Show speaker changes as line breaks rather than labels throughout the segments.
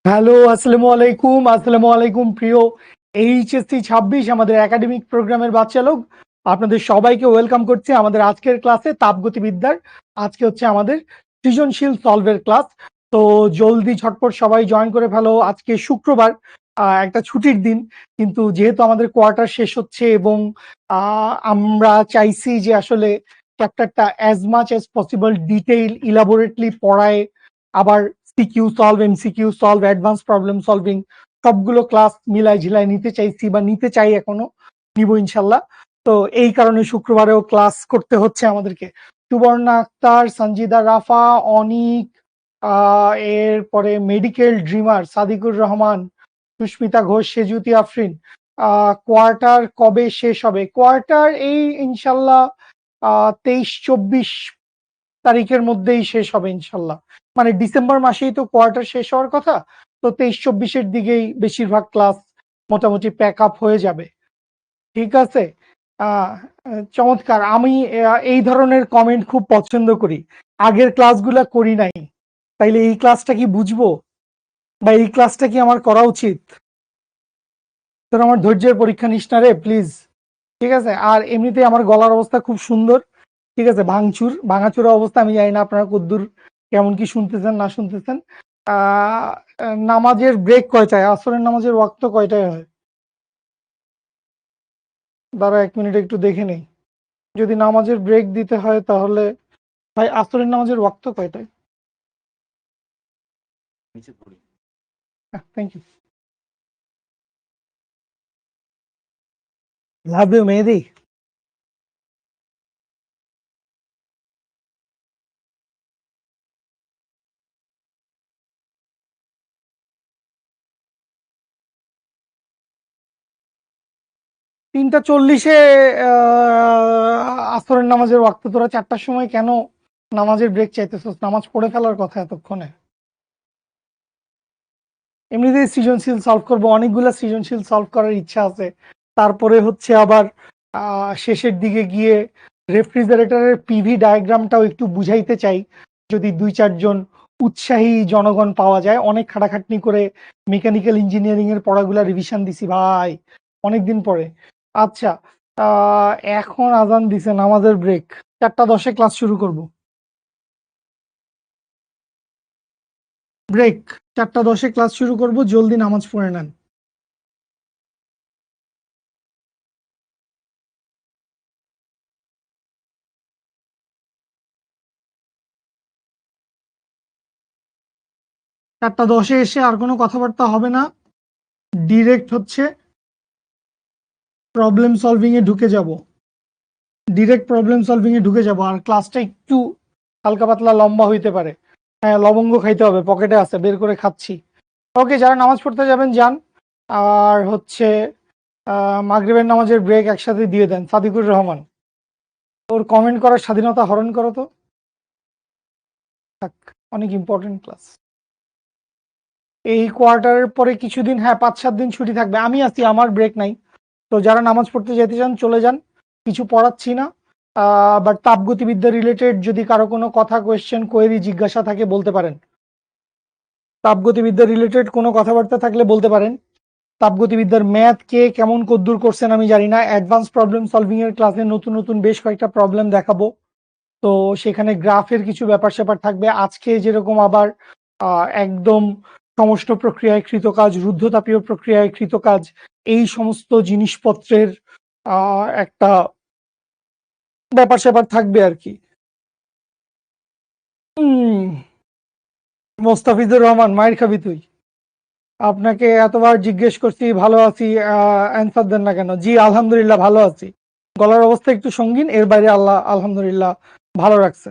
Hello, আসসালামু আলাইকুম প্রিয় এইচএসসি 26 আমাদের একাডেমিক প্রোগ্রামের বাচ্চা লোক। আপনাদের সবাইকে ওয়েলকাম করছি আমাদের আজকের ক্লাসে তাপগতিবিদ্যার। আজকে হচ্ছে আমাদের সৃজনশীল সলভের ক্লাস। তো জলদি ঝটপট সবাই জয়েন করে ফেলো। আজকে শুক্রবার, একটা ছুটির দিন, কিন্তু যেহেতু আমাদের কোয়ার্টার শেষ হচ্ছে এবং আমরা চাইছি যে আসলে চ্যাপ্টারটা as much as possible detail elaborately পড়ায়, আবার CQ solve, MCQ solve, advance problem solving সবগুলো ক্লাস মিলাই ঝিলাই নিতে চাইছি বা নিতে চাই, এখনো নিব ইনশাল্লাহ। তো এই কারণে শুক্রবারেও ক্লাস করতে হচ্ছে আমাদেরকে। সুবর্ণা আক্তার, সঞ্জিদা রাফা, অনিক, এরপরে medical dreamer Sadikur Rahman, Susmita Ghosh, Sejuti Afrin. Quarter কবে শেষ হবে? কোয়ার্টার এই ইনশাল্লাহ 23-24 তারিখের মধ্যেই শেষ হবে ইনশাল্লাহ। মানে ডিসেম্বর মাসেই তো কোয়ার্টার শেষ হওয়ার কথা। তো 23-24-এর দিকেই বেশিরভাগ ক্লাস মোটামুটি প্যাক আপ হয়ে যাবে। ঠিক আছে। আহ চমৎকার। আমি এই ধরনের কমেন্ট খুব পছন্দ করি। আগের ক্লাসগুলা করি নাই, তাইলে এই ক্লাসটা কি বুঝবো, বা এই ক্লাসটা কি আমার করা উচিত? তোর আমার ধৈর্যের পরীক্ষা নিস না রে, প্লিজ। ঠিক আছে। আর এমনিতে আমার গলার অবস্থা খুব সুন্দর। ঠিক আছে, ভাঙাচোরা অবস্থা। আমি জানি না আপনারা কদ্দূর কেমন কি শুনতেছেন না শুনতেছেন। আহ নামাজের ব্রেক কয়টায়? আসরের নামাজের ওয়াক্ত কয়টায় হয়? দাঁড়া, 1 মিনিট একটু দেখে নেই। যদি নামাজের ব্রেক দিতে হয় তাহলে, ভাই আসরের নামাজের ওয়াক্ত কয়টায়? Thank you. Love you Mehedi. 3টা 40-এ আসরের নামাজের ওয়াক্ত। তোরা 4টার সময় কেন নামাজের ব্রেক চাইতেছস? নামাজ পড়ে ফেলার কথা এতক্ষণে। এমনিতেই সৃজনশীল সলভ করবো, অনেকগুলা সৃজনশীল সলভ করার ইচ্ছা আছে। তারপরে হচ্ছে আবার শেষের দিকে গিয়ে রেফ্রিজারেটরের পিভি ডায়াগ্রামটাও একটু বুঝাইতে চাই, যদি 2-4 জন উৎসাহী জনগণ পাওয়া যায়। অনেক খাটাখাটনি করে মেকানিক্যাল ইঞ্জিনিয়ারিং এর পড়াগুলা রিভিশন দিছি ভাই, অনেকদিন পরে। আচ্ছা, আহ এখন আজান দিছে, নামাজের ব্রেক। 4টা 10-এ ক্লাস শুরু করব। ব্রেক। 4টা 10-এ ক্লাস শুরু করব, জলদি নামাজ পড়ে নেন। 4টা 10-এ এসে আর কোনো কথাবার্তা হবে না, ডিরেক্ট হচ্ছে প্রবলেম সলভিং এ ঢুকে যাব। আর ক্লাসটা একটু হালকা পাতলা লম্বা হইতে পারে। হ্যাঁ, লবঙ্গ খাইতে হবে, পকেটে আছে, বের করে খাচ্ছি। ওকে, যারা নামাজ পড়তে যাবেন যান। আর হচ্ছে মাগরিবের নামাজের ব্রেক একসাথে দিয়ে দেন। সাদিকুর রহমান, ওর কমেন্ট করার স্বাধীনতা হরণ করো তো। থাক, অনেক ইম্পর্টেন্ট ক্লাস। এই কোয়ার্টারের পরে কিছুদিন, হ্যাঁ 5-7 দিন ছুটি থাকবে। আমি আছি, আমার ব্রেক নাই। তো যারা নামাজ পড়তে যেতে চান চলে যান, কিছু পড়াচ্ছি না। বাট তাপগতিবিদ্যা রিলেটেড যদি কারো কোনো কথা, কোয়েশ্চেন, কোয়েরি, জিজ্ঞাসা থাকে বলতে পারেন। তাপগতিবিদ্যা রিলেটেড কোনো কথাবার্তা থাকলে বলতে পারেন। তাপগতিবিদ্যার ম্যাথ কে কেমন কদ্দূর করছেন আমি জানি না। অ্যাডভান্স প্রবলেম সলভিং এর ক্লাসে নতুন নতুন বেশ কয়েকটা প্রবলেম দেখাবো। তো সেখানে গ্রাফের কিছু ব্যাপার স্যাপার থাকবে। আজকে যেরকম আবার একদম সমষ্ট প্রক্রিয়ায় কৃত কাজ, রুদ্ধতাপীয় প্রক্রিয়ায় কৃত কাজ, এই সমস্ত জিনিসপত্রের একটা ব্যাপার স্যাপার থাকবে আর কি। হম। মোস্তাফিজুর রহমান, মায়ের খাবি তুই। আপনাকে এতবার জিজ্ঞেস করছি ভালো আছি, অ্যান্সার দেন না কেন? জি আলহামদুলিল্লাহ ভালো আছি। গলার অবস্থা একটু সঙ্গীন, এর বাইরে আল্লাহ আলহামদুলিল্লাহ ভালো রাখছে।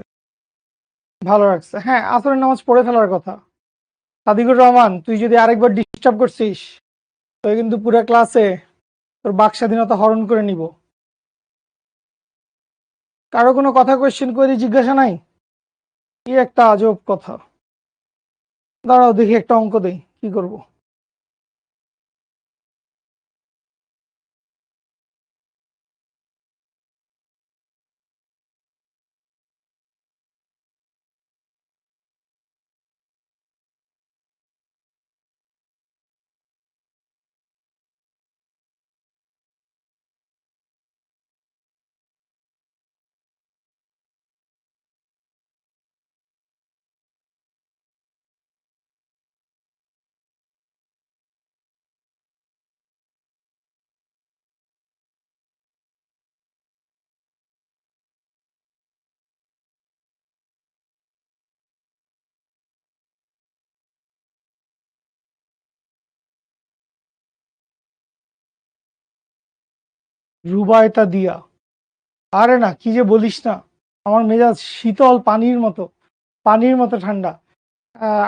হ্যাঁ, আসরের নামাজ পড়ে ফেলার কথা। সাদিকুর রহমান, তুই যদি আরেকবার ডিস্টার্ব করছিস তো কিন্তু পুরো ক্লাসে তোর বাক স্বাধীনতা হরণ করে নিব। কারো কোনো কথা, কোয়েশ্চেন, কোয়েরি, জিজ্ঞাসা নাই? কি একটা আজব কথা। দাঁড়াও দেখি একটা অঙ্ক দেই, কি করব। রুবায়তা দিয়া, আরে না কি যে বলিস না, আমার মেজাজ শীতল পানির মতো ঠান্ডা।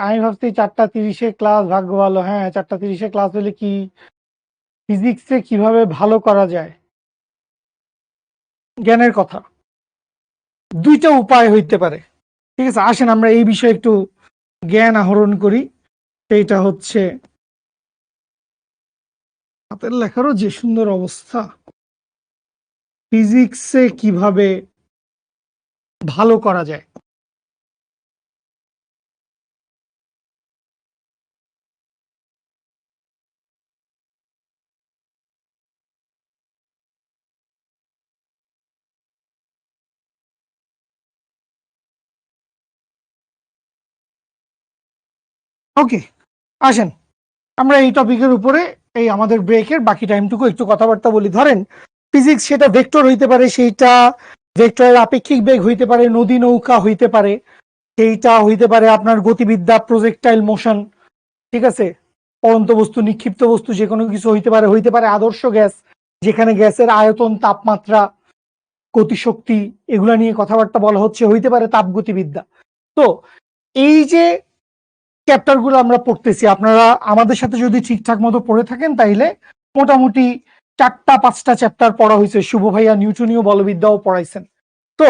আমি ভাবছি 4:30 ক্লাস, ভাগ্য ভালো। হ্যাঁ, 4:30 ক্লাস হলে কি ফিজিক্সে কিভাবে ভালো করা যায়। জ্ঞানের কথা দুইটা উপায় হইতে পারে। ঠিক আছে, আসেন আমরা এই বিষয়ে একটু জ্ঞান আহরণ করি। সেইটা হচ্ছে হাতের লেখারও যে সুন্দর অবস্থা। ফিজিক্সে কিভাবে ভালো করা যায়। ওকে, আসেন আমরা এই টপিকের উপরে এই আমাদের ব্রেকের বাকি টাইমটুকু একটু কথাবার্তা বলি। ধরেন ফিজিক্স সেটা ভেক্টর হইতে পারে, সেইটা ভেক্টরের আপেক্ষিক বেগ হইতে পারে, নদী নৌকা হইতে পারে, সেইটা হইতে পারে আপনার গতিবিদ্যা, প্রজেক্টাইল মোশন। ঠিক আছে, পরন্ত বস্তু, নিক্ষিপ্ত বস্তু, যে কোনো কিছু হইতে পারে আদর্শ গ্যাস, যেখানে গ্যাসের আয়তন, তাপমাত্রা, গতিশক্তি এগুলা নিয়ে কথাবার্তা বলা হচ্ছে, হইতে পারে তাপগতিবিদ্যা। তো এই যে চ্যাপ্টারগুলো আমরা পড়তেছি, আপনারা আমাদের সাথে যদি ঠিকঠাক মতো পড়ে থাকেন তাইলে মোটামুটি 4-5টা চ্যাপ্টার পড়া হয়েছে। শুভ ভাইয়া নিউটনীয় বলবিদ্যাও পড়াইছেন। তো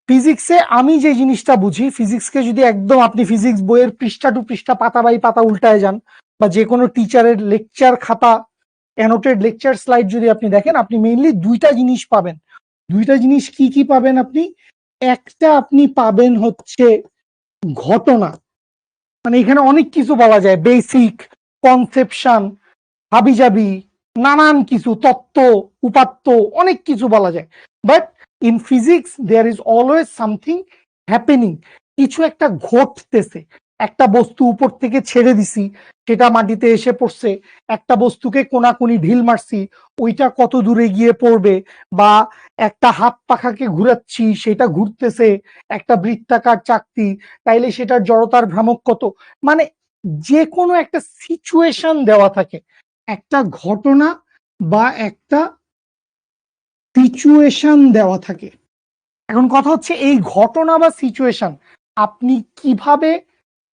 ফিজিক্সে আমি যে জিনিসটা বুঝি, ফিজিক্সকে যদি একদম আপনি ফিজিক্স বইয়ের পৃষ্ঠা টু পৃষ্ঠা, পাতা বাই পাতা উল্টায় যান, বা যে কোনো টিচারের লেকচার খাতা, অ্যানোটেড লেকচার স্লাইড যদি আপনি দেখেন, আপনি মেইনলি দুইটা জিনিস পাবেন। দুইটা জিনিস কি কি পাবেন আপনি? একটা আপনি পাবেন হচ্ছে ঘটনা, মানে এখানে অনেক কিছু বলা যায়, বেসিক কনসেপশন, হাবিজাবি, নানান কিছু তত্ত্ব, উপাত্ত, অনেক কিছু বলা যায়। But in physics there is always something happening, কিছু একটা ঘটতেছে। একটা বস্তু উপর থেকে ছেড়ে দিছি, সেটা মাটিতে এসে পড়ছে। একটা বস্তুকে কোনাকুনি ঢিল মারছি, ওইটা কত দূরে গিয়ে পড়বে। বা একটা হাত পাখাকে ঘুরাচ্ছি, সেটা ঘুরতেছে। একটা বৃত্তাকার চাকতি, তাইলে সেটার জড়তার ভ্রামক কত। মানে যে কোনো একটা সিচুয়েশন দেওয়া থাকে, একটা ঘটনা বা একটা সিচুয়েশন দেওয়া থাকে। এখন কথা হচ্ছে এই ঘটনা বা সিচুয়েশন আপনি কিভাবে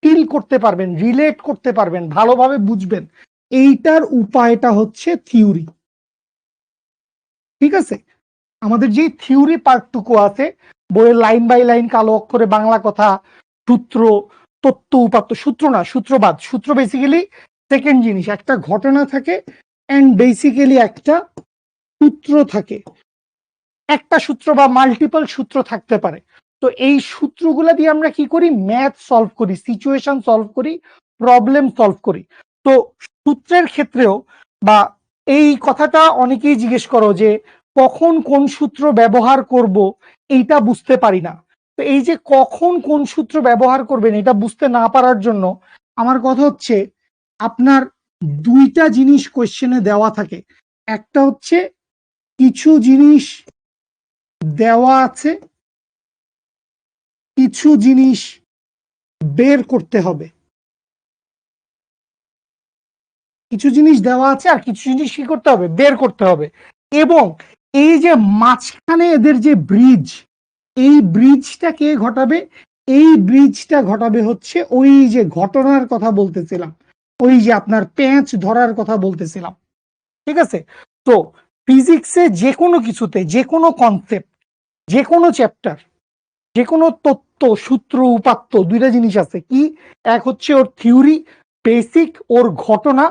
ফিল করতে পারবেন, রিলেট করতে পারবেন, ভালোভাবে বুঝবেন, এইটার উপায়টা হচ্ছে থিওরি। ঠিক আছে, আমাদের যে থিওরি পার্টটুকু আছে বইয়ের লাইন বাই লাইন কালো অক্ষরে বাংলা কথা, সূত্র, তত্ত্ব, উপাত্ত, সূত্র না সূত্রবাদ, সূত্র বেসিক্যালি সেকেন্ড জিনিস। একটা ঘটনা থাকে এন্ড বেসিক্যালি একটা সূত্র থাকে। একটা সূত্র বা মাল্টিপল সূত্র থাকতে পারে। তো এই সূত্রগুলা দিয়ে আমরা কি করি? ম্যাথ সলভ করি, সিচুয়েশন সলভ করি, প্রবলেম সলভ করি। তো সূত্রের ক্ষেত্রেও বা এই কথাটা অনেকেই জিজ্ঞেস করো যে কখন কোন সূত্র ব্যবহার করব, এইটা বুঝতে পারি না। তো এই যে কখন কোন সূত্র ব্যবহার করবেন এটা বুঝতে না পারার জন্য আমার কথা হচ্ছে, আপনার দুইটা জিনিস কোয়েশ্চেনে দেওয়া থাকে। একটা হচ্ছে কিছু জিনিস দেওয়া আছে, কিছু জিনিস বের করতে হবে। কিছু জিনিস দেওয়া আছে আর কিছু জিনিস কি করতে হবে? বের করতে হবে। এবং এই যে মাঝখানে এদের যে ব্রিজ, এই ব্রিজটা কে ঘটাবে? এই ব্রিজটা ঘটাবে হচ্ছে ওই যে ঘটনার কথা বলতেছিলাম, ওই যে আপনার পেঁচ ধরার কথা বলতেছিলাম। ঠিক আছে, তো ফিজিক্সে যে কোনো কিছুতে, যে কোনো কনসেপ্ট, যে কোনো চ্যাপ্টার, যে কোনো তত্ত্ব, সূত্র, উপাত্ত, দুইটা জিনিস আছে। কি? এক হচ্ছে ওর থিওরি, বেসিক, ওর ঘটনা,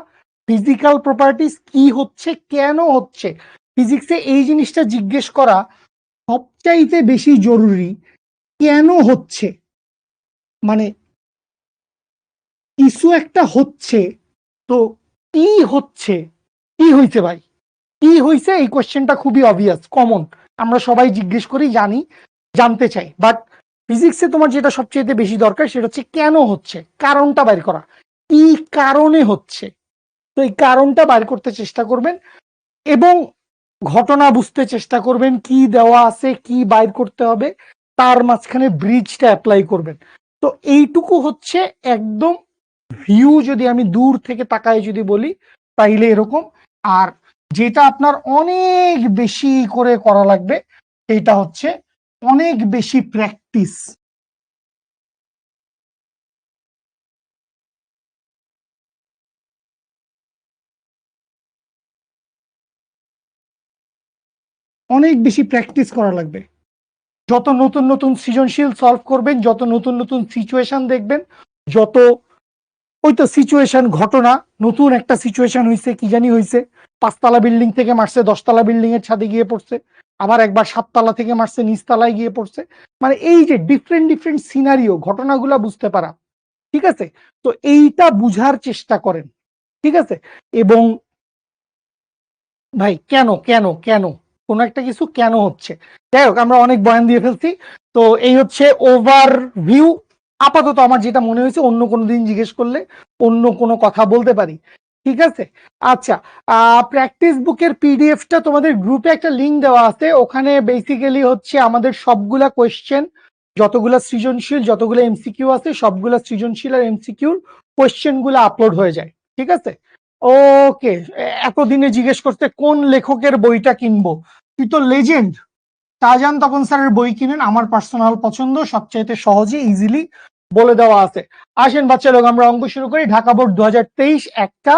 ফিজিক্যাল প্রপার্টিস, কি হচ্ছে, কেন হচ্ছে। ফিজিক্সে এই জিনিসটা জিজ্ঞেস করা সবচাইতে বেশি জরুরি। কেন হচ্ছে, মানে কিছু একটা হচ্ছে, তো কি হচ্ছে, কি হয়েছে ভাই, কি হয়েছে? এই কোয়েশ্চেনটা খুবই অবভিয়াস, কমন, আমরা সবাই জিজ্ঞেস করি, জানি, জানতে চাই। বাট ফিজিক্সে তোমার যেটা সবচেয়ে বেশি দরকার সেটা হচ্ছে কেন হচ্ছে, কারণটা বাইর করা, কি কারণে হচ্ছে। তো এই কারণটা বাইর করতে চেষ্টা করবেন এবং ঘটনা বুঝতে চেষ্টা করবেন, কি দেওয়া আছে, কি বাইর করতে হবে, তার মাঝখানে ব্রিজটা অ্যাপ্লাই করবেন। তো এইটুকু হচ্ছে একদম ভিউ, যদি আমি দূর থেকে তাকায় যদি বলি তাইলে এরকম। আর যেটা আপনার অনেক বেশি করে করা লাগবে সেটা হচ্ছে অনেক বেশি প্র্যাকটিস। অনেক বেশি প্র্যাকটিস করা লাগবে। যত নতুন নতুন সৃজনশীল সলভ করবেন, যত নতুন নতুন সিচুয়েশন দেখবেন, যত ওই তো সিচুয়েশন ঘটনা, নতুন একটা সিচুয়েশন হয়েছে, কি জানি হয়েছে, 5 তলা বিল্ডিং থেকে মারছে 10 তলা বিল্ডিং এর ছাদে গিয়ে পড়ছে, আবার একবার 7 তলা থেকে মারছে নিচতলায় গিয়ে পড়ছে। মানে এই যে ডিফারেন্ট ডিফারেন্ট সিনারিও, ঘটনাগুলা বুঝতে পারা, ঠিক আছে? তো এইটা বুঝার চেষ্টা করেন, ঠিক আছে? এবং ভাই কেন কেন কেন কোন একটা কিছু কেন হচ্ছে, যাই হোক আমরা অনেক বয়ান দিয়ে ফেলছি। তো এই হচ্ছে ওভারভিউ। আপাতত আমার যেটা মনে হয়েছে, অন্য কোনো দিন জিজ্ঞেস করলে অন্য কোনো কথা বলতে পারি, ঠিক আছে? আচ্ছা, প্র্যাকটিস বুকের পিডিএফটা তোমাদের গ্রুপে একটা লিঙ্ক দেওয়া আছে, ওখানে বেসিক্যালি হচ্ছে আমাদের সবগুলা কোয়েশ্চেন, যতগুলা সৃজনশীল, যতগুলো এমসিকিউ আছে, সবগুলা সৃজনশীল আর এমসিকিউর কোয়েশ্চেন গুলো আপলোড হয়ে যায়, ঠিক আছে? ওকে, এতদিনে জিজ্ঞেস করতে কোন লেখকের বইটা কিনবো? তুই তো লেজেন্ড, শাহজাহান তপন স্যারের বই কিনেন, আমার পার্সোনাল পছন্দ, সবচাইতে সহজে ইজিলি বলে দেওয়া আছে। আসেন বাচ্চা লোক, আমরা অঙ্ক শুরু করি। ঢাকা বোর্ড 2023 একটা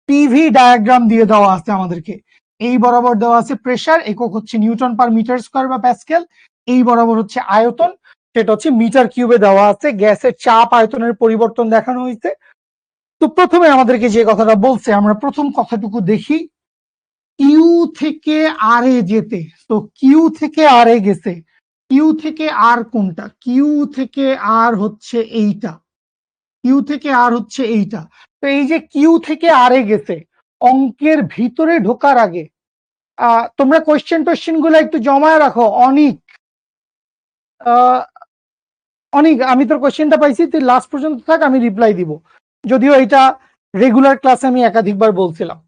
পিভি ডায়াগ্রাম দিয়ে দেওয়া আছে আমাদেরকে। এই বরাবর দেওয়া আছে প্রেসার, একক হচ্ছে নিউটন পার মিটার স্কয়ার বা প্যাসকেল। এই বরাবর হচ্ছে আয়তন, সেটা হচ্ছে মিটার কিউবে দেওয়া আছে। গ্যাসের চাপ আয়তনের পরিবর্তন দেখানো হয়েছে। তো প্রথমে আমাদেরকে যে কথাটা বলছে, আমরা প্রথম কথাটুকু দেখি। কিউ থেকে আর এ যেতে, তো কিউ থেকে আর এ গেছে, কিউ থেকে আর কোনটা? কিউ থেকে আর হচ্ছে এইটা, কিউ থেকে আর হচ্ছে এইটা। তো এই যে কিউ থেকে আর এ গেছে, অঙ্কের ভিতরে ঢোকার আগে তোমরা কোয়েশ্চেন গুলো একটু জমায় রাখো। অনিক, অনিক, আমি তোর কোয়েশ্চেনটা পাইছি, তুই লাস্ট পর্যন্ত থাক, আমি রিপ্লাই দিব। যদিও এটা রেগুলার ক্লাসে আমি একাধিকবার বলছিলাম,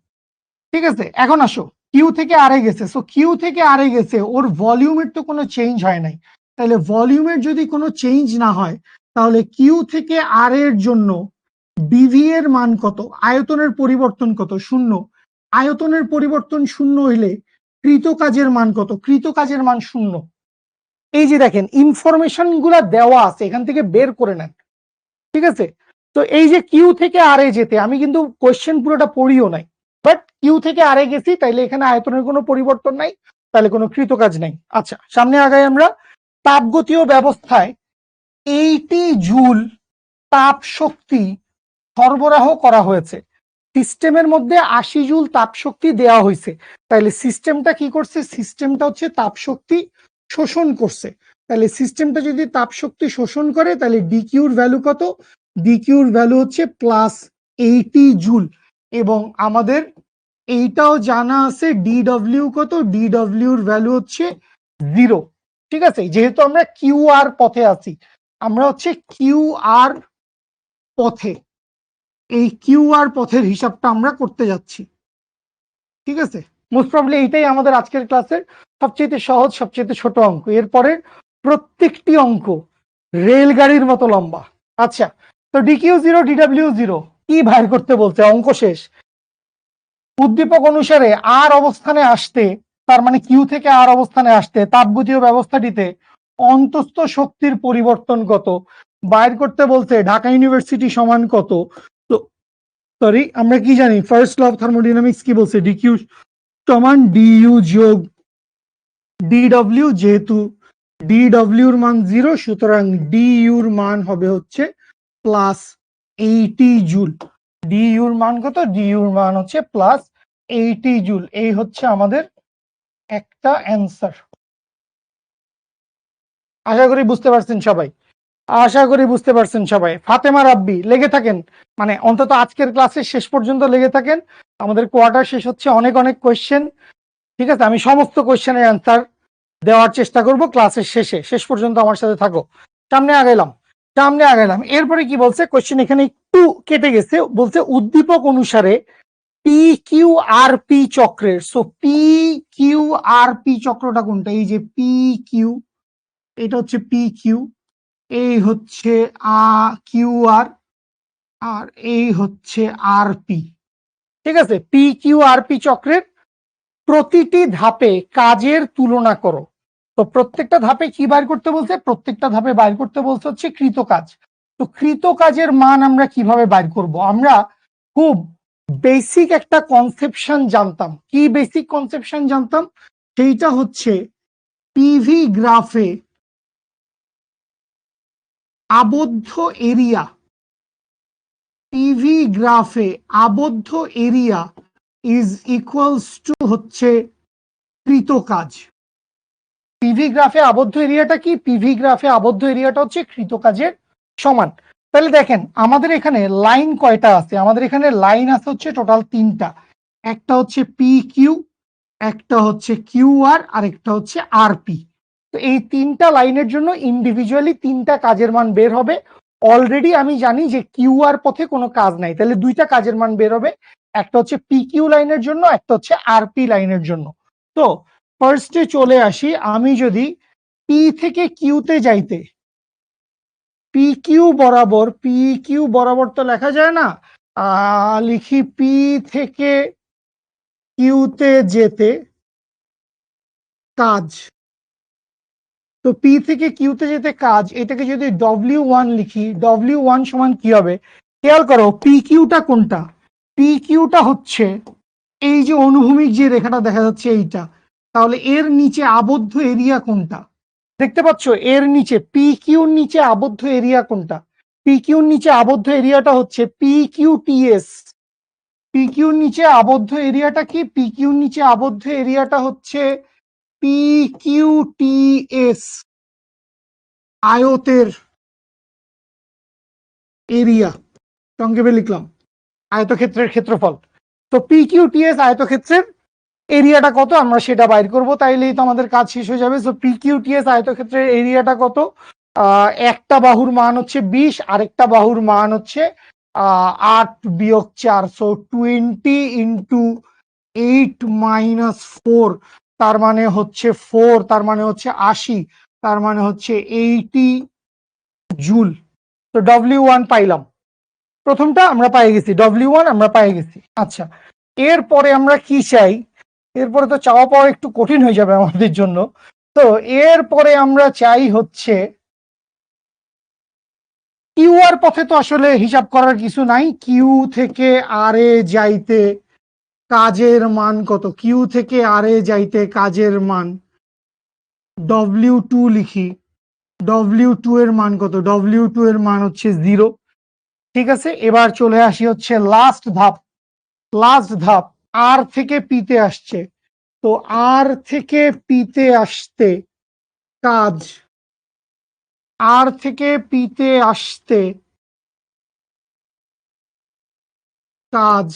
ঠিক আছে? এখন আসো, কিউ থেকে আরে গেছে, সো কিউ থেকে আরে গেছে, ওর ভলিউমের তো কোনো চেঞ্জ হয় নাই। তাহলে ভলিউমের যদি কোনো চেঞ্জ না হয়, তাহলে কিউ থেকে আর এর জন্য ডিভি এর মান কত? আয়তনের পরিবর্তন কত? 0। আয়তনের পরিবর্তন 0 হইলে কৃত কাজের মান কত? কৃত কাজের মান 0। এই যে দেখেন, ইনফরমেশন গুলা দেওয়া আছে, এখান থেকে বের করে নেন, ঠিক আছে? তো এই যে কিউ থেকে আর এ যেতে, আমি কিন্তু কোয়েশ্চেন পুরোটা পড়িও নাই, বাট কিউ থেকে আর এ গেছি, তাইলে এখানে আয়তনের কোনো পরিবর্তন নাই, তাহলে কোনো কৃতকাজ নাই। আচ্ছা, সামনে আগাই আমরা। তাপগতীয় ব্যবস্থায় 80 জুল তাপ শক্তি সরবরাহ করা হয়েছে, সিস্টেমের মধ্যে 80 জুল তাপ শক্তি দেওয়া হয়েছে, তাহলে সিস্টেমটা কি করছে? সিস্টেমটা হচ্ছে তাপ শক্তি শোষণ করছে। তাহলে সিস্টেমটা যদি তাপ শক্তি শোষণ করে, তাহলে ডিকিউর ভ্যালু কত? ডিকিউর ভ্যালু হচ্ছে +80 জুল। এবং আমাদের এইটাও জানা আছে, ডিডব্লিউ কত? ডিডব্লিউর ভ্যালু হচ্ছে 0, ঠিক আছে? যেহেতু আমরা কিউ আর পথে আছি, আমরা হচ্ছে কিউ আর পথে, এই কিউ আর পথের হিসাবটা আমরা করতে যাচ্ছি, ঠিক আছে? মোস্ট প্রবলি এইটাই আমাদের আজকের ক্লাসের সবচেয়ে সহজ, সবচেয়ে ছোট অঙ্ক। এরপরে প্রত্যেকটি অঙ্ক রেলগাড়ির মতো লম্বা। আচ্ছা, তো ডিকিউ 0, ডিডব্লিউ 0 কি বাইর করতে বলছে? অঙ্ক শেষ। উদ্দীপক অনুসারে আর অবস্থানে আসতে, তার মানে কিউ থেকে আর অবস্থানে আসতে তাপগতীয় ব্যবস্থাটিতে অন্তস্থ শক্তির পরিবর্তন কত বাইর করতে বলছে। ঢাকা ইউনিভার্সিটি সমান কত? তো সরি, আমরা কি জানি? ফার্স্ট ল অফ থার্মোডাইনামিক্স কি বলছে? ডিকিউ সমান ডিইউ যোগ ডিডব্লিউ। যেহেতু ডিডব্লিউর মান 0, সুতরাং ডিইউর মান হবে হচ্ছে +80 জুল। ডিইউর মান কত? ডিইউর মান হচ্ছে +80 জুল। এই হচ্ছে আমাদের একটা অ্যান্সার। আশা করি বুঝতে পারছেন সবাই, আশা করি বুঝতে পারছেন সবাই। ফাতেমা রাব্বি, লেগে থাকেন, মানে অন্তত আজকের ক্লাসের শেষ পর্যন্ত লেগে থাকেন। আমাদের কোয়ার্টার শেষ হচ্ছে, অনেক অনেক কোয়েশ্চেন, ঠিক আছে? আমি সমস্ত কোয়েশ্চেনের অ্যান্সার দেওয়ার চেষ্টা করব ক্লাসের শেষে। শেষ পর্যন্ত আমার সাথে থাকো। সামনে আগাইলাম, সামনে আগাইলাম। এরপরে কি বলছে? কোয়েশ্চেন এখানে একটু কেটে গেছে, বলছে উদ্দীপক অনুসারে পি কিউ আর পি চক্রের, so P Q R P চক্রটা কোনটা? এই যে পি কিউ, এটা হচ্ছে পি কিউ, এই হচ্ছে কিউ আর, আর এই হচ্ছে আর পি, ঠিক আছে? পি কিউ আর পি চক্রের প্রতিটি ধাপে কাজের তুলনা করো। তো প্রত্যেকটা ধাপে কি বাইর করতে বলছে? প্রত্যেকটা ধাপে বাইর করতে বলছে হচ্ছে কৃত কাজ। তো কৃত কাজের মান আমরা কিভাবে বাইর করব? আমরা খুব বেসিক একটা কনসেপশন জানতাম। কি বেসিক কনসেপশন জানতাম? সেইটা হচ্ছে পিভি গ্রাফে আবদ্ধ এরিয়া, পিভি গ্রাফে আবদ্ধ এরিয়া ইজ ইকুয়ালস টু হচ্ছে কৃত কাজ। পিভি গ্রাফে আবদ্ধ এরিয়াটা কি? পিভি গ্রাফে আবদ্ধ এরিয়াটা হচ্ছে কৃত কাজের সমান। তাহলে দেখেন আমাদের এখানে লাইন কয়টা আছে? আমাদের এখানে লাইন আছে হচ্ছে টোটাল 3টা। একটা হচ্ছে পি কিউ, একটা হচ্ছে কিউ আর, আর একটা হচ্ছে আর পি। তো এই 3টা লাইনের জন্য ইন্ডিভিজুয়ালি 3টা কাজের মান বের হবে। অলরেডি আমি জানি যে কিউ আর পথে কোনো কাজ নাই, তাহলে 2টা কাজের মান বের হবে। একটা হচ্ছে পি কিউ লাইনের জন্য, একটা হচ্ছে আর পি লাইনের জন্য। তো ফার্স্টে চলে আসি, আমি যদি পি থেকে কিউতে যাইতে, পি কিউ বরাবর তো লেখা যায় না, লিখি পি থেকে কিউতে যেতে কাজ। তো পি থেকে কিউতে যেতে কাজ, এটাকে যদি W1 লিখি, W1 সমান কি হবে? খেয়াল করো পি কিউটা কোনটা? পি কিউটা হচ্ছে এই যে অনুভূমিক যে রেখাটা দেখা যাচ্ছে এইটা। তাহলে এর নিচে আবদ্ধ এরিয়া কোনটা? দেখতে পাচ্ছ এর নিচে পি কিউর নিচে আবদ্ধ এরিয়া কোনটা? পি কিউর নিচে আবদ্ধ এরিয়াটা হচ্ছে পি কিউ টিএস। পি কিউর নিচে আবদ্ধ এরিয়াটা কি? পি কিউর নিচে আবদ্ধ এরিয়াটা হচ্ছে পি কিউ টিএস, আয়তের এরিয়া, সংক্ষেপে লিখলাম আয়তক্ষেত্রের ক্ষেত্রফল। তো পি কিউ টিএস আয়তক্ষেত্রের এরিয়াটা কত আমরা সেটা বাইর করব, তাইলেই তো আমাদের কাজ শেষ হয়ে যাবে। সো পি কিউ টিএস আয়তক্ষেত্রের এরিয়াটা কত? একটা বাহুর মান হচ্ছে 20, আরেকটা বাহুর মান হচ্ছে 8-4, সো 20 ইন্টু 8-4, তার মানে হচ্ছে 4, তার মানে হচ্ছে 80, তার মানে হচ্ছে 80 জুল। তো W1 পাইলাম, প্রথমটা আমরা পাই গেছি, W1 আমরা পাই গেছি। আচ্ছা, এরপরে আমরা কি চাই? এরপরে তো চাওয়া পাওয়া একটু কঠিন হয়ে যাবে আমাদের জন্য। তো এরপরে আমরা চাই হচ্ছে কিউ আর পথে তো আসলে হিসাব করার কিছু নাই। কিউ থেকে আর এ যাইতে কাজের মান কত? কিউ থেকে আর এ যাইতে কাজের মান W2 লিখি। W2 এর মান কত? W2 এর মান হচ্ছে 0। ঠিক আছে, এবার চলে আসি হচ্ছে লাস্ট ধাপ। আর থেকে পিতে আসছে। তো আর থেকে পিতে আসতে কাজ, আর থেকে পিতে আসতে কাজ,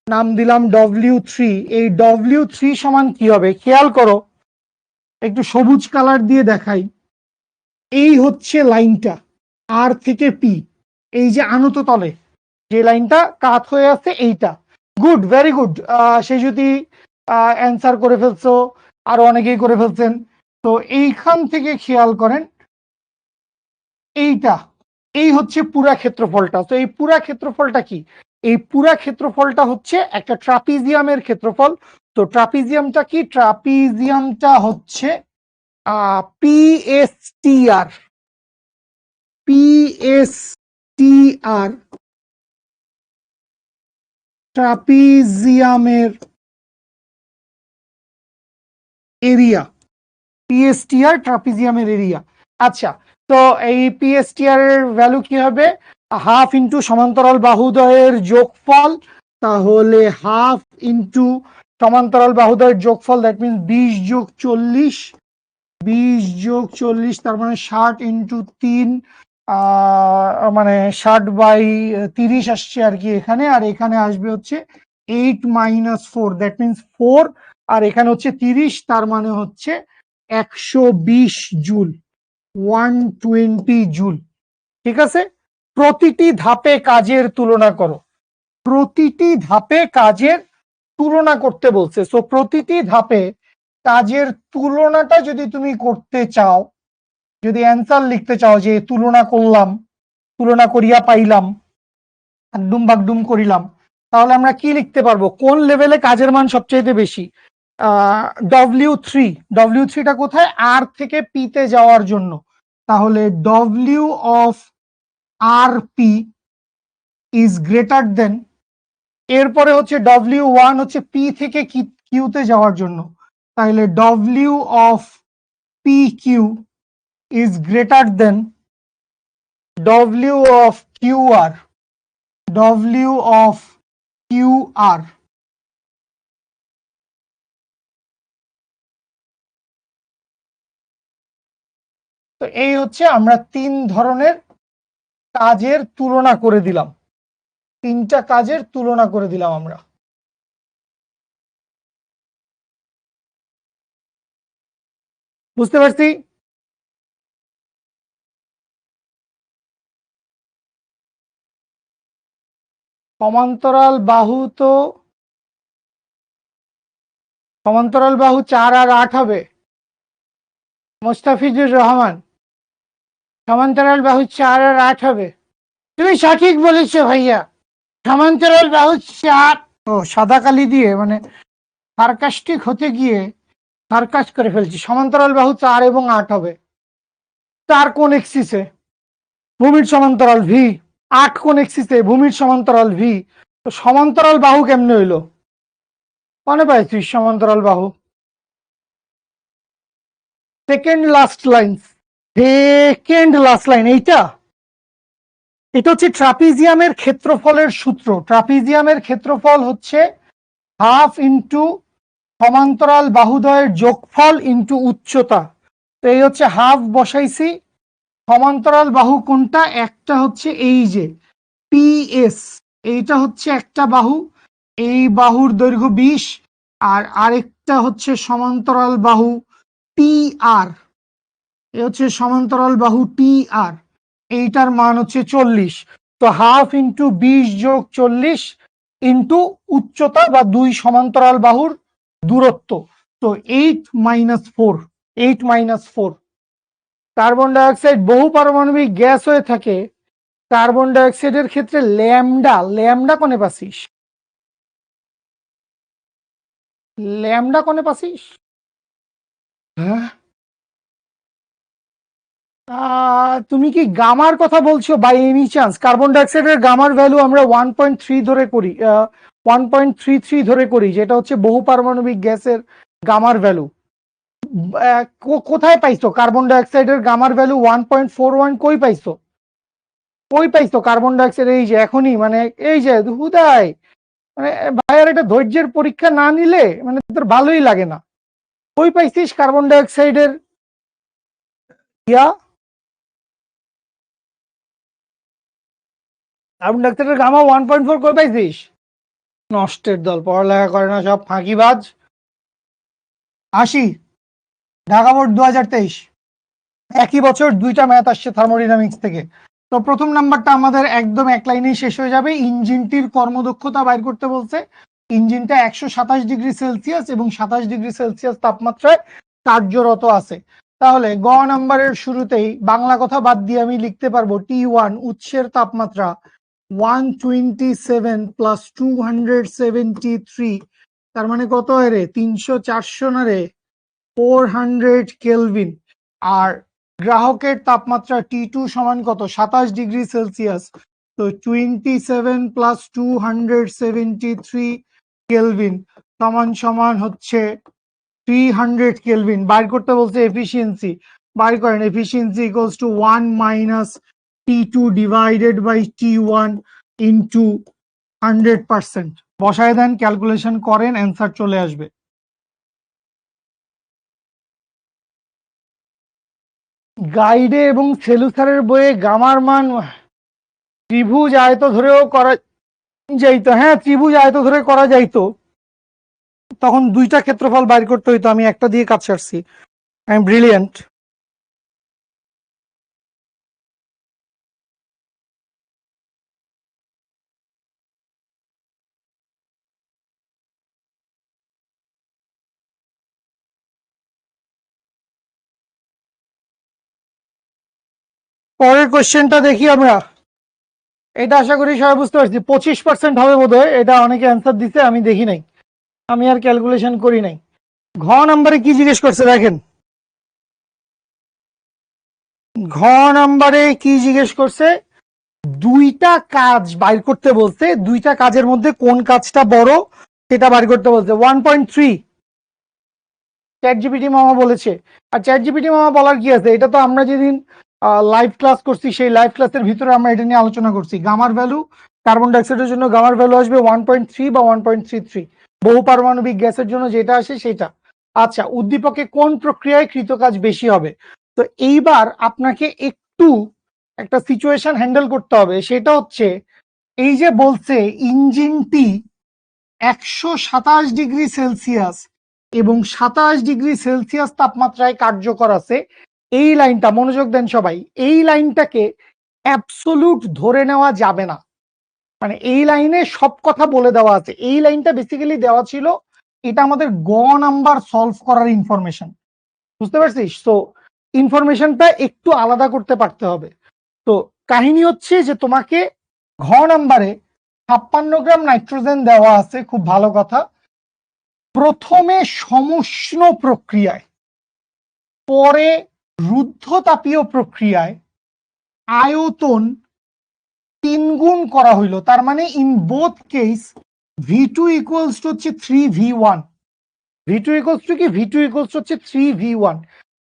নাম দিলাম W3। এই W3 সমান কি হবে? খেয়াল করো, একটু সবুজ কালার দিয়ে দেখাই। এই হচ্ছে লাইনটা আর থেকে পি, এই যে আনত তলে যে লাইনটা কাত হয়ে আছে এইটা। Good, very good. সে যদি অ্যান্সার করে ফেলছো, আর অনেকেই করে ফেলছেন। তো এইখান থেকে খেয়াল করেন, এইটা, এই হচ্ছে পুরা ক্ষেত্রফলটা। তো এই পুরা ক্ষেত্রফলটা কি? এই পুরা ক্ষেত্রফলটা হচ্ছে একটা ট্রাপিজিয়ামের ক্ষেত্রফল। তো ট্রাপিজিয়ামটা কি? ট্রাপিজিয়ামটা হচ্ছে পিএসটিআর, পিএসটিআর, ট্রাপিজিয়ামের এরিয়া, পিএসটিআর ট্রাপিজিয়ামের এরিয়া। আচ্ছা, তো এই পিএসটিআর এর ভ্যালু কি হবে? হাফ ইন্টু সমান্তরাল বাহুদ্বয়ের যোগফল। তাহলে হাফ ইন্টু সমান্তরাল বাহুদ্বয়ের যোগফল, দ্যাট মিনস 20+40, 20+40, তার মানে 60 ইন্টু 3, মানে 60/30 আসছে আর কি এখানে। আর এখানে আসবে হচ্ছে 8-4, দ্যাট মিনস 4, আর এখানে হচ্ছে 30, তার মানে হচ্ছে 120 জুল, 120 জুল। ঠিক আছে, প্রতিটি ধাপে কাজের তুলনা করো। প্রতিটি ধাপে কাজের তুলনা করতে বলছে। সো প্রতিটি ধাপে কাজের তুলনাটা যদি তুমি করতে চাও, যদি অ্যান্সার লিখতে চাও যে তুলনা করলাম, তুলনা করিয়া পাইলাম, ডুম বাগডুম করিলাম, তাহলে আমরা কি লিখতে পারবো? কোন লেভেলে কাজের মান সবচেয়ে বেশি? W3টা কোথায়? আর থেকে পি তে যাওয়ার জন্য। তাহলে W of R P is greater than, এরপরে হচ্ছে W1 হচ্ছে পি থেকে কিউতে যাওয়ার জন্য, তাহলে W of P Q is greater than W of Q R. W of Q R. তো এই হচ্ছে আমরা 3 ধরনের কাজের তুলনা করে দিলাম, 3টা কাজের তুলনা করে দিলাম আমরা। বুঝতে পারছি? সমান্তরাল বাহু তো সমান্তরাল বাহু 4 আর 8 হবে। মোস্তাফিজুর রহমান, সমান্তরাল বাহু 4 আর 8 হবে। তুমি সঠিক বলেছো ভাইয়া, সমান্তরাল বাহু 4। ও সাদা কালি দিয়ে মানে সার্কাস্টিক হতে গিয়ে সার্কাস করে ফেলছি। সমান্তরাল বাহু 4 এবং 8 হবে। 4 কোন এক্সিসে? ভূমির সমান্তরাল ভি। 8 কোন এক্সিসে? ভূমির সমান্তরাল ভি। তো সমান্তরাল বাহু কেমনে হইলো? মনে পাইছিস সমান্তরাল বাহু? সেকেন্ড লাস্ট লাইন, এইটা এটা হচ্ছে ট্রাপিজিয়ামের ক্ষেত্রফলের সূত্র। ট্রাপিজিয়ামের ক্ষেত্রফল হচ্ছে হাফ ইন্টু সমান্তরাল বাহুদ্বয়ের যোগফল ইন্টু উচ্চতা। তো এই হচ্ছে হাফ বসাইছি। সমান্তরাল বাহু কোনটা? একটা হচ্ছে এই যে পিএস, এইটা হচ্ছে একটা বাহু, এই বাহুর দৈর্ঘ্য 20, আর আরেকটা হচ্ছে সমান্তরাল বাহু টি আর, এ হচ্ছে সমান্তরাল বাহু টি আর, এইটার মান হচ্ছে 40। তো হাফ ইন্টু 20 যোগ 40 ইন্টু উচ্চতা বা 2 সমান্তরাল বাহুর দূরত্ব। তো 8 - 4। কার্বন ডাইঅক্সাইড বহু পারমাণবিক গ্যাস হয়ে থাকে। কার্বন ডাইঅক্সাইডের ক্ষেত্রে ল্যামডা কোনে পাছিস? ল্যামডা কোনে পাছিস? হ্যাঁ, তুমি কি গামার কথা বলছো বাই এনি চান্স? কার্বন ডাইঅক্সাইডের গামার ভ্যালু আমরা 1.3 ধরে করি, 1.33 ধরে করি, যেটা হচ্ছে বহু পারমাণবিক গ্যাসের গামার ভ্যালু। কোথায় পাইছো কার্বন ডাইঅক্সাইডের গামার ভ্যালু 1.41? কই পাইছো কার্বন ডাইঅক্সাইড? এই যে এখনই, মানে এই যে হুদাই, মানে ভাইয়ার একটা ধৈর্যের পরীক্ষা না নিলে মানে তোর ভালোই লাগে না। কই পাইছিস কার্বন ডাইঅক্সাইডের ইয়া? কার্বন ডাইঅক্সাইডের গামা 1.4 কই পাইছিস? নষ্টের দল, পড়ালেখা করে না, সব ফাঁকিবাজ। 80, ঢাকা বোর্ড 2023, একই বছর 2টা ম্যাথ আসছে থার্মোডাইনামিক্স থেকে। তো প্রথম নাম্বারটা আমাদের একদম এক লাইনেই শেষ হয়ে যাবে। ইঞ্জিনটির কর্মদক্ষতা বাইর করতে বলছে। ইঞ্জিনটা 127°C এবং 27°C তাপমাত্রায় কার্যরত আছে। তাহলে গ নাম্বারের শুরুতেই বাংলা কথা বাদ দিয়ে আমি লিখতে পারবো T1 উৎসের তাপমাত্রা 127 + 273, তার মানে কত হয় রে? 300-400 না রে, 400 কেলভিন। আর গ্রাহকের তাপমাত্রা T2 সমান কত? 27°C। তো 27 + 273 কেলভিন সমান হচ্ছে 300 কেলভিন। বাইর করতে বলছে এফিসিয়েন্সি। বাইর করেন। Efficiency equals to 1 - T2 divided by T1 into 100%। বসায় দেন, ক্যালকুলেশন করেন, অ্যান্সার চলে আসবে। গাইডে এবং সেলুসারের বইয়ে গামার মান ত্রিভুজ আয়ত ধরেও করা যাইতো। হ্যাঁ, ত্রিভুজ আয়ত ধরে করা যাইতো, তখন 2টা ক্ষেত্রফল বাইর করতে হইতো। আমি একটা দিয়ে কাজ সারছি। I am brilliant. পরের কোশ্চেনটা দেখি আমরা। এটা আশা করি সবাই বুঝতে পারছি। 25% হবে বোধ হয়। এটা অনেকে অ্যান্সার দিতে, আমি দেখি নাই, আমি আর ক্যালকুলেশন করি নাই। ঘ নাম্বারে কি জিজ্ঞেস করছে দেখেন, ঘ নাম্বারে কি জিজ্ঞেস করছে, দুইটা কাজ বাইর করতে বলছে, দুইটা কাজের মধ্যে কোন কাজটা বড় সেটা বাইর করতে বলছে। 1.3 চ্যাট জিপিটি মামা বলেছে। আর চ্যাট জিপিটি মামা বলার কি আছে, এটা তো আমরা যেদিন লাইভ ক্লাস করছি সেই লাইভ ক্লাসের ভিতরে আমরা এটা নিয়ে আলোচনা করছি। গামার ভ্যালু, কার্বন ডাইঅক্সাইডের জন্য গামার ভ্যালু আসবে 1.3 বা 1.33, বহু পারমাণবিক গ্যাসের জন্য যেটা আসে সেটা। আচ্ছা, উদ্দীপকে কোন প্রক্রিয়ায় কৃতকাজ বেশি হবে? তো এইবার আপনাকে একটু একটা সিচুয়েশন হ্যান্ডেল করতে হবে, সেটা হচ্ছে এই যে বলছে ইঞ্জিনটি 127 ডিগ্রি সেলসিয়াস এবং 27 ডিগ্রি সেলসিয়াস তাপমাত্রায় কার্যকর আছে। এই লাইনটা মনোযোগ দেন সবাই, এই লাইনটাকে অ্যাবসোলুট ধরে নেওয়া যাবে না। মানে এই লাইনে সব কথা বলে দেওয়া আছে। এই লাইনটা বেসিক্যালি দেওয়া ছিল, এটা আমাদের গ নাম্বার সলভ করার ইনফরমেশন, বুঝতে পারছিস? তো ইনফরমেশনটা একটু আলাদা করতে পারতে হবে। তো কাহিনী হচ্ছে যে তোমাকে ঘ নাম্বারে 56 গ্রাম নাইট্রোজেন দেওয়া আছে, খুব ভালো কথা। প্রথমে সমুষ্ণ প্রক্রিয়ায়, পরে রুদ্ধতাপীয় প্রক্রিয়ায় আয়তন 3 গুণ করা হইলো। তার মানে in both case V2 equals to হচ্ছে 3V1। V2 ইকুয়ালস টু কি? V2 ইকুয়ালস হচ্ছে 3V1।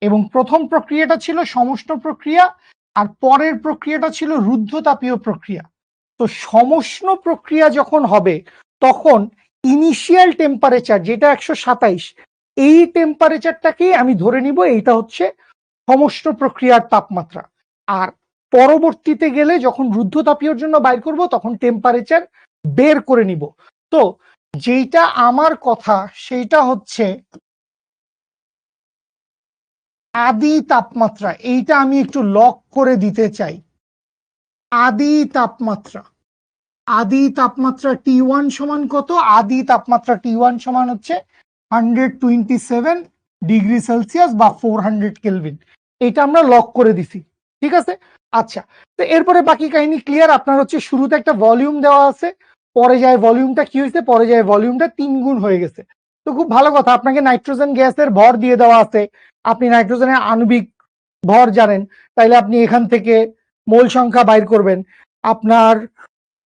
এবং প্রথম প্রক্রিয়াটা ছিল সমুষ্ণ প্রক্রিয়া আর পরের প্রক্রিয়াটা ছিল রুদ্ধতাপীয় প্রক্রিয়া। তো সমুষ্ণ প্রক্রিয়া যখন হবে তখন ইনিশিয়াল টেম্পারেচার যেটা 127, এই টেম্পারেচারটাকেই আমি ধরে নিব এইটা হচ্ছে সমুষ্ণ প্রক্রিয়ার তাপমাত্রা। আর পরবর্তীতে গেলে যখন রুদ্ধতাপীয়র জন্য বাইর করব তখন টেম্পারেচার বের করে নিব। তো যেটা আমার কথা সেইটা হচ্ছে আদি তাপমাত্রা, এইটা আমি একটু লক করে দিতে চাই। আদি তাপমাত্রা, আদি তাপমাত্রা T1 সমান কত? আদি তাপমাত্রা T1 সমান হচ্ছে 127 ডিগ্রি সেলসিয়াস বা 400 কেলভিন। এটা আমরা লক করে দিছি, ঠিক আছে? আচ্ছা, তো এরপরে বাকি কাহিনী ক্লিয়ার। আপনার হচ্ছে শুরুতে একটা ভলিউম দেওয়া আছে, পরে যায় ভলিউমটা কি হয়েছে, পরে যায় ভলিউমটা 3 গুণ হয়ে গেছে। তো খুব ভালো কথা, আপনাকে নাইট্রোজেন গ্যাসের ভর দিয়ে দেওয়া আছে, আপনি নাইট্রোজেনের আণবিক ভর জানেন, তাইলে আপনি এখান থেকে মোল সংখ্যা বাইর করবেন। আপনার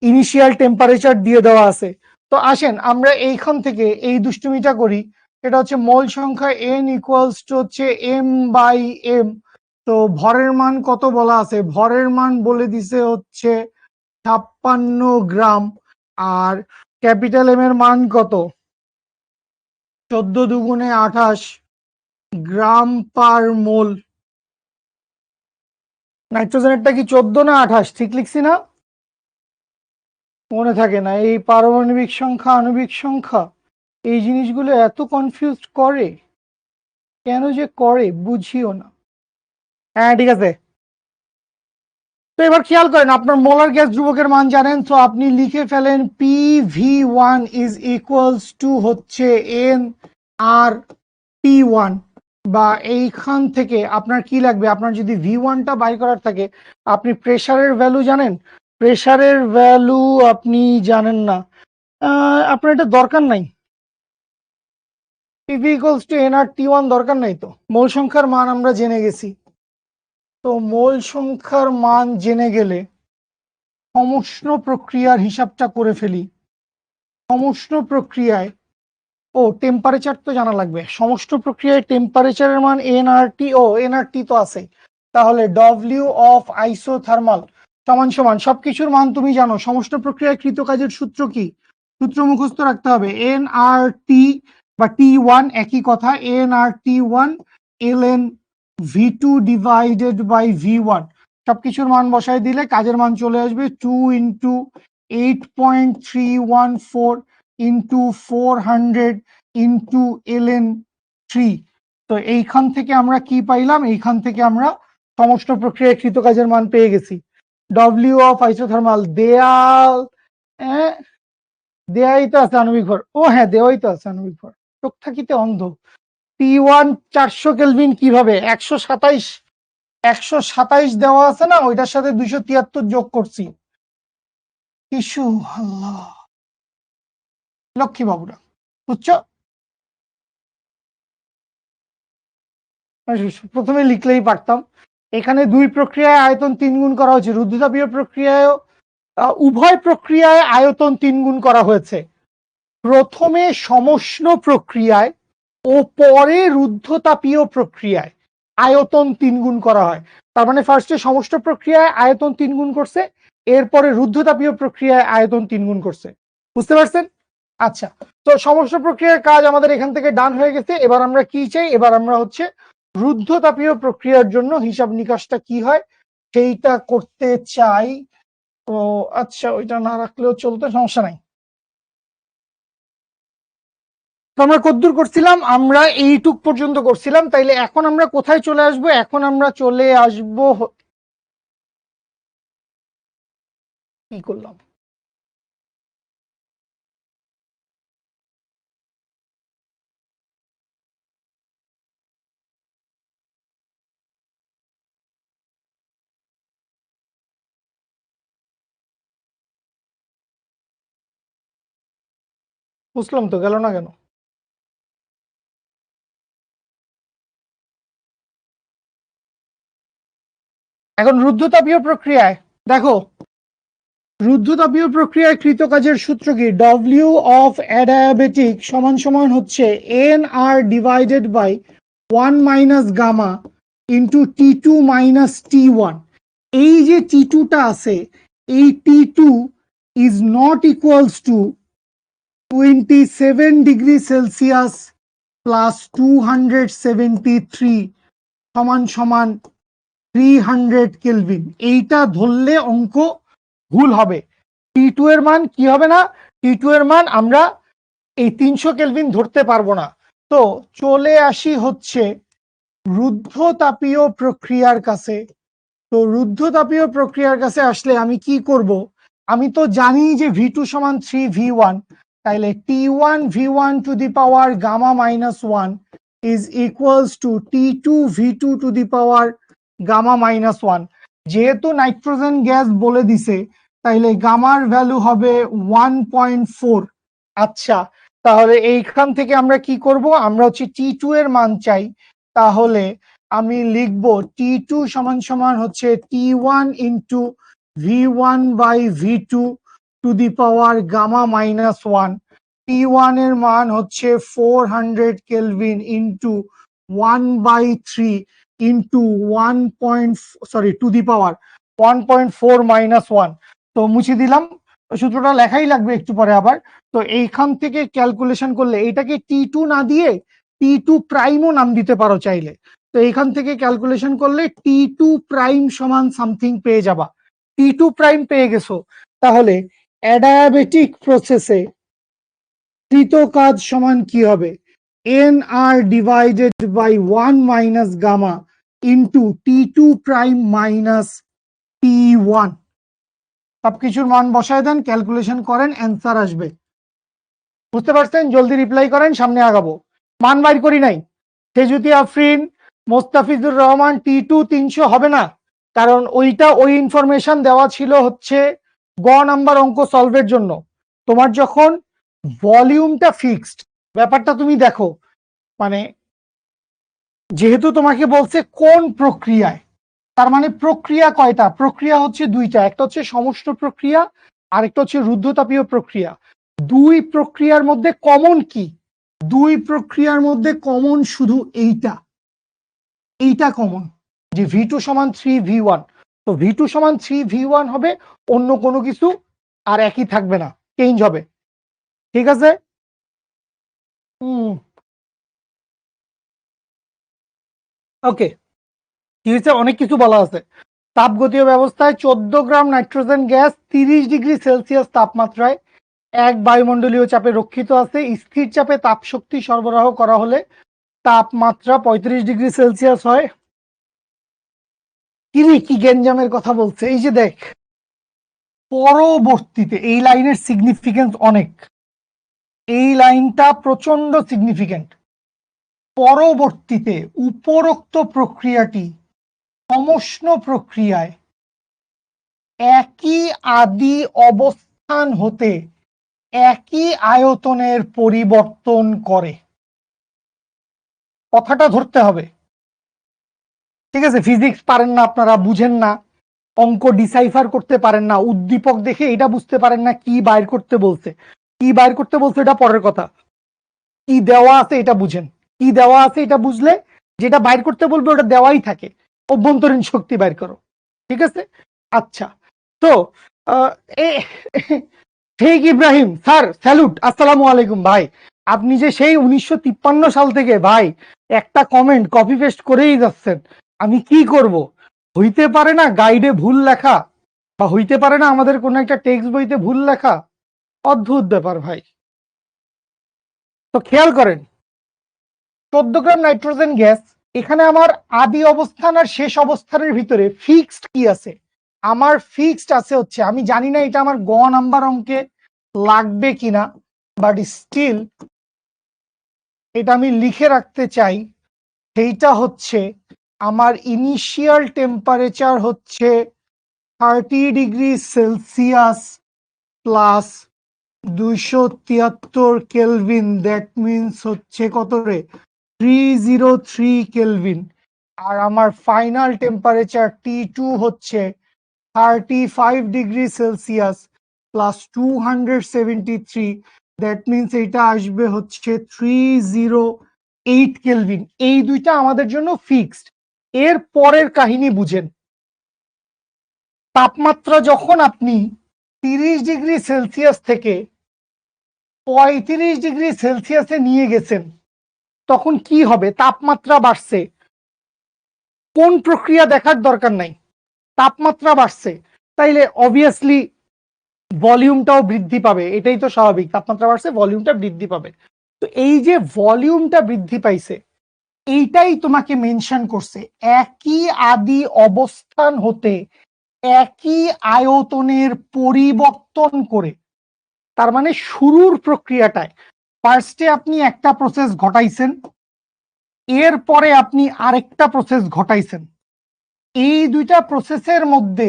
ইনিশিয়াল টেম্পারেচার দিয়ে দেওয়া আছে। তো আসেন আমরা এইখান থেকে এই দুষ্টুমিটা করি। এটা হচ্ছে মোল সংখ্যা n ইকুয়ালস টু হচ্ছে m/m। তো ভরের মান কত বলা আছে? ভরের মান বলে দিছে হচ্ছে 56 গ্রাম। আর ক্যাপিটাল এম এর মান কত? 14 দুগুণে 28 গ্রাম পার মোল। নাইট্রোজেনেরটা কি 14 না 28? ঠিক লিখছি না? মনে থাকে না। এই পারমাণবিক সংখ্যা আণবিক সংখ্যা এই জিনিসগুলো এত কনফিউজ করে, কেন যে করে বুঝিও না। হ্যাঁ ঠিক আছে। তো এবার খেয়াল করেন, আপনার মোলার গ্যাস ধ্রুবকের মান জানেন, তো আপনি লিখে ফেলেন PV1 ইজ ইকুয়ালস টু হচ্ছে nRT1। বা এইখান থেকে আপনার কি লাগবে, আপনার যদি V1টা বাই করার থাকে, আপনি প্রেসারের ভ্যালু জানেন? প্রেসারের ভ্যালু আপনি জানেন না, আপনার এটা দরকার নাই। PV ইকুয়ালস টু nRT1 দরকার নাই। তো মোল সংখ্যার মান আমরা জেনে গেছি। তো মোল সংখ্যার মান জেনে গেলে সমুষ্ণ প্রক্রিয়ার হিসাবটা করে ফেলি। সমুষ্ণ প্রক্রিয়ায়, ও টেম্পারেচার তো জানা লাগবে। সমুষ্ণ প্রক্রিয়ায় টেম্পারেচারের মান nRT, ও nRT তো আছে, তাহলে W অফ আইসোথার্মাল সমান সমান সবকিছুর মান তুমি জানো। সমুষ্ণ প্রক্রিয়ায় কৃতকাজের সূত্র কি? সূত্র মুখস্থ রাখতে হবে। nRT বা T1 একই কথা, nRT1 ln V2 divided by V1। সবকিছুর মান বসায় দিলে কাজের মান চলে আসবে 2 ইন্টু 8.314 ইন্টু 400 ইন্টু ln3। তো এইখান থেকে আমরা কি পাইলাম? এইখান থেকে আমরা সমস্ত প্রক্রিয়ায় কৃতকাজের মান পেয়ে গেছি। ডব্লিউ অফ আইসোথার্মাল দেয়াল, দেয়াই তো আছে আণবিক ভর। ও হ্যাঁ, দেওয়াই তো আছে আণবিক ভর, চোখ থাকিতে অন্ধ। T1 400 কেলভিন কিভাবে? 127 দেওয়া আছে না, ওইটার সাথে 273 যোগ করছি। ইস্যু আল্লাহ, লক্ষ্মী বাবুরা, বুঝছো? প্রথমে লিখলেই পারতাম। এখানে দুই প্রক্রিয়ায় আয়তন 3 গুণ করা হয়েছে, রুদ্ধতাপীয় প্রক্রিয়ায় উভয় প্রক্রিয়ায় আয়তন 3 গুণ করা হয়েছে। প্রথমে সমষ্ণ প্রক্রিয়ায় ও পরে রুদ্ধতাপীয় প্রক্রিয়ায় আয়তন 3 গুণ করা হয়। তার মানে ফার্স্টে সমষ্ণ প্রক্রিয়ায় আয়তন 3 গুণ করছে, এরপরে রুদ্ধতাপীয় প্রক্রিয়ায় আয়তন 3 গুণ করছে। বুঝতে পারছেন? আচ্ছা, তো সমষ্ণ প্রক্রিয়ার কাজ আমাদের এখান থেকে ডান হয়ে গেছে। এবার আমরা কি চাই? এবার আমরা হচ্ছে রুদ্ধতাপীয় প্রক্রিয়ার জন্য হিসাব নিকাশটা কি হয় সেইটা করতে চাই। তো আচ্ছা, ওইটা না রাখলেও চলতে, সমস্যা নাই। তো আমরা কতদূর করছিলাম? আমরা এইটুক পর্যন্ত করছিলাম। তাইলে এখন আমরা কোথায় চলে আসবো? এখন আমরা চলে আসবো, কি করলাম, বুঝলাম তো, গেল না কেন? এখন রুদ্ধতাপীয় প্রক্রিয়ায় দেখো, রুদ্ধতাপীয় প্রক্রিয়ায় কৃত কাজের সূত্র কি? ডব্লিউ অফ অ্যাডিয়াবেটিক সমান সমান হচ্ছে N R divided by 1 minus gamma into T2 minus T1। এই যে T2 টা আছে, এই T2 is not equals to 27 degree Celsius plus 273 সমান সমান 300 কেলভিন। এইটা ধরলে অঙ্ক ভুল হবে। T2 এর মান কি হবে না? T2 এর মান আমরা এই 300 কেলভিন ধরতে পারবো না। তো চলে আসি হচ্ছে রুদ্ধতাপীয় প্রক্রিয়ার কাছে। তো রুদ্ধতাপীয় প্রক্রিয়ার কাছে আসলে আমি কি করব? আমি তো জানি যে V2 সমান 3V1, তাইলে T1 V1 to the power gamma minus 1 is equals to T2 V2 to the power gamma minus 1। যেহেতু নাইট্রোজেন গ্যাস বলে দিছে, তাইলে গামার ভ্যালু হবে 1.4। আচ্ছা, তাহলে এইখান থেকে আমরা কি করব? আমরা হচ্ছে T2 এর মান চাই। তাহলে আমি লিখব T2 সমান সমান হচ্ছে T1 into V1 by V2 to the power gamma minus 1। T1 এর মান হচ্ছে 400 kelvin into 1/3 into 1. To the power 1.4 minus 1। তো মুছে দিলাম, সূত্রটা লেখাই লাগবে একটু পরে আবার। তো এইখান থেকে ক্যালকুলেশন করলে এইটাকে T2 না দিয়ে T2 প্রাইমও নাম দিতে পারো চাইলে। তো এইখান থেকে ক্যালকুলেশন করলে T2 প্রাইম সমান সামথিং পেয়ে যাবা। T2 প্রাইম পেয়ে গেছো, তাহলে অ্যাডায়াবেটিক প্রসেসে কৃত কাজ সমান কি হবে? N R divided by 1 minus gamma into T2 prime minus T1। সবকিছুর মান বসায় দেন, ক্যালকুলেশন করেন, অ্যান্সার আসবে। বুঝতে পারছেন? জলদি রিপ্লাই করেন, সামনে আগাবো। মান বাইর করি নাই। সেজুতি আফরিন, মোস্তাফিজুর রহমান, T2 300 হবে না, কারণ ওইটা ওই ইনফরমেশন দেওয়া ছিল হচ্ছে গ নাম্বার অঙ্ক সলভের জন্য। তোমার যখন ভলিউমটা ফিক্সড, ব্যাপারটা তুমি দেখো, মানে যেহেতু তোমাকে বলছে কোন প্রক্রিয়ায়, তার মানে প্রক্রিয়া কয়টা? প্রক্রিয়া হচ্ছে দুইটা, একটা হচ্ছে সমষ্ণ প্রক্রিয়া, আরেকটা হচ্ছে রুদ্ধতাপীয় প্রক্রিয়া। দুই প্রক্রিয়ার মধ্যে কমন কি? দুই প্রক্রিয়ার মধ্যে কমন শুধু এইটা, এইটা কমন, যে V2 সমান 3V1। তো V2 সমান 3V1 হবে, অন্য কোনো কিছু আর একই থাকবে না, চেঞ্জ হবে। ঠিক আছে? ওকে, কি হয়েছে? অনেক কিছু বলা আছে। তাপগতীয় ব্যবস্থায় 14 গ্রাম নাইট্রোজেন গ্যাস 30 ডিগ্রি সেলসিয়াস তাপমাত্রায় এক বায়ুমণ্ডলীয় চাপে রক্ষিত আছে। স্থির চাপে তাপ শক্তি সরবরাহ করা হলে তাপমাত্রা 35 ডিগ্রি সেলসিয়াস হয়। কিরে, কি গেঞ্জামের কথা বলছে! এই যে দেখ, পরবর্তীতে এই লাইনের সিগনিফিকেন্স অনেক, এই লাইনটা প্রচন্ড সিগনিফিকেন্ট। পরবর্তীতে উপরোক্ত প্রক্রিয়াটি সমষ্ণ প্রক্রিয়ায় একই আদি অবস্থান হতে একই আয়তনের পরিবর্তন করে। কথাটা ধরতে হবে। ঠিক আছে, ফিজিক্স পারেন না, আপনারা বুঝেন না, অঙ্ক ডিসাইফার করতে পারেন না, উদ্দীপক দেখে এটা বুঝতে পারেন না কি বাইর করতে বলছে, কি বাইর করতে বলছে এটা পরের কথা, কি দেওয়া আছে এটা বুঝেন, কি দেওয়া আছে এটা বুঝলে যেটা বাইর করতে বলবে ওটা দেওয়াই থাকে, অভ্যন্তরীণ শক্তি বাইর করো। ঠিক আছে, আচ্ছা। তো শেখ ইব্রাহিম স্যার স্যালুট, আসসালামু আলাইকুম ভাই। আপনি যে সেই 1953 সাল থেকে ভাই একটা কমেন্ট কপি পেস্ট করেই যাচ্ছেন, আমি কি করব? হইতে পারে না গাইডে ভুল লেখা, বা হইতে পারে না আমাদের কোন একটা টেক্সট বইতে ভুল লেখা? অদ্ভুত ব্যাপার ভাই। তো খেয়াল করেন, 14 গ্রাম নাইট্রোজেন গ্যাস, এখানে আমার আদি অবস্থান আর শেষ অবস্থানের ভিতরে ফিক্সড কি আছে? আমার ফিক্সড আছে হচ্ছে, আমি জানি না এটা আমার গ নাম্বার অঙ্কে লাগবে কিনা, বাট স্টিল এটা আমি লিখে রাখতে চাই। সেইটা হচ্ছে আমার ইনিশিয়াল টেম্পারেচার হচ্ছে 30°C plus 273 kelvin, that means হচ্ছে কত রে, 303 কেলভিন। আর আমার ফাইনাল টেম্পারেচার T2 হচ্ছে 35°C প্লাস 273, দ্যাট মিনস এটা আসবে হচ্ছে 308 কেলভিন। এই দুইটা আমাদের জন্য ফিক্সড। এর পরের কাহিনী বুঝেন, তাপমাত্রা যখন আপনি 30°C থেকে 35°C নিয়ে গেছেন তখন কি হবে? তাপমাত্রা বাড়ছে, কোন প্রক্রিয়া দেখার দরকার নাই, তাপমাত্রা বাড়ছে, তাইলে অবভিয়াসলি ভলিউমটাও বৃদ্ধি পাবে, এটাই তো স্বাভাবিক, তাপমাত্রা বাড়ছে ভলিউমটা বৃদ্ধি পাবে। তো এই যে ভলিউমটা বৃদ্ধি পাইছে, এইটাই তোমাকে মেনশন করছে একই আদি অবস্থান হতে একই আয়তনের পরিবর্তন করে। তার মানে শুরুর প্রক্রিয়াটায় ফার্স্টে আপনি একটা প্রসেস ঘটাইছেন, এরপরে আপনি আরেকটা প্রসেস ঘটাইছেন, এই দুইটা প্রসেসের মধ্যে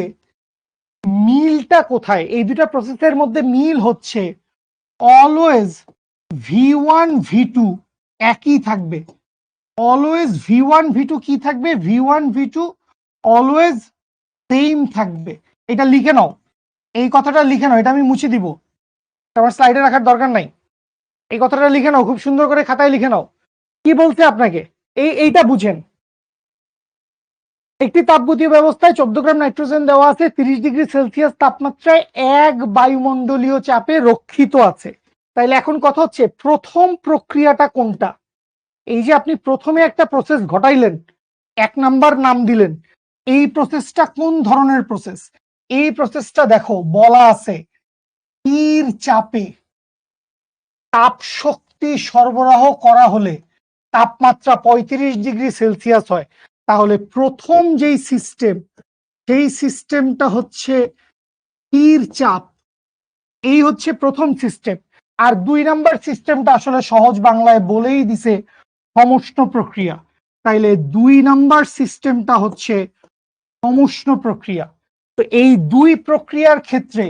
মিলটা কোথায়? এই দুইটা প্রসেসের মধ্যে মিল হচ্ছে অলওয়েজ V1 V2 একই থাকবে, অলওয়েজ V1 V2 কি থাকবে? V1 V2 অলওয়েজ সেম থাকবে। এটা লিখে নাও, এই কথাটা লিখে নাও, এটা আমি মুছে দিব, আমার স্লাইডে রাখার দরকার নাই। এই কথাটা লিখে নাও, খুব সুন্দর করে খাতায় লিখে নাও। কি বলছে আপনাকে? এইটা বুঝেন, একটি তাপগতীয় ব্যবস্থায় 14 গ্রাম নাইট্রোজেন দেওয়া আছে, 30°C তাপমাত্রায় 1 বায়ুমণ্ডলীয় চাপে রক্ষিত আছে। তাইলে এখন কথা হচ্ছে প্রথম প্রক্রিয়াটা কোনটা? এই যে আপনি প্রথমে একটা প্রসেস ঘটাইলেন, 1 নাম্বার নাম দিলেন, এই প্রসেসটা কোন ধরনের প্রসেস? এই প্রসেসটা দেখো বলা আছে স্থির চাপে তাপ শক্তি সরবরাহ করা হলে তাপমাত্রা 35°C হয়। তাহলে প্রথম যেই সিস্টেম, সেই সিস্টেমটা হচ্ছে স্থির চাপ, এই হচ্ছে প্রথম সিস্টেম। আর 2 নাম্বার সিস্টেমটা আসলে সহজ বাংলায় বলেই দিছে সমষ্ণ প্রক্রিয়া। তাইলে 2 নাম্বার সিস্টেমটা হচ্ছে সমষ্ণ প্রক্রিয়া। তো এই দুই প্রক্রিয়ার ক্ষেত্রে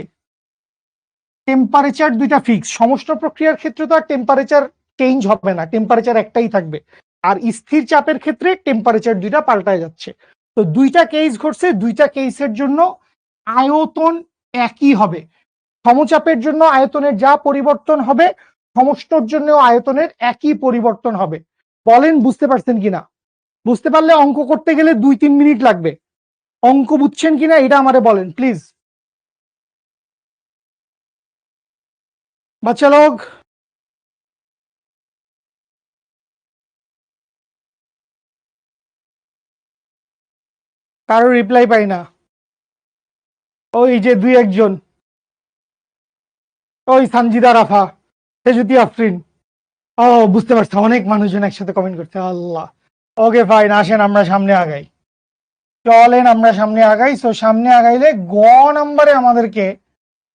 টেম্পারেচার দুইটা ফিক্স, সমষ্ণ প্রক্রিয়ার ক্ষেত্রে তো আর টেম্পারেচার চেঞ্জ হবে না, টেম্পারেচার একটাই থাকবে। আর স্থির চাপের ক্ষেত্রে টেম্পারেচার দুইটা পাল্টায় যাচ্ছে। তো দুইটা কেস ঘটছে, দুইটা কেসের জন্য আয়তন একই হবে। সমচাপের জন্য আয়তনের যা পরিবর্তন হবে, সমষ্ণর জন্য আয়তনের একই পরিবর্তন হবে। বলেন বুঝতে পারছেন কিনা? বুঝতে পারলে অঙ্ক করতে গেলে 2-3 মিনিট লাগবে। অঙ্ক বুঝছেন কিনা এটা আমারে বলেন প্লিজ। বাচ্চা লোক, কারো রিপ্লাই পাই না। ওই যে 2-1 জন, ওই সানজিদা রাফা, সেজুতি আফরিন, ও বুঝতে পারছি, অনেক মানুষজন একসাথে কমেন্ট করছে, আল্লাহ। ওকে ফাইন, আসেন আমরা সামনে আগাই, চলেন আমরা সামনে আগাই। তো সামনে আগাইলে গ নাম্বারে আমাদেরকে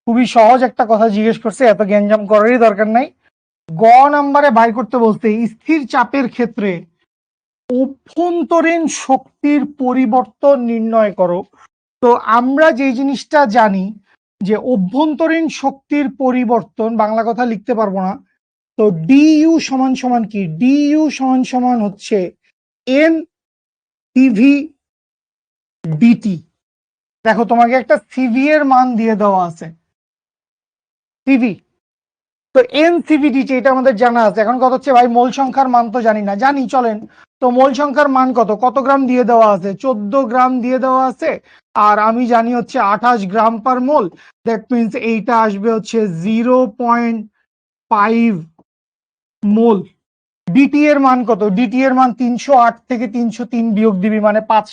খুবই সহজ একটা কথা জিজ্ঞেস করছে, এত গ্যাঞ্জাম করারই দরকার নাই। গ নাম্বারে বাইর করতে বলতে স্থির চাপের ক্ষেত্রে অভ্যন্তরীণ শক্তির পরিবর্তন নির্ণয় করো। তো আমরা যে জিনিসটা জানি যে অভ্যন্তরীণ শক্তির পরিবর্তন, বাংলা কথা লিখতে পারবো না, তো ডিইউ সমান সমান কি? ডিইউ সমান সমান হচ্ছে এন সিভি ডিটি। দেখো তোমাকে একটা সিভি এর মান দিয়ে দেওয়া আছে, সিভি। তো এনসিভিডিটি এটা আমাদের জানা আছে। এখন কত হচ্ছে ভাই, মোল সংখ্যার মান তো জানি না, জানি চলেন। তো মোল সংখ্যার মান কত, কত গ্রাম দিয়ে দেওয়া আছে, 14 গ্রাম দিয়ে দেওয়া আছে। আর আমি জানি হচ্ছে 28 গ্রাম পার মোল। দ্যাট মিনস এইটা আসবে হচ্ছে 0.5 মোল। ডিটি এর মান কত, ডিটি এর মান 308 থেকে 303 বিয়োগ দিবি, মানে 5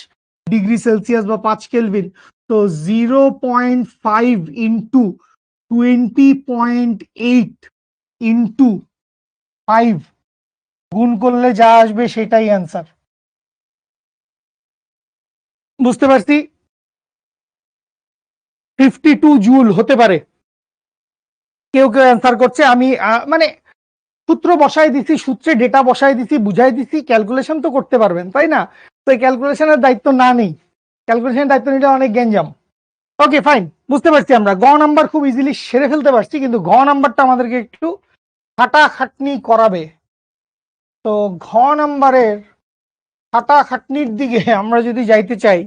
ডিগ্রি সেলসিয়াস বা 5 কেলভিন। তো 0.5 ইন্টু 20.8 ইন্টু 5 গুণ করলে যা আসবে সেটাই অ্যান্সার। বুঝতে পারছি, 52 জুল হতে পারে। কেউ কেউ অ্যান্সার করছে, আমি মানে সূত্র বসাই দিছি, সূত্রে ডেটা বসাই দিছি, বুঝাই দিছি, ক্যালকুলেশন তো করতে পারবেন তাই না? তো এই ক্যালকুলেশনের দায়িত্ব না নেই, ক্যালকুলেশনের দায়িত্ব নিলে অনেক গ্যাঞ্জাম। ওকে ফাইন, বুঝতে পারছি আমরা গ নাম্বার খুব ইজিলি সেরে ফেলতে পারছি, কিন্তু ঘ নাম্বারটা আমাদেরকে একটু খাটাখাটনি করাবে। তো ঘ নাম্বারের খাটাখাটনির দিকে আমরা যদি যাইতে চাই,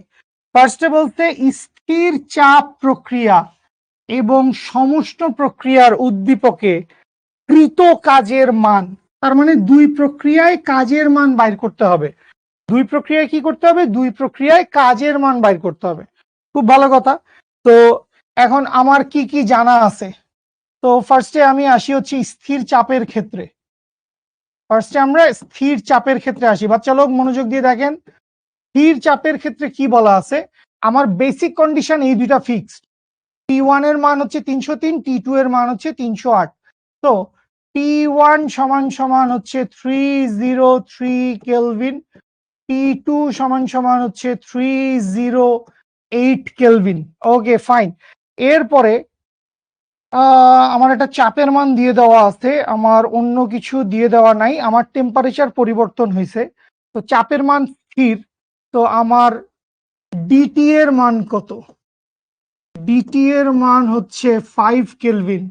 ফার্স্টে বলতে স্থির চাপ প্রক্রিয়া এবং সমষ্ণ প্রক্রিয়ার উদ্দীপকে কৃত কাজের মান। তার মানে দুই প্রক্রিয়ায় কাজের মান বাইর করতে হবে। দুই প্রক্রিয়ায় কি করতে হবে, দুই প্রক্রিয়ায় কাজের মান বাইর করতে হবে। খুব ভালো কথা। তো এখন আমার কি কি জানা আছে, তো ফার্স্টে আমি আসি হচ্ছে স্থির চাপের ক্ষেত্রে। ফার্স্টে আমরা স্থির চাপের ক্ষেত্রে আসি, বাচ্চা লোক মনোযোগ দিয়ে দেখেন। স্থির চাপের ক্ষেত্রে কি বলা আছে, আমার বেসিক কন্ডিশন এই দুইটা ফিক্সড। T1 এর মান হচ্ছে 303, T2 এর মান হচ্ছে 308। তো T1 সমান সমান হচ্ছে 303 কেলভিন, T2 সমান সমান হচ্ছে 308 কেলভিন। Okay fine. এরপরে আমার একটা চাপের মান দিয়ে দেওয়া আছে, আমার অন্য কিছু দিয়ে দেওয়া নাই, আমার টেম্পারেচার পরিবর্তন হয়েছে, তো চাপের মান স্থির। তো আমার ডিটি এর মান কত, ডিটি এর মান হচ্ছে 5 কেলভিন।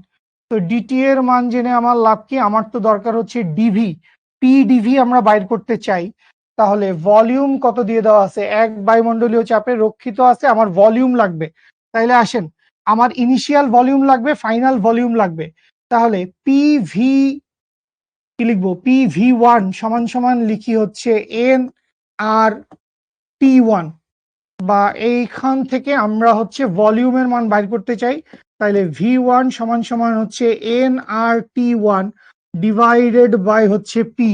তো ডিটি এর মান জেনে আমার লাভ কি, আমার তো দরকার হচ্ছে ডিভি, পি ডিভি আমরা বাইর করতে চাই। তাহলে ভলিউম কত দিয়ে দেওয়া আছে, এক বায়ুমণ্ডলীয় চাপে রক্ষিত আছে, আমার ভলিউম লাগবে। তাইলে আসেন, আমার ইনিশিয়াল ভলিউম লাগবে, ফাইনাল ভলিউম লাগবে। তাহলে পি ভি কি লিখবো, পি ভি ওয়ান সমান সমান লিখি হচ্ছে এন আর টি ওয়ান, বা এইখান থেকে আমরা হচ্ছে ভলিউমের মান বাইর করতে চাই। তাহলে ভি ওয়ান সমান সমান হচ্ছে N R T one divided by হচ্ছে পি।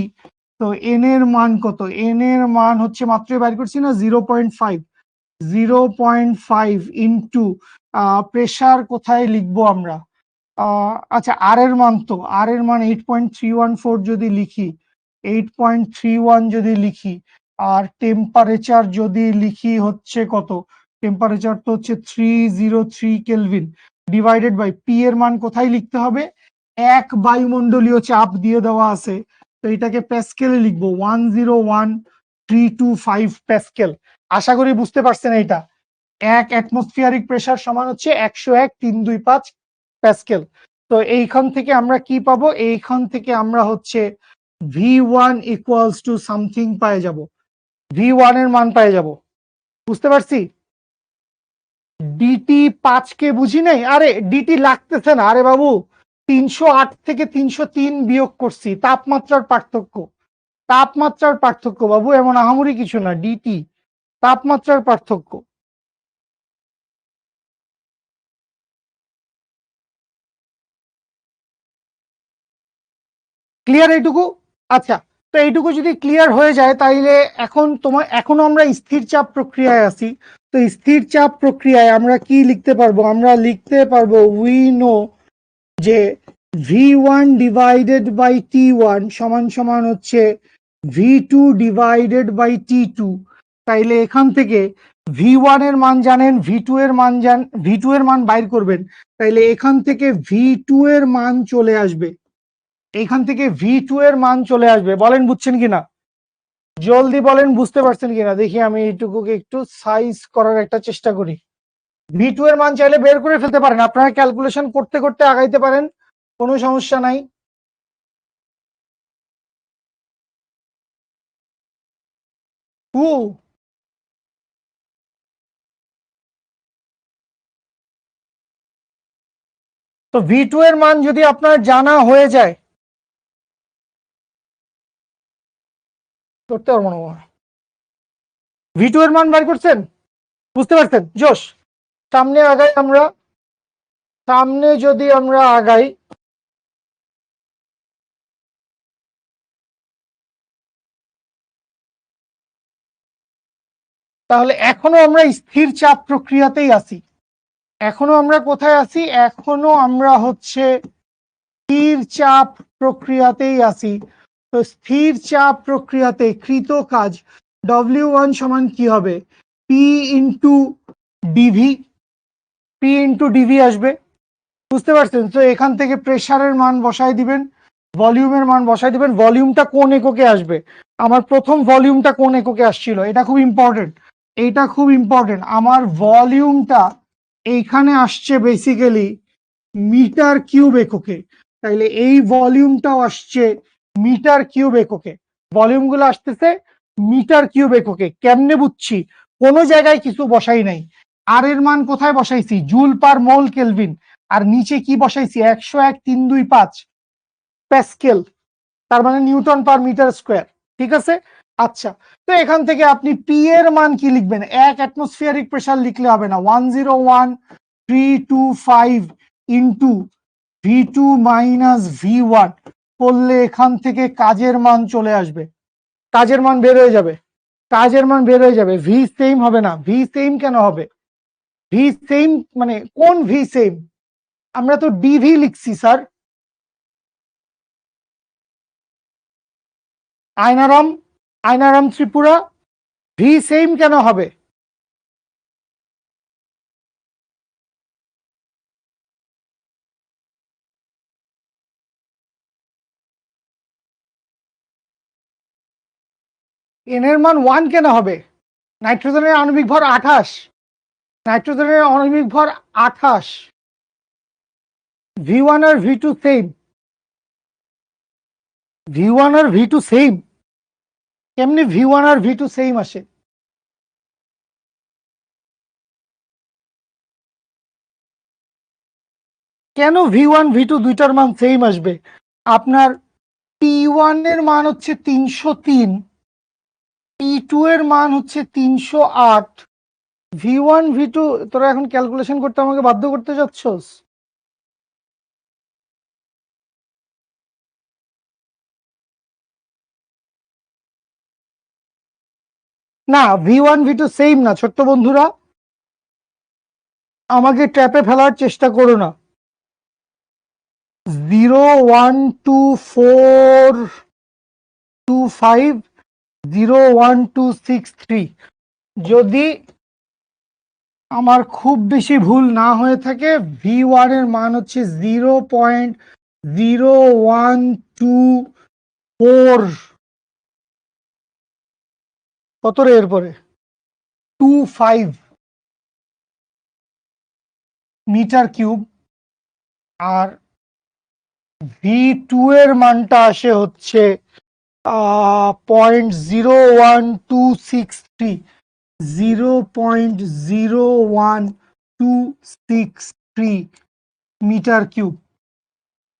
তো এন এর মান কত, এন এর মান হচ্ছে মাত্রই বাইর করছি না, 0.5। 0.5 ইন্টু প্রেশার কোথায় লিখবো আমরা, আচ্ছা আর এর মান, তো আর এর মান 8.314 যদি লিখি, 8.31 যদি লিখি, আর টেম্পারেচার যদি লিখি হচ্ছে কত, টেম্পারেচার তো হচ্ছে 303 কেলভিন, ডিভাইডেড বাই পি এর মান কোথায় লিখতে হবে, এক বায়ুমণ্ডলীয় চাপ দিয়ে দেওয়া আছে, তো এটাকে প্যাসকেলে লিখবো 101,325 প্যাসকেল। আশা করি বুঝতে পারছেন এটা। এক অ্যাটমসফিয়ারিক প্রেসার সমান হচ্ছে 101,325 প্যাসকেল। তো এইখান থেকে আমরা কি পাবো, এইখান থেকে আমরা হচ্ছে V1 ইকুয়ালস টু সামথিং পায়ে যাব, V1 এর মান পায়ে যাব। বুঝতে পারছি, ডিটি 5 কে বুঝি নাই, আরে ডিটি লাগতেছে না, আরে বাবু 308 থেকে 303 বিয়োগ করছি, তাপমাত্রার পার্থক্য, তাপমাত্রার পার্থক্য বাবু, এমন আহামরি কিছু না, ডিটি তাপমাত্রার পার্থক্য। ক্লিয়ার এইটুকু? আচ্ছা, তো এইটুকু যদি ক্লিয়ার হয়ে যায় তাইলে এখন তোমার, এখনো আমরা স্থির চাপ প্রক্রিয়ায় আছি। তো স্থির চাপ প্রক্রিয়ায় আমরা কি লিখতে পারবো, আমরা লিখতে পারবো উই নো যে V one divided by T one সমান সমান হচ্ছে V two divided by T two. তাইলে এখান থেকে ভি ওয়ান এর মান জানেন, ভি টু এর মান ভি টু এর মান বাইর করবেন, তাইলে এখান থেকে ভি টু এর মান চলে আসবে, এইখান থেকে V2 এর মান চলে আসবে। বলেন বুঝছেন কিনা, জলদি বলেন বুঝতে পারছেন কিনা, দেখি আমি এইটুকুকে একটু সাইজ করার একটা চেষ্টা করি। V2 এর মান চাইলে বের করে ফেলতে পারেন, আপনারা ক্যালকুলেশন করতে করতে আগাইতে পারেন, কোনো সমস্যা নাই। ও তো V2 এর মান যদি আপনার জানা হয়ে যায়, করতে পারবো না, V2 এর মান বার করছেন, বুঝতে পারছেন? জোশ। সামনে আগাই আমরা, সামনে যদি আমরা আগাই, তাহলে এখনো আমরা স্থির চাপ প্রক্রিয়াতেই আছি। এখনো আমরা কোথায় আছি? এখনো আমরা হচ্ছে স্থির চাপ প্রক্রিয়াতেই আছি। তো স্থির চাপ প্রক্রিয়াতে কৃত কাজ W1 সমান কি হবে? P into D V, P into D V আসবে, বুঝতে পারছেন? তো এখান থেকে প্রেসারের মান বসাই দিবেন, ভলিউমের মান বসাই দিবেন। ভলিউমটা কোন এককে আসবে? আমার প্রথম ভলিউমটা কোন এককে আসছিল? এটা খুব ইম্পর্টেন্ট, এইটা খুব ইম্পর্টেন্ট। আমার ভলিউমটা এইখানে আসছে বেসিক্যালি মিটার কিউব এককে, তাইলে এই ভলিউমটাও আসছে মিটার কিউব এককে। ভলিউমগুলো আসতেছে মিটার কিউব এককে। কেমনে বুঝছি? কোনো জায়গায় কিছু বসাই নাই। আর এর মান কোথায় বসাইছি? জুল পার মোল কেলভিন। আর নিচে কি বসাইছি? 101.325 প্যাসকেল, তার মানে নিউটন পার মিটার স্কোয়ার। ঠিক আছে, আচ্ছা। তো এখান থেকে আপনি পি এর মান কি লিখবেন? এক অ্যাটমসফিয়ারিক প্রেসার লিখলে হবে না, 101.325 ইন্টু V2 মাইনাস V1 করলে এখান থেকে কাজের মান চলে আসবে, কাজের মান বের হয়ে যাবে, কাজের মান বের হয়ে যাবে। ভি সেম হবে না, ভি সেম কেন হবে? ভি সেম মানে কোন ভি সেম? আমরা তো ডিভি লিখছি স্যার। আয়নারাম, আয়নারাম ত্রিপুরা, ভি সেম কেন হবে? এন এর মান 1 কেন হবে? নাইট্রোজেনের আণবিক ভর 28, নাইট্রোজেনের আণবিক ভর 28। V1 আর V2 সেম, V1 আর V2 সেম। কেমনি V1 আর V2 সেম আসে? কেন V1 V2 দুইটার মান সেম আসবে? আপনার P1 এর মান হচ্ছে 303, P2 এর মান হচ্ছে 308। V1 V2 তোরা এখন ক্যালকুলেশন করতে আমাকে বাধ্য করতে যাচ্ছস? না, V1 V2 সেম না ছোট্ট বন্ধুরা, আমাকে ট্র্যাপে ফেলার চেষ্টা করো না। 0.12425 0.1263, যদি আমার খুব বেশি ভুল না হয়ে থাকে, V1 এর মান হচ্ছে 0.0124, কত রে এরপরে 25 মিটার কিউব। আর V2 এর মানটা আসে হচ্ছে 0.01263, 0.01263 মিটার কিউব।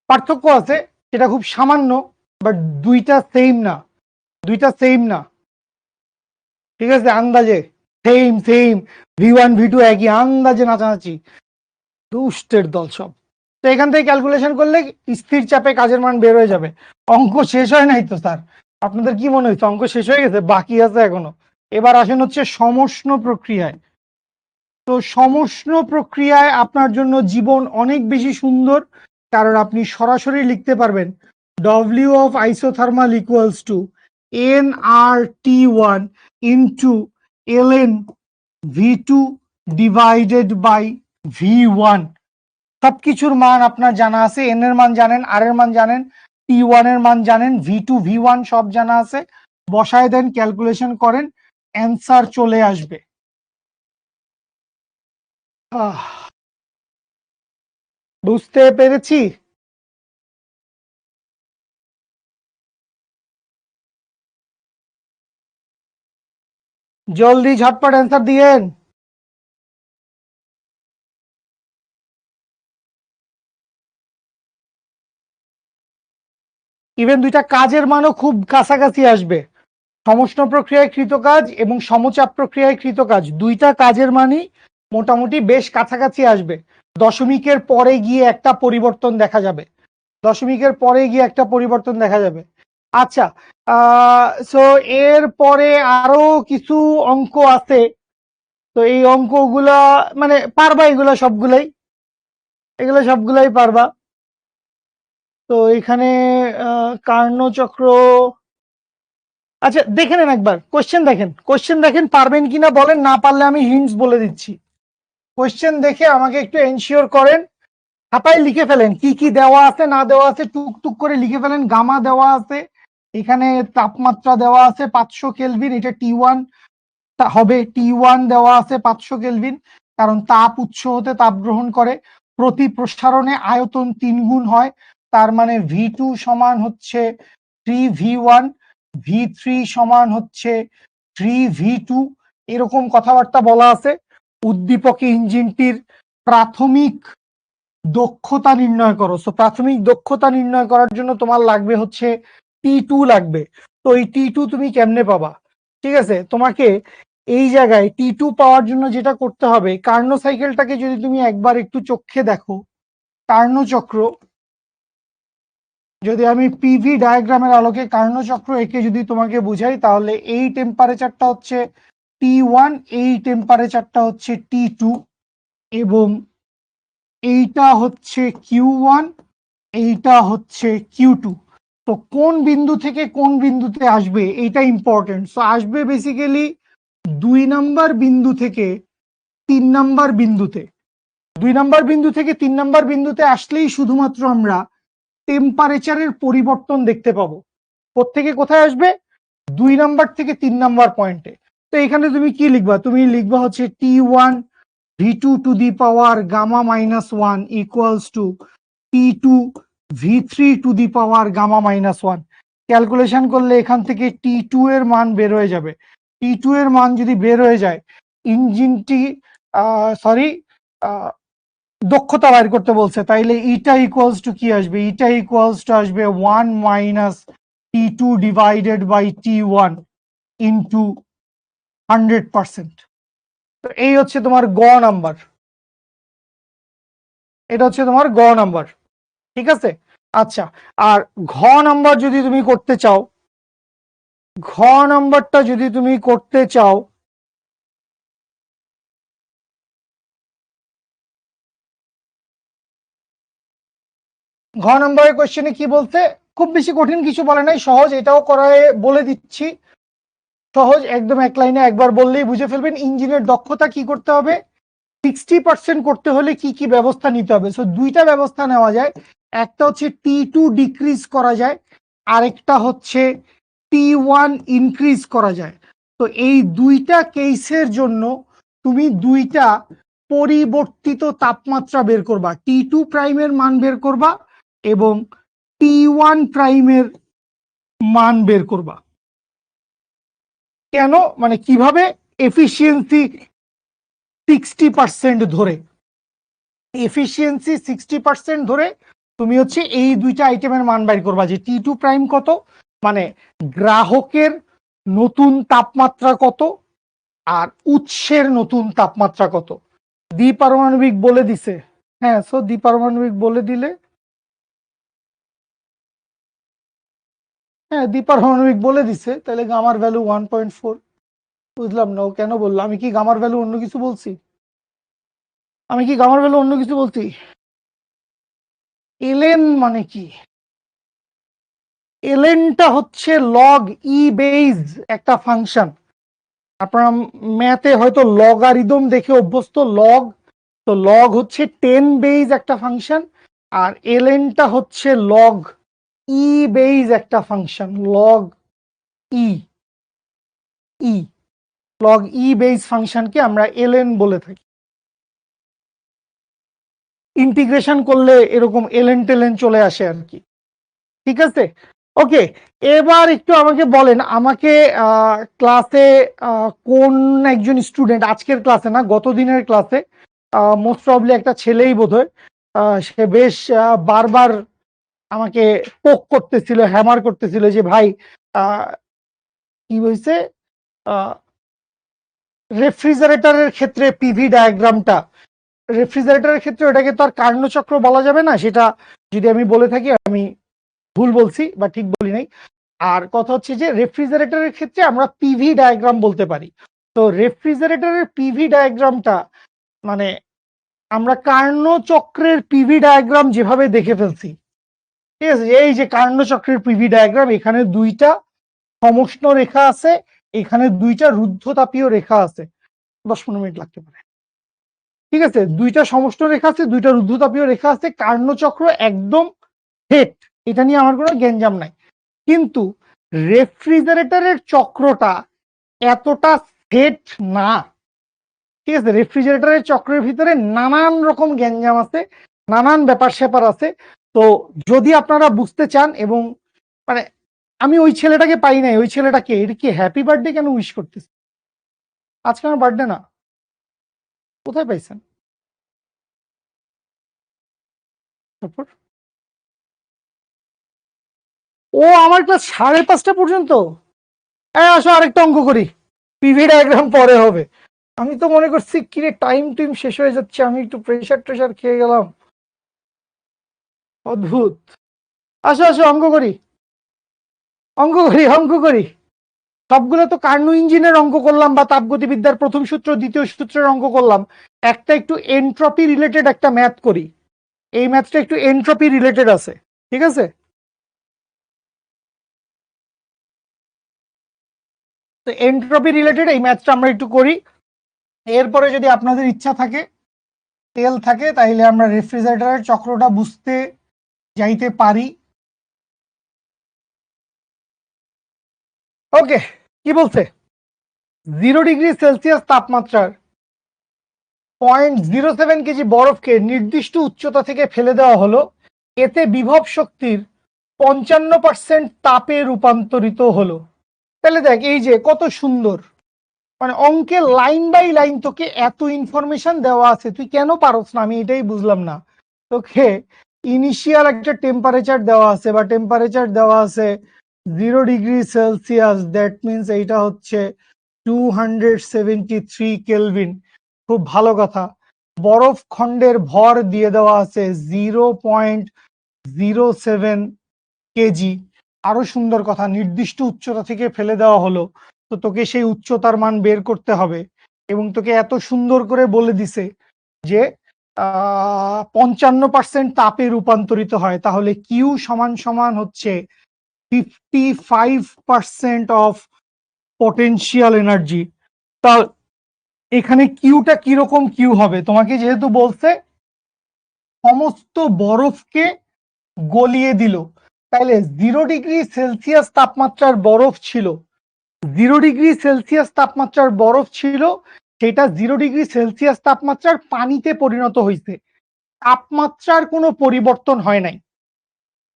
পার্থক্য আছে, সেটা খুব সামান্য, বাট দুইটা সেম না, দুইটা সেম না। ঠিক আছে, আন্দাজে সেম সেম, V1 V2 একই, আন্দাজে নাচানাচি, দুষ্টের দল সব। তো এখান থেকে ক্যালকুলেশন করলে স্থির চাপে কাজের মান বের হয়ে যাবে। অঙ্ক শেষ হয় নাই তো স্যার, আপনাদের কি মনে হচ্ছে অঙ্ক শেষ হয়ে গেছে? বাকি আছে এখনো। এবার আসেন হচ্ছে সমষ্ণ প্রক্রিয়ায়। তো সমষ্ণ প্রক্রিয়ায় আপনার জন্য জীবন অনেক বেশি সুন্দর, কারণ আপনি সরাসরি লিখতে পারবেন W of isothermal equals to nRT1 into ln V2 divided by V1। সবকিছুর মান আপনার জানা আছে, এন এর মান জানেন, আর এর মান জানেন, T1 এর মান জানেন, V2 V1 সব জানা আছে। বসায় দেন, ক্যালকুলেশন করেন, অ্যান্সার চলে আসবে। বুঝতে পেরেছি? জলদি ঝটপট অ্যান্সার দিয়েন। ইভেন দুইটা কাজের মানও খুব কাছাকাছি আসবে। সমষ্ণ প্রক্রিয়ায় কৃত কাজ এবং সমচাপ প্রক্রিয়ায় কৃত কাজ দুইটা কাজের মানই মোটামুটি বেশ কাছাকাছি আসবে। দশমিকের পরে গিয়ে একটা পরিবর্তন দেখা যাবে, দশমিকের পরে গিয়ে একটা পরিবর্তন দেখা যাবে। আচ্ছা, সো এর পরে আরো কিছু অঙ্ক আছে, তো এই অঙ্কগুলা মানে পারবা, এগুলা সবগুলাই, এগুলো সবগুলাই পারবা। তো এখানে কার্ণচক্র, আচ্ছা দেখে নেন একবার কোশ্চেন দেখেন, কোশ্চেন দেখেন পারবেন কিনা বলেন, না পারলে আমি হিন্টস বলে দিচ্ছি। কোশ্চেন দেখে আমাকে একটু এনশিওর করেন, খাতায় লিখে ফেলেন কি কি দেওয়া আছে না দেওয়া আছে, টুকটুক করে লিখে ফেলেন। গামা দেওয়া আছে, এখানে তাপমাত্রা দেওয়া আছে 500 কেলভিন, এটা T1 হবে, T1 দেওয়া আছে 500 কেলভিন, কারণ তাপ উৎস হতে তাপ গ্রহণ করে, প্রতি প্রসারণে আয়তন 3 গুণ হয়, তার মানে V2 সমান হচ্ছে 3V1, V3 সমান হচ্ছে 3V2, এরকম কথাবার্তা বলা আছে। উদ্দীপকে ইঞ্জিনটির প্রাথমিক দক্ষতা নির্ণয় করো। সো প্রাথমিক দক্ষতা নির্ণয় করার জন্য তোমার লাগবে হচ্ছে T2 লাগবে। তো এই T2 তুমি কেমনে পাবা? ঠিক আছে, তোমাকে এই জায়গায় T2 পাওয়ার জন্য যেটা করতে হবে, কার্নো সাইকেলটাকে যদি তুমি একবার একটু চোখে দেখো, কার্ণচক্র যদি আমি পিভি ডায়াগ্রামের আলোকে কার্ণচক্র এঁকে যদি তোমাকে বুঝাই, তাহলে এই টেম্পারেচারটা হচ্ছে T1, এই টেম্পারেচারটা হচ্ছে T2, এবং এইটা হচ্ছে Q1, এইটা হচ্ছে Q2। তো কোন বিন্দু থেকে কোন বিন্দুতে আসবে এইটা ইম্পর্টেন্ট। সো আসবে বেসিক্যালি 2 নাম্বার বিন্দু থেকে 3 নাম্বার বিন্দুতে। 2 নাম্বার বিন্দু থেকে 3 নাম্বার বিন্দুতে আসলেই শুধুমাত্র আমরা টেম্পারেচারের পরিবর্তন দেখতে পাবো। কোত্থেকে কোথায় আসবে? 2 নাম্বার থেকে 3 নাম্বার পয়েন্টে। তো এখানে তুমি কি লিখবা? তুমি লিখবা হচ্ছে T1 V2 to the power gamma -1 equals to T2 V3 to the power gamma -1। Calculation করলে এখান থেকে T2 এর মান বের হয়ে যাবে। T2 এর মান যদি বের হয়ে যায়, ইঞ্জিনটি দক্ষতা বাইর করতে বলছে, তাইলে ইটা ইকুয়ালস টু কি আসবে? ইটা ইকুয়ালস টু আসবে 1 minus T2 divided by T1 into 100%। তো এই হচ্ছে তোমার গ নাম্বার, এটা হচ্ছে তোমার গ নাম্বার। ঠিক আছে, আচ্ছা। আর ঘ নাম্বার যদি তুমি করতে চাও, ঘ নাম্বারটা যদি তুমি করতে চাও, ঘ নম্বরের কোশ্চেনে কি বলতে, খুব বেশি কঠিন কিছু বলে নাই, সহজ, এটাও করায় বলে দিচ্ছি। সহজ একদম, এক লাইনে একবার বললেই বুঝে ফেলবেন। ইঞ্জিনের দক্ষতা কি করতে হবে, 60% করতে হলে কি কি ব্যবস্থা নিতে হবে। সো দুইটা ব্যবস্থা নেওয়া যায়, একটা হচ্ছে T2 ডিক্রিজ করা যায়, আরেকটা হচ্ছে T1 ইনক্রিজ করা যায়। তো এই দুইটা কেসের জন্য তুমি দুইটা পরিবর্তিত তাপমাত্রা বের করবা, T2 প্রাইমের মান বের করবা এবং T1 প্রাইমের মান বের করবা। কেন, মানে কিভাবে? এফিসিয়েন্সি 60% ধরে, এফিসিয়েন্সি 60% ধরে তুমি হচ্ছে এই দুইটা আইটেমের মান বাইর করবা, যে T2 প্রাইম কত, মানে গ্রাহকের নতুন তাপমাত্রা কত আর উৎসের নতুন তাপমাত্রা কত। দ্বিপারমাণবিক বলে দিছে, হ্যাঁ। সো দ্বিপারমাণবিক বলে দিলে, হ্যাঁ দ্বিপারমাণবিক বলে দিছে, তাহলে গামার ভ্যালু 1.4। বুঝলাম না ও কেন বললো, আমি কি গামার ভ্যালু অন্য কিছু বলছি? আমি কি গামার ভ্যালু অন্য কিছু বলছি? এলএন মানে কি? এলএনটা হচ্ছে লগ ই বেজ একটা ফাংশন। আপনারা ম্যাথে হয়তো লগারিদম দেখে অভ্যস্ত, লগ। তো লগ হচ্ছে 10 বেজ একটা ফাংশন, আর এলএনটা হচ্ছে লগ ই বেজ একটা ফাংশন, লগ ই ই লগ ই বেজ ফাংশনকে আমরা এলএন বলে থাকি। ইন্টিগ্রেশন করলে এরকম এলএন টেলএন চলে আসে আর কি। ঠিক আছে, ওকে। এবার একটু আমাকে বলেন, আমাকে ক্লাসে কোন একজন স্টুডেন্ট, আজকের ক্লাসে না গত দিনের ক্লাসে, মোস্ট প্রবলি একটা ছেলেই বোধহয়, সে বেশ বারবার আমাকে পোক করতেছিল, হ্যামার করতেছিল যে ভাই কি হয়েছে, রেফ্রিজারেটরের ক্ষেত্রে পিভি ডায়াগ্রামটা, রেফ্রিজারেটরের ক্ষেত্রে ওটাকে তো আর কার্ণচক্র বলা যাবে না, সেটা যদি আমি বলে থাকি আমি ভুল বলছি বা ঠিক বলি নাই। আর কথা হচ্ছে যে রেফ্রিজারেটরের ক্ষেত্রে আমরা পিভি ডায়াগ্রাম বলতে পারি। তো রেফ্রিজারেটরের পিভি ডায়াগ্রামটা মানে আমরা কার্ণচক্রের পিভি ডায়াগ্রাম যেভাবে দেখে ফেলছি, ঠিক আছে, এই যে কার্ণচক্রের পিভি ডায়াগ্রাম, এখানে দুইটা সমষ্ণ রেখা আছে, এখানে দুইটা রুদ্ধতাপীয় রেখা আছে, 10-15 মিনিট লাগতে পারে, ঠিক আছে, দুইটা সমষ্ণ রেখা আছে, দুইটা রুদ্ধতাপীয় রেখা আছে, কার্ণচক্র একদম হেট, এটা নিয়ে আমার কোনো গ্যাঞ্জাম নাই। কিন্তু রেফ্রিজারেটরের চক্রটা এতটা সেট না, ঠিক আছে, রেফ্রিজারেটরের চক্রের ভিতরে নানান রকম গ্যাঞ্জাম আছে, নানান ব্যাপার স্যাপার আছে। তো যদি আপনারা বুঝতে চান, এবং মানে আমি ওই ছেলেটাকে পাই নাই, ওই ছেলেটাকে, এটা কি হ্যাপি বার্থডে কেন উইশ করতেছে? আজকে আমার বার্থডে না, কোথায় পাইছেন? তারপর ও আমার ক্লাস 5:30 পর্যন্ত। আসো আরেকটা অঙ্ক করি, পিভি ডায়াগ্রাম পরে হবে। আমি তো মনে করছি কিরে টাইম টিম শেষ হয়ে যাচ্ছে, আমি একটু প্রেশার ট্রেশার খেয়ে গেলাম, অদ্ভুত। আসো আসো অঙ্ক করি, অঙ্ক করি, অঙ্ক করি। সবগুলো তো কার্নো ইঞ্জিনের অঙ্ক করলাম, বা তাপগতিবিদ্যার প্রথম সূত্র দ্বিতীয় সূত্রের অঙ্ক করলাম। একটা একটু এনট্রপি রিলেটেড একটা ম্যাথ করি, এই ম্যাথটা একটু এনট্রপি রিলেটেড আছে, ঠিক আছে। তো এনট্রপি রিলেটেড এই ম্যাথটা আমরা একটু করি, এরপরে যদি আপনাদের ইচ্ছা থাকে, তেল থাকে, তাহলে আমরা রেফ্রিজারেটরের চক্রটা বুঝতে যাইতে পারি। ওকে, কি বলছে? 0°C তাপমাত্রার 0.07 কেজি বরফকে নির্দিষ্ট উচ্চতা থেকে ফেলে দেওয়া হলো, এতে বিভব শক্তির 55% তাপে রূপান্তরিত হলো। তাহলে দেখ এই যে কত সুন্দর, মানে অঙ্কে লাইন বাই লাইন তোকে এত ইনফরমেশন দেওয়া আছে, তুই কেন পারস না আমি এটাই বুঝলাম না। তোকে ইনিশিয়াল একটা টেম্পারেচার দেওয়া আছে, বা টেম্পারেচার দেওয়া আছে 0°C, দ্যাট মিনস এইটা হচ্ছে 273 কেলভিন। খুব ভালো কথা। বরফ খণ্ডের ভর দিয়ে দেওয়া আছে 0.07 কেজি। আরো সুন্দর কথা, নির্দিষ্ট উচ্চতা থেকে ফেলে দেওয়া হলো, তো তোকে সেই উচ্চতার মান বের করতে হবে, এবং তোকে এত সুন্দর করে বলে দিছে যে 55% তাপে রূপান্তরিত হয়, তাহলে কিউ সমান সমান হচ্ছে 55% অফ পটেনশিয়াল এনার্জি। তা এখানে কিউটা কিরকম কিউ হবে, তোমাকে যেহেতু বলছে সমস্ত বরফকে গলিয়ে দিল, তাইলে 0°C তাপমাত্রার বরফ ছিল, 0°C তাপমাত্রার বরফ ছিল, সেটা 0°C তাপমাত্রার পানিতে পরিণত হয়েছে। তাপমাত্রার কোনো পরিবর্তন হয় নাই,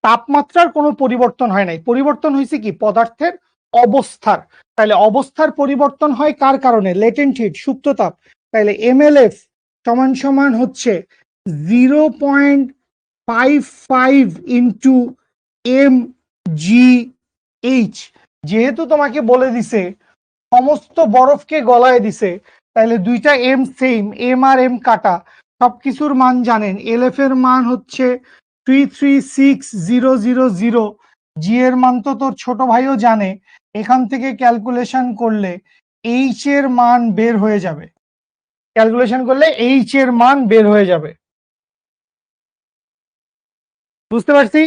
তাপমাত্রার কোনো পরিবর্তন হয় নাই, পরিবর্তন হয়েছে কি পদার্থের অবস্থার। তাহলে অবস্থার পরিবর্তন হয় কার কারণে? লেটেন্ট হিট, সুপ্ত তাপ। তাহলে MLF সমান সমান হচ্ছে 0.55 ইন্টু mgh। যেহেতু তোমাকে বলে দিছে সমস্ত বরফকে গলায় দিছে, তাহলে দুইটা এম সেম, এম আর এম কাটা, সবকিছুর মান জানেন। এলএফ এর মান হচ্ছে 336,000, জি এর মান তো তোর ছোট ভাইও জানে, এখান থেকে ক্যালকুলেশন করলে এইচ এর মান বের হয়ে যাবে, ক্যালকুলেশন করলে এইচ এর মান বের হয়ে যাবে। বুঝতে পারছি?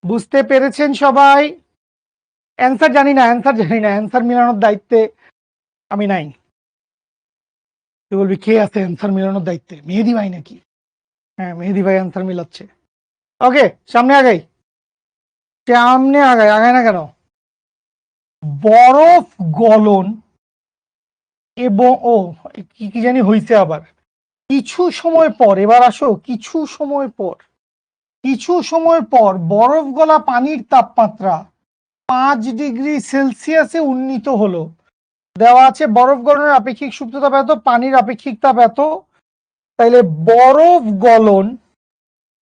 বুঝতে পেরেছেন সবাই? অ্যান্সার জানি না, অ্যান্সার জানি না, অ্যান্সার মিলানোর দায়িত্বে আমি নাই। তুই বলবি কে আছে অ্যান্সার মিলানোর দায়িত্বে? মেহেদি ভাই নাকি? হ্যাঁ, মেহেদি ভাই অ্যান্সার মিলাচ্ছে। ওকে, সামনে আগাই, সামনে আগাই, আগায় না কেন? বরফ গলন এবং কি কি জানি হইছে আবার, কিছু সময় পর, এবার আসো, কিছু সময় পর, কিছু সময় পর বরফ গলা পানির তাপমাত্রা 5°C উন্নীত হলো। দেওয়া আছে বরফ গলনের আপেক্ষিক সুপ্ত তাপ এত, পানির আপেক্ষিক তাপ এত। তাইলে বরফ গলন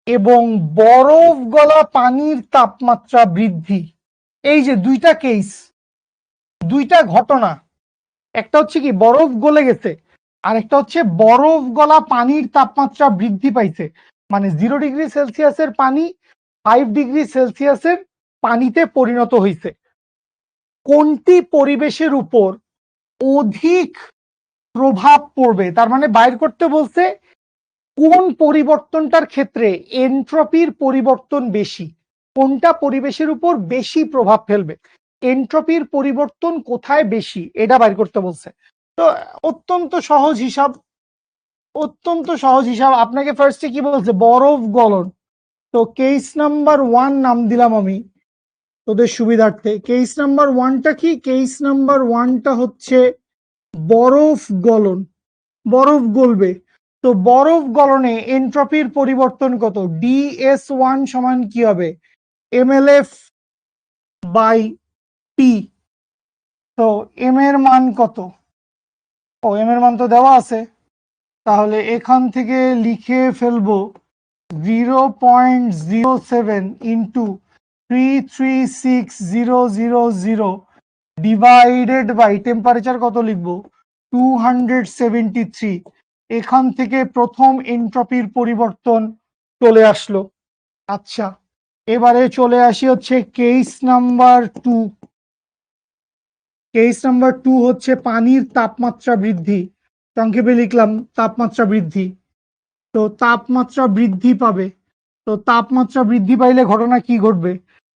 এবং বরফ গলা পানির তাপমাত্রা বৃদ্ধি, এই যে দুইটা কেস, দুইটা ঘটনা, একটা হচ্ছে কি বরফ গলে গেছে, আর একটা হচ্ছে বরফ গলা পানির তাপমাত্রা বৃদ্ধি পাইছে। মানে 0°C পানি 5°C পানিতে পরিণত হয়েছে। কোনটি পরিবেশের উপর অধিক প্রভাব পড়বে, তার মানে বাইর করতে বলছে কোন পরিবর্তনটার ক্ষেত্রে এনট্রপির পরিবর্তন বেশি, কোনটা পরিবেশের উপর বেশি প্রভাব ফেলবে, এনট্রপির পরিবর্তন কোথায় বেশি, এটা বাইর করতে বলছে। তো অত্যন্ত সহজ হিসাব, অত্যন্ত সহজ হিসাব। আপনাকে ফার্স্টে কি বলছে, বরফ গলন। তো কেস নাম্বার 1 নাম দিলাম আমি তোদের সুবিধার্থে। কেস নাম্বার 1টা কি, কেস নাম্বার 1টা হচ্ছে বরফ গলন, বরফ গলবে। তো বরফ গলনে এনট্রপির পরিবর্তন কত, DS1 সমান কি হবে, mLF বাই টি। তো এম এর মান কত, ও এম এর মান তো দেওয়া আছে, তাহলে এখান থেকে লিখে ফেলবো 0.07 ইন্টু 336,000 ডিভাইডেড বাই টেম্পারেচার কত লিখবো 273। এখান থেকে প্রথম এনট্রপির পরিবর্তন চলে আসলো। আচ্ছা, এবারে চলে আসি হচ্ছে কেস নাম্বার 2। কেস নাম্বার 2 হচ্ছে পানির তাপমাত্রা বৃদ্ধি, সংক্ষেপে লিখলাম তাপমাত্রা বৃদ্ধি। তো তাপমাত্রা বৃদ্ধি পাবে, তো তাপমাত্রা বৃদ্ধি পাইলে ঘটনা কি ঘটবে,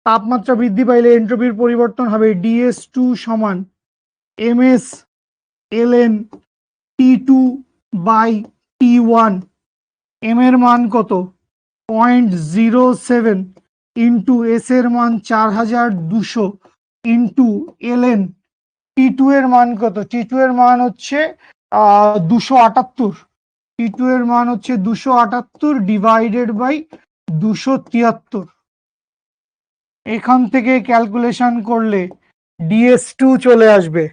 তাপমাত্রা বৃদ্ধি পাইলে এনট্রপির পরিবর্তন হবে DS2 সমান ms ln T2 by T1। m এর মান কত 0.07 ইন্টু s এর মান 4200 ইন্টু ln T2 এর মান কত, T2 এর মান হচ্ছে 278, T2 এর মান হচ্ছে 278 ডিভাইডেড বাই 273। এখান থেকে ক্যালকুলেশন করলে DS2 চলে আসবে।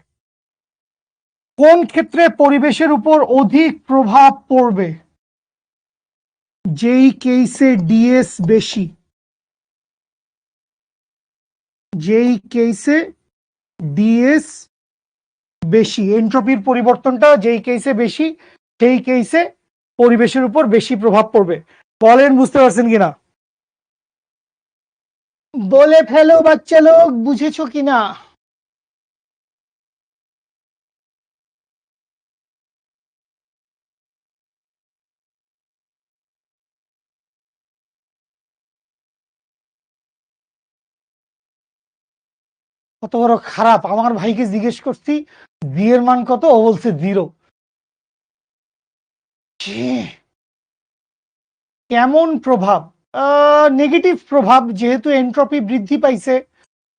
কোন ক্ষেত্রে পরিবেশের উপর অধিক প্রভাব পড়বে, যেই কেসে ডিএস বেশি, যেই কেসে ডিএস বেশি, এনট্রপির পরিবর্তনটা যেই কেসে বেশি সেই কেসে পরিবেশের উপর বেশি প্রভাব পড়বে। বলেন বুঝতে পারছেন কিনা, বলে ফেলো বাচ্চা লোক, বুঝেছো কিনা। কত বড় খারাপ, আমার ভাইকে জিজ্ঞেস করছি জি এর মান কত, ও বলছে 0। কেমন প্রভাব, নেগেটিভ প্রভাব। যেহেতু এনট্রপি বৃদ্ধি পাইছে,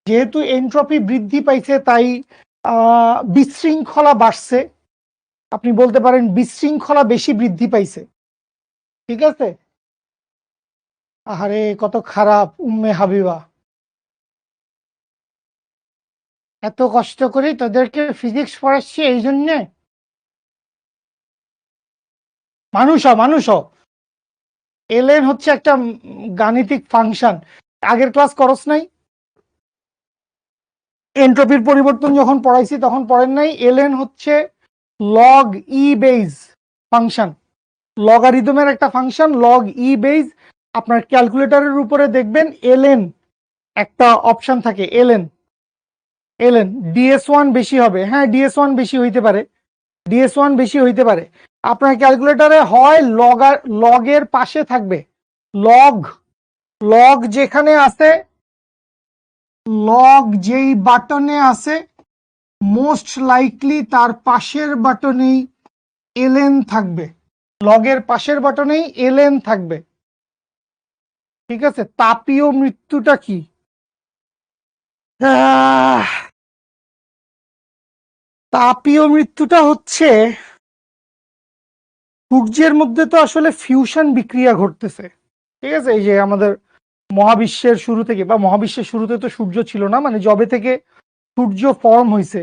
যেহেতু এনট্রপি বৃদ্ধি পাইছে তাই বিশৃঙ্খলা বাড়ছে, আপনি বলতে পারেন বিশৃঙ্খলা বেশি বৃদ্ধি পাইছে। ঠিক আছে, আহারে কত খারাপ উম্মে হাবিবা, এত কষ্ট করে তাদেরকে ফিজিক্স পড়াচ্ছি এই জন্যে। মানুষ এলএন হচ্ছে একটা গাণিতিক ফাংশন, আগের ক্লাস করস নাই, এনট্রপির পরিবর্তন যখন পড়াইছি তখন পড়েন নাই। এলএন হচ্ছে লগ ই বেজ ফাংশন, লগারিদমের একটা ফাংশন, লগ ই বেজ। আপনার ক্যালকুলেটরের উপরে দেখবেন এলএন একটা অপশন থাকে, এলএন, এলএন DS1 বেশি হবে, হ্যাঁ DS1 বেশি হইতে পারে, DS1 বেশি হইতে পারে। আপনার ক্যালকুলেটরে হয় লগের পাশে থাকবে, লগ, লগ যেখানে আছে, লগ যেই বাটনে আছে মোস্ট লাইকলি তার পাশের বাটনেই এলএন থাকবে, লগের পাশের বাটনেই এলএন থাকবে। ঠিক আছে, তাপীয় মৃত্যুটা কি, তাপীয় মৃত্যুটা হচ্ছে সূর্যের মধ্যে তো আসলে ফিউশন বিক্রিয়া ঘটতেছে। ঠিক আছে, এই যে আমাদের মহাবিশ্বের শুরু থেকে, বা মহাবিশ্বের শুরুতে তো সূর্য ছিল না, মানে জবে থেকে সূর্য ফর্ম হয়েছে,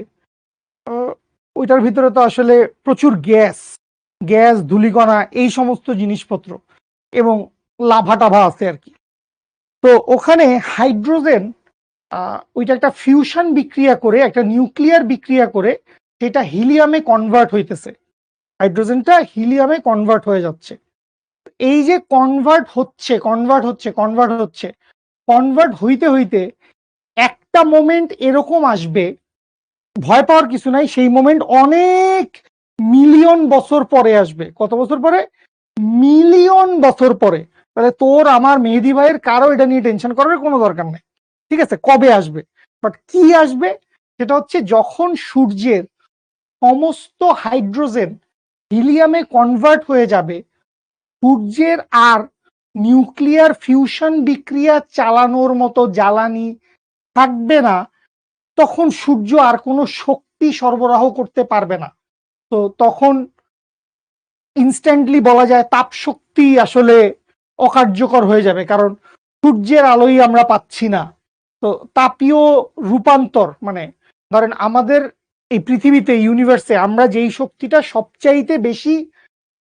ওইটার ভিতরে তো আসলে প্রচুর গ্যাস ধূলিকণা এই সমস্ত জিনিসপত্র এবং লাভা টাভা আছে আর কি। তো ওখানে হাইড্রোজেন ওইটা একটা ফিউশন বিক্রিয়া করে, একটা নিউক্লিয়ার বিক্রিয়া করে সেটা হিলিয়ামে কনভার্ট হইতেছে, হাইড্রোজেনটা হিলিয়ামে কনভার্ট হয়ে যাচ্ছে। এই যে কনভার্ট হইতে হইতে একটা মোমেন্ট এরকম আসবে, ভয় পাওয়ার কিছু নাই, সেই মোমেন্ট অনেক মিলিয়ন বছর পরে আসবে। কত বছর পরে? মিলিয়ন বছর পরে। তাহলে তোর আমার মেহেদি ভাইয়ের কারো এটা নিয়ে টেনশন করার কোনো দরকার নেই, ঠিক আছে? কবে আসবে, বাট কি আসবে সেটা হচ্ছে যখন সূর্যের সমস্ত হাইড্রোজেন হিলিয়ামে কনভার্ট হয়ে যাবে, সূর্যের আর নিউক্লিয়ার ফিউশন বিক্রিয়া চালানোর মতো জ্বালানি থাকবে না, তখন সূর্য আর কোনো শক্তি সরবরাহ করতে পারবে না। তো তখন ইনস্ট্যান্টলি বলা যায় তাপ শক্তি আসলে অকার্যকর হয়ে যাবে, কারণ সূর্যের আলোই আমরা পাচ্ছি না। তো তাপীয় রূপান্তর মানে ধরেন আমাদের এই পৃথিবীতে, ইউনিভার্সে আমরা যেই শক্তিটা সবচাইতে বেশি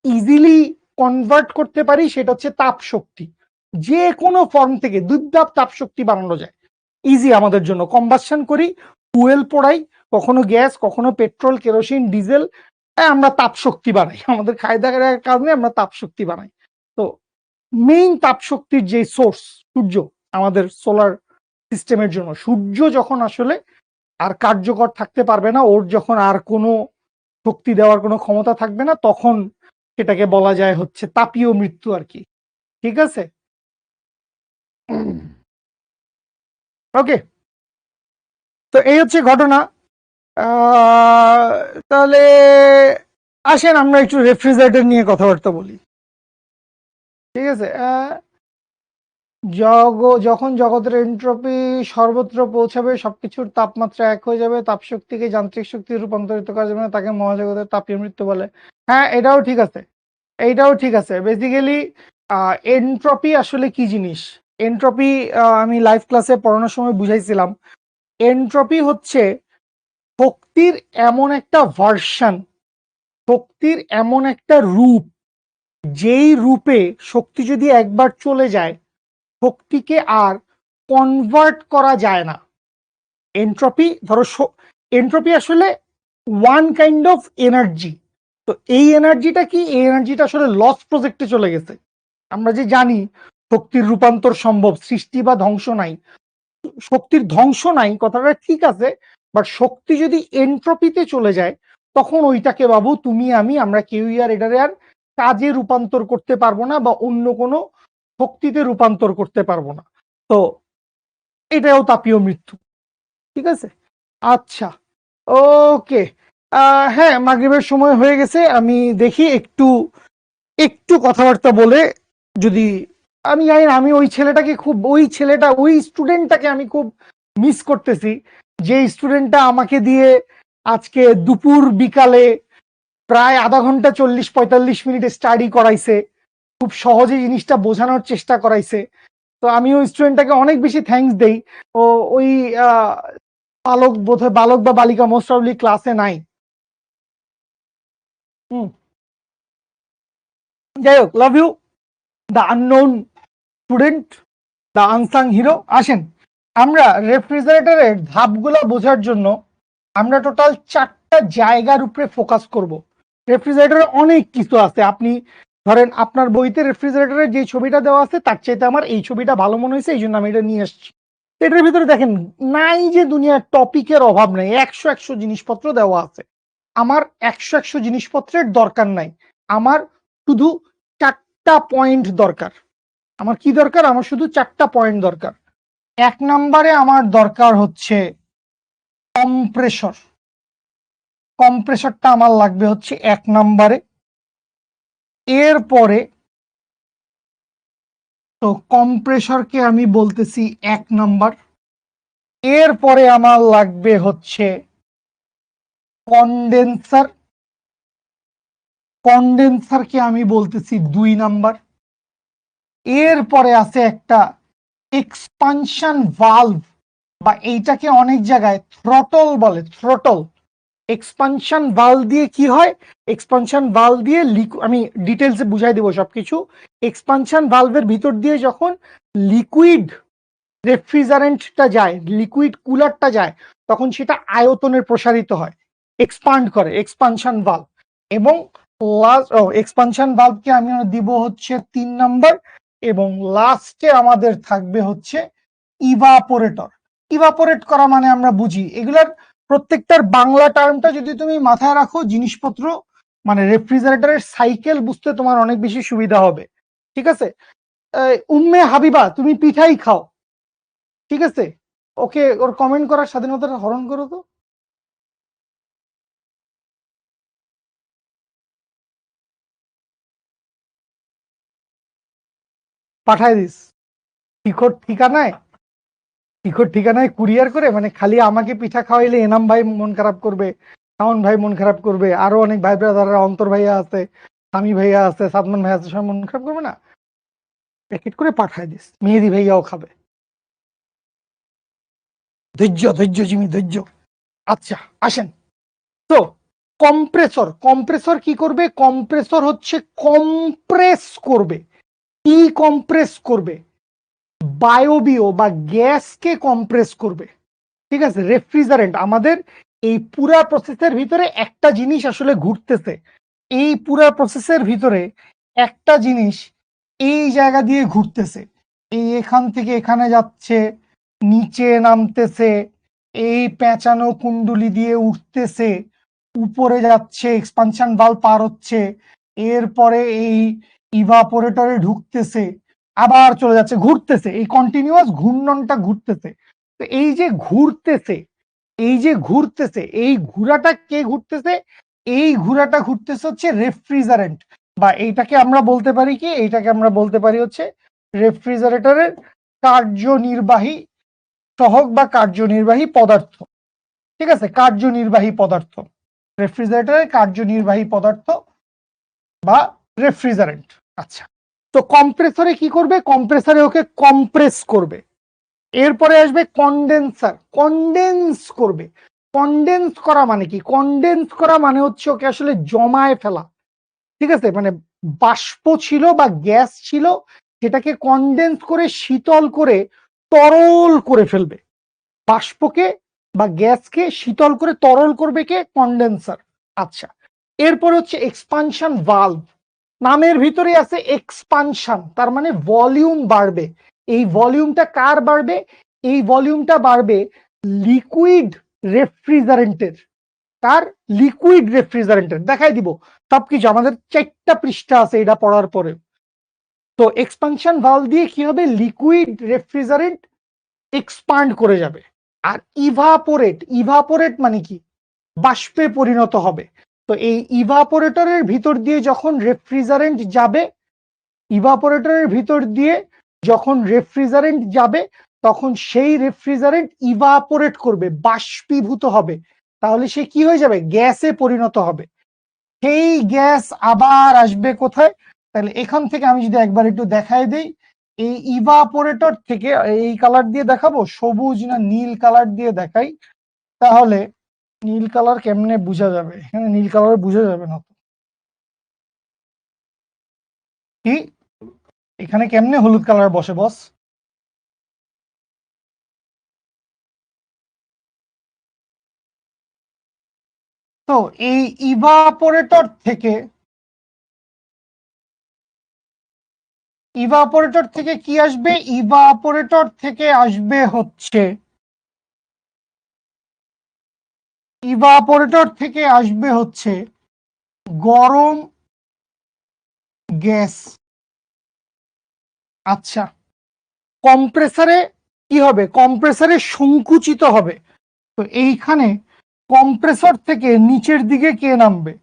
ইজিলি কনভার্ট করতে পারি সেটা হচ্ছে তাপ শক্তি। যে কোনো ফর্ম থেকে দুধদাপ তাপ শক্তি বানানো যায় ইজি আমাদের জন্য। কম্বাসন করি, ফুয়েল পোড়াই, কখনো গ্যাস, কখনো পেট্রোল, কেরোসিন, ডিজেল, আমরা তাপ শক্তি বানাই। আমাদের খায় দাওয়ার কারণে আমরা তাপ শক্তি বানাই। তো মেইন তাপ শক্তির যে সোর্স সূর্য আমাদের সোলার সিস্টেমের জন্য, সূর্য যখন আসলে আর কার্যকর থাকতে পারবে না, ওর যখন আর কোনো শক্তি দেওয়ার কোনো ক্ষমতা থাকবে না, তখন সেটাকে বলা যায় হচ্ছে তাপীয় মৃত্যু আর কি। ঠিক আছে, ওকে। তো এই হচ্ছে ঘটনা। তাহলে আসেন আমরা একটু রেফ্রিজারেটর নিয়ে কথাবার্তা বলি, ঠিক আছে? যখন জগতের এন্ট্রপি সর্বত্র পৌঁছাবে, সবকিছুর তাপমাত্রা এক হয়ে যাবে, তাপ শক্তিকে যান্ত্রিক শক্তিতে রূপান্তরিত করা যাবে না, তাকে মহাজগতের তাপীয় মৃত্যু বলে। হ্যাঁ, এটাও ঠিক আছে, এইটাও ঠিক আছে। বেসিক্যালি এন্ট্রপি আসলে কি জিনিস? এন্ট্রপি আমি লাইভ ক্লাসে পড়ানোর সময় বুঝাইছিলাম। এন্ট্রপি হচ্ছে শক্তির এমন একটা ভার্সন, শক্তির এমন একটা রূপ, যেই রূপে শক্তি যদি একবার চলে যায়, শক্তিকে আর কনভার্ট করা যায় না। এন্ট্রপি ধরো, এন্ট্রপি আসলে ওয়ান কাইন্ড অফ এনার্জি। তো এই এনার্জিটা কি? এই এনার্জিটা আসলে লস প্রজেক্টে চলে গেছে। আমরা যে জানি শক্তির রূপান্তর সম্ভব, সৃষ্টি বা ধ্বংস নাই। শক্তির ধ্বংস নাই কথাটা ঠিক আছে, বাট শক্তি যদি এন্ট্রপিতে চলে যায়, তখন ওইটাকে বাবু তুমি আমি আমরা কেউই আর এটারে আর কাজে রূপান্তর করতে পারবো না, বা অন্য কোনো শক্তিতে রূপান্তর করতে পারবো না। তো এটাও তাপীয় মৃত্যু, ঠিক আছে? আচ্ছা, ওকে। হ্যাঁ, মাগরিবের সময় হয়ে গেছে, আমি দেখি একটু একটু কথাবার্তা বলে যদি, আমি জানি না, আমি ওই স্টুডেন্টটাকে আমি খুব মিস করতেছি, যে স্টুডেন্টটা আমাকে দিয়ে আজকে দুপুর বিকালে প্রায় আধা ঘন্টা 40-45 মিনিট স্টাডি করাইছে, খুব সহজে জিনিসটা বোঝানোর চেষ্টা করাইছে। তো আমি ওই স্টুডেন্টটাকে অনেক বেশি থ্যাঙ্কস দেই। ও ওই বালক বা বালিকা মোস্ট প্রবাবলি ক্লাসে নাই। হুম, যাই হোক, love you the unknown student, the unsung hero. আসেন আমরা রেফ্রিজারেটরের ধাপগুলো বোঝার জন্য আমরা টোটাল 4টা জায়গার উপরে ফোকাস করব। রেফ্রিজারেটরে অনেক কিছু আছে, আপনি ধরেন আপনার বইতে রেফ্রিজারেটরের যে ছবিটা দেওয়া আছে তার চাইতে আমার এই ছবিটা ভালো মনে হয়েছে, এই জন্য আমি এটা নিয়ে এসেছি। এটার ভিতরে দেখেন, নাই যে দুনিয়ার টপিকের অভাব নেই, 100 জিনিসপত্র দেওয়া আছে। আমার 100 জিনিসপত্রের দরকার নাই, আমার শুধু 4টা পয়েন্ট দরকার। আমার কি দরকার? আমার শুধু 4টা পয়েন্ট দরকার। 1 নম্বরে আমার দরকার হচ্ছে কম্প্রেসর। কম্প্রেসরটা আমার লাগবে হচ্ছে 1 নম্বরে। এরপরে তো কম্প্রেসরকে আমি বলতেছি 1 নম্বর। এরপরে আমার লাগবে হচ্ছে কন্ডেন্সার। কন্ডেন্সারকে আমি বলতেছি 2 নম্বর। এরপরে আছে একটা এক্সপানশন ভালভ, বা এইটাকে অনেক জায়গায় থ্রটল বলে, থ্রটল। এক্সপানশন ভালভ দিয়ে কি হয়, এক্সপানশন ভালভ দিয়ে আমি ডিটেলসে বুঝাই দেবো সবকিছু। এক্সপানশন ভালভের ভিতর দিয়ে যখন লিকুইড রেফ্রিজারেন্টটা যায়, লিকুইড কুলারটা যায়, তখন সেটা আয়তনের প্রসারিত হয়, এক্সপান্ড করে এক্সপানশন ভালভ। এবং লাস্ট এক্সপানশন ভালভকে আমি দিব হচ্ছে 3 নাম্বার, এবং লাস্টে আমাদের থাকবে হচ্ছে ইভাপোরেটর। ইভাপোরেট করা মানে আমরা বুঝি, এগুলার প্রত্যেকটার বাংলা টার্মটা যদি তুমি মাথায় রাখো, জিনিসপত্র মানে রেফ্রিজারেটরের সাইকেল বুঝতে তোমার অনেক বেশি সুবিধা হবে। ঠিক আছে, উম্মে হাবিবা তুমি পিঠাই খাও, ঠিক আছে? ওকে, ওর কমেন্ট করার স্বাধীনতাটা হরণ করো তো। পাঠায় দিস টিকট ঠিকানায়, টিকট ঠিকানায় কুরিয়ার করে, মানে খালি আমাকে পিঠা খাওয়াইলে এনাম ভাই মন খারাপ করবে, শাওন ভাই মন খারাপ করবে, আরো অনেক ভাই ব্রাদাররা, অন্তর ভাইয়া আছে, সামি ভাইয়া আছে, সাদমান ভাইয়া আছে, সবাই মন খারাপ করবে না? প্যাকেট করে পাঠায় দিস, মেহেদি ভাইয়াও খাবে। ধৈর্য ধৈর্য জিমি ধৈর্য। আচ্ছা আসেন তো, কম্প্রেসর, কম্প্রেসর কি করবে? কম্প্রেসর হচ্ছে কম্প্রেস করবে। কি কম্প্রেস করবে? বায়বীয় বা গ্যাসকে কম্প্রেস করবে। ঠিক আছে, রেফ্রিজারেন্ট আমাদের এই পুরা প্রসেসের ভিতরে একটা জিনিস আসলে ঘুরতেছে, এই পুরা প্রসেসের ভিতরে একটা জিনিস এই জায়গা দিয়ে ঘুরতেছে, এই এখান থেকে এখানে যাচ্ছে, নিচে নামতেছে, এই পেঁচানো কুণ্ডলি দিয়ে উঠতেছে, উপরে যাচ্ছে, এক্সপানশন ভালভ পার হচ্ছে, এরপরে এই ইভাপোরেটরে ঢুকতেছে, আবার চলে যাচ্ছে, ঘুরতেছে, এই কন্টিনিউয়াস ঘূর্ণনটা ঘুরতেছে। তো এই যে ঘুরতেছে, এই যে ঘুরতেছে, এই ঘোরাটা কে ঘুরতেছে? এই ঘোরাটা ঘুরতেছে হচ্ছে রেফ্রিজারেন্ট, বা এইটাকে আমরা বলতে পারি কি, এইটাকে আমরা বলতে পারি হচ্ছে রেফ্রিজারেটরের কার্যনির্বাহী সহগ বা কার্যনির্বাহী পদার্থ। ঠিক আছে, কার্যনির্বাহী পদার্থ, রেফ্রিজারেটরের কার্যনির্বাহী পদার্থ বা রেফ্রিজারেন্ট। আচ্ছা, তো কম্প্রেসরে কি করবে? কম্প্রেসরে ওকে কম্প্রেস করবে। এরপরে আসবে কন্ডেন্সার, কন্ডেন্স করবে। কন্ডেন্স করা মানে কি? কন্ডেন্স করা মানে হচ্ছে ওকে আসলে জমায় ফেলা। ঠিক আছে, মানে বাষ্প ছিল বা গ্যাস ছিল, সেটাকে কন্ডেন্স করে শীতল করে তরল করে ফেলবে। বাষ্পকে বা গ্যাসকে শীতল করে তরল করবে কে? কন্ডেন্সার। আচ্ছা, এরপর হচ্ছে এক্সপানশন ভালভ। নামের ভিতরে আছে এক্সপানশন, তার মানে ভলিউম বাড়বে। এই ভলিউমটা কার বাড়বে? এই ভলিউমটা বাড়বে লিকুইড রেফ্রিজারেন্টের। কার? লিকুইড রেফ্রিজারেন্টের। দেখাই দিব সবকিছু, আমাদের 4টা পৃষ্ঠা আছে এটা পড়ার পরে। তো এক্সপানশন ভালভ দিয়ে কি হবে? লিকুইড রেফ্রিজারেন্ট এক্সপান্ড করে যাবে। আর ইভাপোরেট, ইভাপোরেট মানে কি? বাষ্পে পরিণত হবে। তো এই ইভাপোরেটরের ভিতর দিয়ে যখন রেফ্রিজারেন্ট যাবে, ইভাপোরেটরের ভিতর দিয়ে যখন রেফ্রিজারেন্ট যাবে, তখন সেই রেফ্রিজারেন্ট ইভাপোরেট করবে, বাষ্পীভূত হবে। তাহলে সে কি হয়ে যাবে? গ্যাসে পরিণত হবে। সেই গ্যাস আবার আসবে কোথায়? তাহলে এখান থেকে আমি যদি একবার একটু দেখাই দেই, এই ইভাপোরেটর থেকে, এই কালার দিয়ে দেখাবো, সবুজ না নীল কালার দিয়ে দেখাই, তাহলে নীল কালার কেমনে বোঝা যাবে? এখানে নীল কালার বোঝা যাবে না তো, কি এখানে কেমনে হলুদ কালার বসে বস? তো এই ইভাপোরেটর থেকে, ইভাপোরেটর থেকে কি আসবে? ইভাপোরেটর থেকে আসবে হচ্ছে, ইভাপোরেটর থেকে আসবে হচ্ছে গরম গ্যাস। আচ্ছা, কম্প্রেসারে কি হবে? কম্প্রেসারে সংকুচিত হবে। তো এইখানে কম্প্রেসর থেকে নিচের দিকে কে নামবে?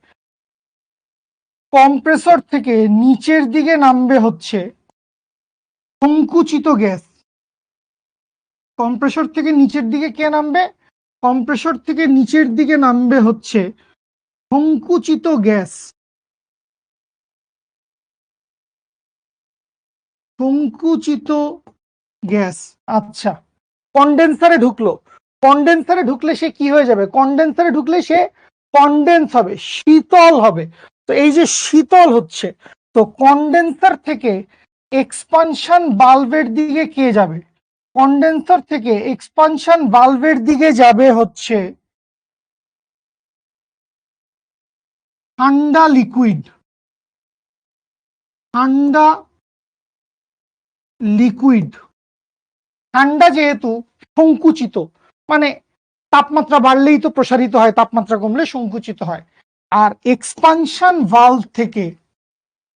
কম্প্রেসর থেকে নিচের দিকে নামবে হচ্ছে সংকুচিত গ্যাস। কম্প্রেসর থেকে নিচের দিকে কে নামবে? কম্প্রেসর থেকে নিচের দিকে নামবে হচ্ছে সংকুচিত গ্যাস। সংকুচিত গ্যাস। আচ্ছা, কন্ডেন্সারে ঢুকলো। কন্ডেন্সারে ঢুকলে সে কি হয়ে যাবে? কন্ডেন্সারে ঢুকলে সে কনডেন্স হবে, শীতল হবে। তো এই যে শীতল হচ্ছে, তো কনডেন্সার থেকে এক্সপানশন বাল্বের দিকে কে যাবে? কনডেন্সার থেকে এক্সপানশন বাল্বের দিকে যাবে হচ্ছে ঠান্ডা লিকুইড। ঠান্ডা লিকুইড, ঠান্ডা যেহেতু সংকুচিত, মানে তাপমাত্রা বাড়লেই তো প্রসারিত হয়, তাপমাত্রা কমলে সংকুচিত হয়। আর এক্সপানশন ভালভ থেকে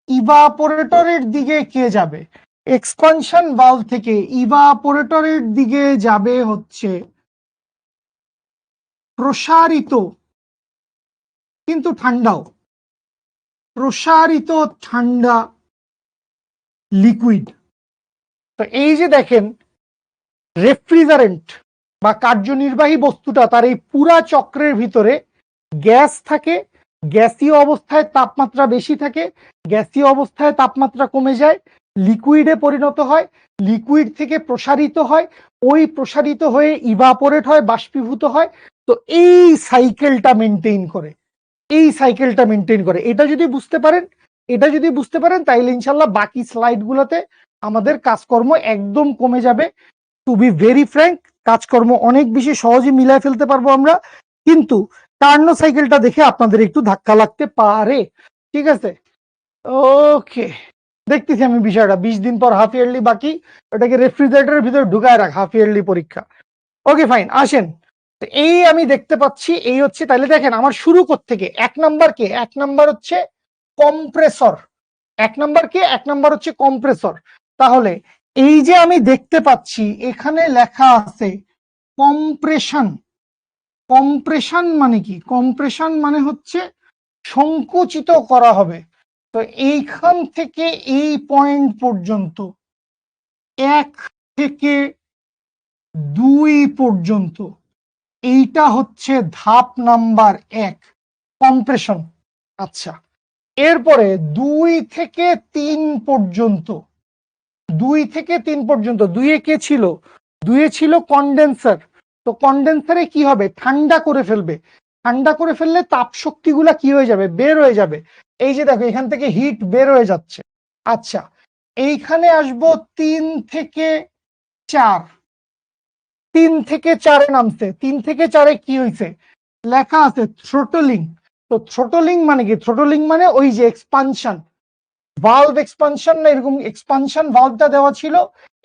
ইভাপোরেটরের দিকে কে যাবে? এক্সপানশন ভালভ থেকে ইভাপোরেটরের দিকে যাবে হচ্ছে প্রসারিত কিন্তু ঠান্ডাও, প্রসারিত ঠান্ডা লিকুইড। তো এই যে দেখেন রেফ্রিজারেন্ট বা কার্যনির্বাহী বস্তুটা, তার এই পুরা চক্রের ভিতরে গ্যাস থাকে, গ্যাসীয় অবস্থায় তাপমাত্রা বেশি থাকে, গ্যাসীয় অবস্থায় তাপমাত্রা কমে যায়, লিকুইডে পরিণত হয়, লিকুইড থেকে প্রসারিত হয়, ওই প্রসারিত হয়ে ইভাপোরেট হয়, বাষ্পীভূত হয়। তো এই সাইকেলটা মেনটেন করে, এই সাইকেলটা মেনটেন করে। এটা যদি বুঝতে পারেন, এটা যদি বুঝতে পারেন, তাইলে ইনশাল্লাহ বাকি স্লাইড গুলোতে আমাদের কাজকর্ম একদম কমে যাবে। টু বি ভেরি ফ্র্যাঙ্ক, কাজকর্ম অনেক বেশি সহজে মিলায় ফেলতে পারবো আমরা, কিন্তু টার্নো সাইকেলটা দেখে আপনাদের একটু ধাক্কা লাগতে পারে। ঠিক আছে, ওকে, দেখতেছি আমি বিষয়টা। 20 দিন পর হাফ ইয়ারলি বাকি, ওটাকে রেফ্রিজারেটরের ভিতরে ঢুকায় রাখ, হাফ ইয়ারলি পরীক্ষা। ওকে ফাইন, আসেন। এই আমি দেখতে পাচ্ছি এই হচ্ছে, তাহলে দেখেন আমার শুরু থেকে এক নাম্বার কে? এক নাম্বার হচ্ছে কম্প্রেসর। এক নাম্বার কে? এক নাম্বার হচ্ছে কম্প্রেসর। তাহলে এই যে আমি দেখতে পাচ্ছি এখানে লেখা আছে কম্প্রেশন। কম্প্রেশন মানে কি? কম্প্রেশন মানে হচ্ছে সংকুচিত করা হবে। তো এইখান থেকে এই পয়েন্ট পর্যন্ত, 1 থেকে 2 পর্যন্ত, এইটা হচ্ছে ধাপ নাম্বার 1, কম্প্রেশন। আচ্ছা, এরপরে 2 থেকে 3 পর্যন্ত, 2 থেকে 3 পর্যন্ত, 2 কে ছিল? 2 ছিল কন্ডেন্সার। তো কন্ডেন্সারে কি হবে? ঠান্ডা করে ফেলবে। ঠান্ডা করে ফেললে তাপ শক্তিগুলা কি হয়ে যাবে? বের হয়ে যাবে। এই যে দেখো এখান থেকে হিট বের হয়ে যাচ্ছে। আচ্ছা, এইখানে আসবো 3 থেকে 4। 3 থেকে 4 নামছে। 3 থেকে 4 কি হয়েছে? লেখা আছে থ্রোটলিং। তো থ্রোটলিং মানে কি? থ্রোটলিং মানে ওই যে এক্সপানশন ভালভ, এক্সপানশন না, এরকম এক্সপানশন ভালভটা দেওয়া ছিল,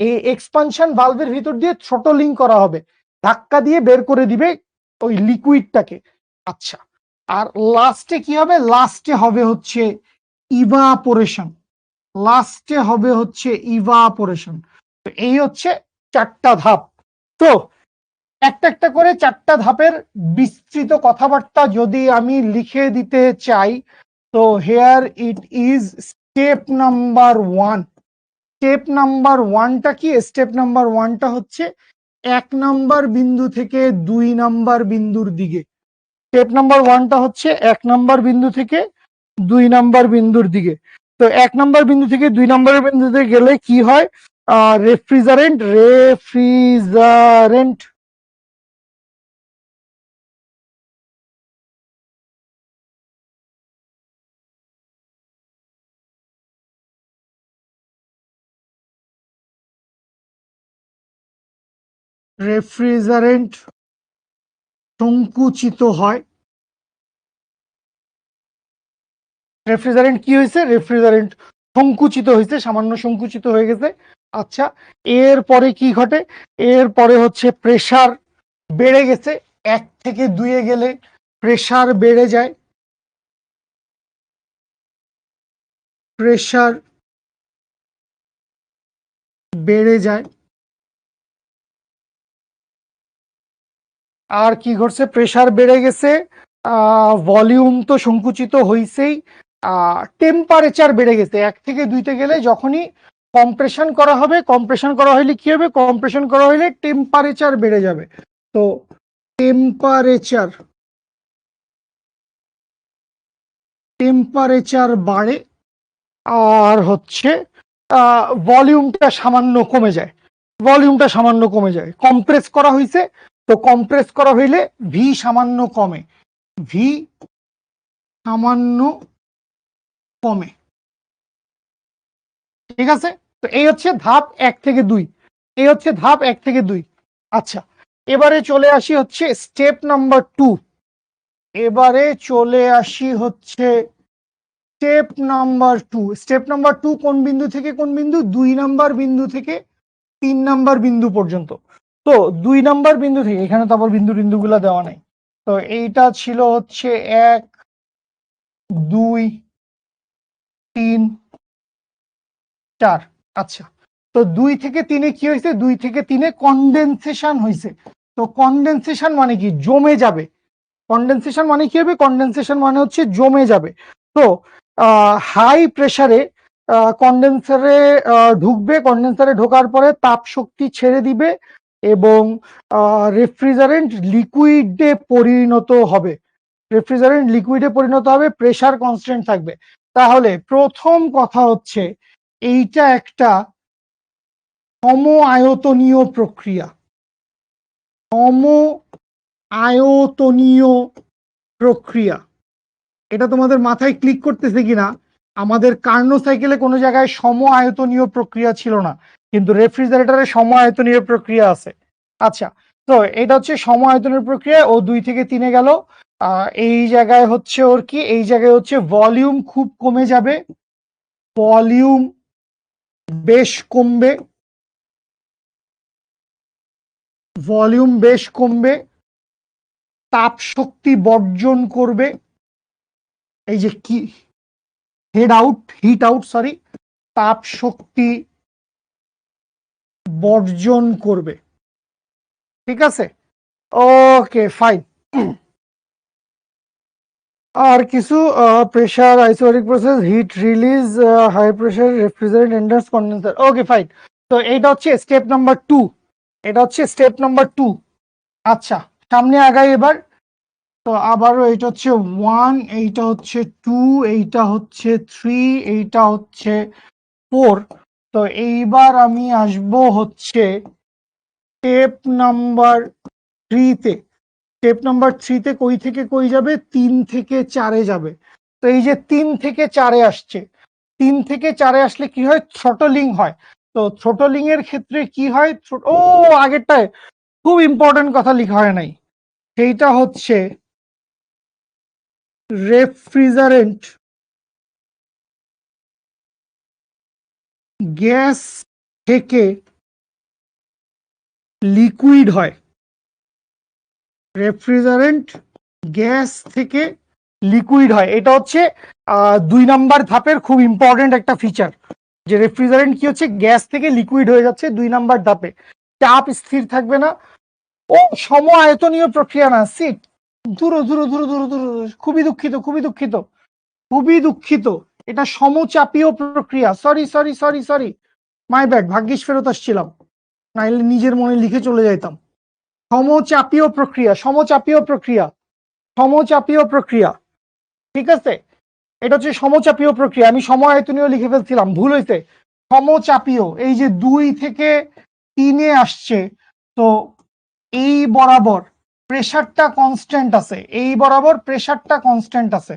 এই এক্সপানশন ভালভের ভিতর দিয়ে থ্রোটলিং করা হবে, ধাক্কা দিয়ে বের করে দিবে ওই লিকুইডটাকে। আচ্ছা, আর লাস্টে কি হবে? লাস্টে হবে হচ্ছে ইভাপোরেশন। লাস্টে হবে হচ্ছে ইভাপোরেশন। তো এই হচ্ছে 4টা ধাপ। তো একটা একটা করে 4টা ধাপের বিস্তৃত কথাবার্তা যদি আমি লিখে দিতে চাই, তো here it is step number 1। Step number 1টা কি? স্টেপ নাম্বার 1টা হচ্ছে 1 নাম্বার বিন্দু থেকে 2 নাম্বার বিন্দুর দিকে। স্টেপ নাম্বার 1টা হচ্ছে 1 নাম্বার বিন্দু থেকে 2 নাম্বার বিন্দুর দিকে। তো 1 নাম্বার বিন্দু থেকে 2 নাম্বার বিন্দুতে গেলে কি হয়? রেফ্রিজারেন্ট, রেফ্রিজারেন্ট রেফ্রিজারেন্ট সংকুচিত হয়। রেফ্রিজারেন্ট কি হয়েছে? রেফ্রিজারেন্ট সংকুচিত হয়েছে, সামান্য সংকুচিত হয়ে গেছে। আচ্ছা, এরপরে কি ঘটে? এরপরে হচ্ছে প্রেসার বেড়ে গেছে। 1 থেকে 2 গেলে প্রেসার বেড়ে যায়। প্রেসার বেড়ে যায়। আর কি ঘটছে? প্রেসার বেড়ে গেছে, ভলিউম তো সংকুচিত হইছেই, টেম্পারেচার বেড়ে গেছে। 1 থেকে 2তে গেলে যখনই কম্প্রেশন করা হবে, কম্প্রেশন করা হইলে কি হবে? কম্প্রেশন করা হইলে টেম্পারেচার বেড়ে যাবে। তো টেম্পারেচার, টেম্পারেচার বাড়ে। আর হচ্ছে ভলিউমটা সামান্য কমে যায়। ভলিউমটা সামান্য কমে যায়, কম্প্রেস করা হয়েছে। তো কম্প্রেস করা হইলে ভি সামান্য কমে। ভি সামান্য কমে। ঠিক আছে, তো এই হচ্ছে ধাপ 1 থেকে 2, এই হচ্ছে ধাপ 1 থেকে 2। আচ্ছা, এবারে চলে আসি হচ্ছে স্টেপ নাম্বার 2। এবারে চলে আসি হচ্ছে স্টেপ নাম্বার 2। স্টেপ নাম্বার 2 কোন বিন্দু থেকে কোন বিন্দু? 2 নাম্বার বিন্দু থেকে 3 নাম্বার বিন্দু পর্যন্ত। তো 2 নাম্বার বিন্দু থেকে, এখানে তো আবার বিন্দুগুলো দেওয়া নাই, তো এইটা ছিল হচ্ছে 1 2 3 4। আচ্ছা, তো 2 থেকে 3-এ কি হয়েছে? 2 থেকে 3-এ কনডেনসেশন হয়েছে। তো কনডেনসেশন মানে কি? জমে যাবে। কনডেনসেশন মানে কি হবে? কনডেনসেশন মানে হচ্ছে জমে যাবে। তো হাই প্রেসারে কনডেন্সারে ঢুকবে, কনডেন্সারে ঢোকার পরে তাপ শক্তি ছেড়ে দিবে এবং রেফ্রিজারেন্ট লিকুইডে পরিণত হবে। রেফ্রিজারেন্ট লিকুইডে পরিণত হবে, প্রেসার কনস্ট্যান্ট থাকবে। তাহলে প্রথম কথা হচ্ছে এইটা একটা সম আয়তনীয় প্রক্রিয়া। সম আয়তনীয় প্রক্রিয়া, এটা তোমাদের মাথায় ক্লিক করতেছে কিনা? আমাদের কার্নো সাইকেলে কোনো জায়গায় সম আয়তনীয় প্রক্রিয়া ছিল না, কিন্তু রেফ্রিজারেটরে সম আয়তনীয় প্রক্রিয়া আছে। আচ্ছা, তো এটা হচ্ছে সম আয়তনীয় প্রক্রিয়া। ও 2 থেকে 3-এ গেল। এই জায়গায় হচ্ছে ওর কি? এই জায়গায় হচ্ছে ভলিউম খুব কমে যাবে, ভলিউম বেশ কমবে, ভলিউম বেশ কমবে, তাপ শক্তি বর্জন করবে। এই যে কি, হিট আউট সরি, তাপ শক্তি বর্জন করবে। ঠিক আছে, ওকে ফাইন। আর কিছু pressure, isobaric process, heat release, high pressure refrigerant enters condenser. Okay fine. তো এইটা হচ্ছে স্টেপ নাম্বার 2, এটা হচ্ছে স্টেপ নাম্বার 2। আচ্ছা, সামনে আগাই এবার। তো আবারও এটা হচ্ছে 1, এইটা হচ্ছে 2, এইটা হচ্ছে 3, এইটা হচ্ছে 4। তো এইবার আমি আসবো হচ্ছে স্টেপ নাম্বার 3-তে। স্টেপ নাম্বার 3-তে কই থেকে কই যাবে? 3 থেকে 4-এ যাবে। তো এই যে 3 থেকে 4-এ আসছে, 3 থেকে 4-এ আসলে কি হয়? থ্রোটলিং হয়। তো থ্রোটলিং এর ক্ষেত্রে কি হয়? ও আগেরটায় খুব ইম্পর্টেন্ট কথা লেখা হয় নাই, সেইটা হচ্ছে রেফ্রিজারেন্ট গ্যাস থেকে লিকুইড হয়। রেফ্রিজারেন্ট গ্যাস থেকে লিকুইড হয়, এটা হচ্ছে 2 নাম্বার ধাপের খুব ইম্পর্টেন্ট একটা ফিচার, যে রেফ্রিজারেন্ট কি হচ্ছে? গ্যাস থেকে লিকুইড হয়ে যাচ্ছে 2 নাম্বার ধাপে। চাপ স্থির থাকবে না। ও সম আয়তনীয় প্রক্রিয়া না, সিট দূর দূর দূর দূর দূর। খুবই দুঃখিত, খুবই দুঃখিত, খুবই দুঃখিত, এটা সমচাপীয় প্রক্রিয়া। Sorry sorry sorry sorry, my bad. ভাগ্যিস ফেরত আসছিলাম, নাইলে নিজের মনে লিখে চলে যাইতাম। সমচাপীয় প্রক্রিয়া, সমচাপীয় প্রক্রিয়া, সমচাপীয় প্রক্রিয়া। ঠিক আছে, এটা হচ্ছে সমচাপীয় প্রক্রিয়া। আমি সম আয়তনীয় লিখে ফেলছিলাম, ভুল হয়েছে। সমচাপীয়, এই যে 2 থেকে 3-এ আসছে, তো এই বরাবর প্রেসারটা কনস্ট্যান্ট আছে, এই বরাবর প্রেসারটা কনস্ট্যান্ট আছে,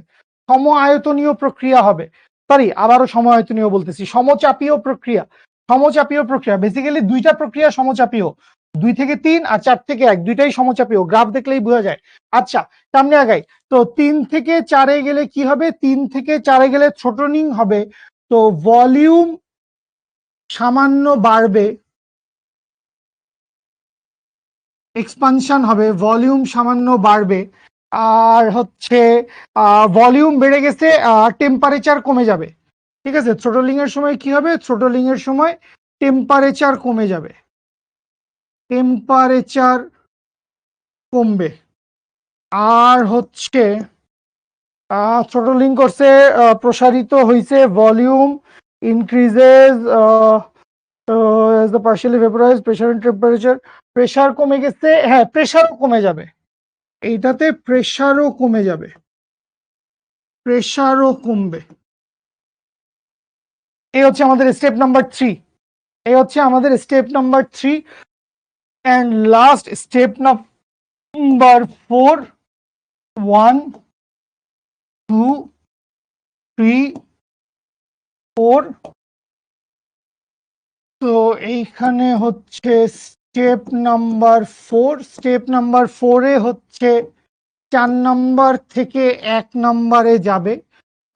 সম আয়তনীয় প্রক্রিয়া হবে। সরি, আবারও সম আয়তনীয় বলতেছি, সমচাপীয় প্রক্রিয়া। সমচাপীয় প্রক্রিয়া বেসিক্যালি 2টা প্রক্রিয়া সমচাপীয়, 2 থেকে 3 আর 4 থেকে 1, দুইটাই সমচাপীয়, গ্রাফ দেখলেই বোঝা যায়। আচ্ছা, সামনে আগাই। তো 3 থেকে 4-এ গেলে কি হবে? 3 থেকে 4-এ গেলে থ্রোটলিং হবে, তো ভলিউম সামান্য বাড়বে, এক্সপানশন হবে, ভলিউম সামান্য বাড়বে। আর হচ্ছে ভলিউম বেড়ে গেছে, টেম্পারেচার কমে যাবে। ঠিক আছে, থ্রোটলিং এর সময় কি হবে? থ্রোটলিং এর সময় টেম্পারেচার কমে যাবে, টেম্পারেচার কমবে। আর হচ্ছে থ্রোটলিং করছে, প্রসারিত হয়েছে, volume increases as the partially vaporized pressure and temperature, pressure কমে গেছে, হ্যাঁ প্রেসারও কমে যাবে, এইটাতে প্রেসারও কমে যাবে, প্রেসারও কমবে। এই হচ্ছে আমাদের স্টেপ নাম্বার 3, এই হচ্ছে আমাদের step number 3। And last step number 4, 1 2 3 4। তো এইখানে হচ্ছে স্টেপ নাম্বার 4। স্টেপ নাম্বার 4-এ হচ্ছে 4 নাম্বার থেকে 1 নাম্বারে যাবে।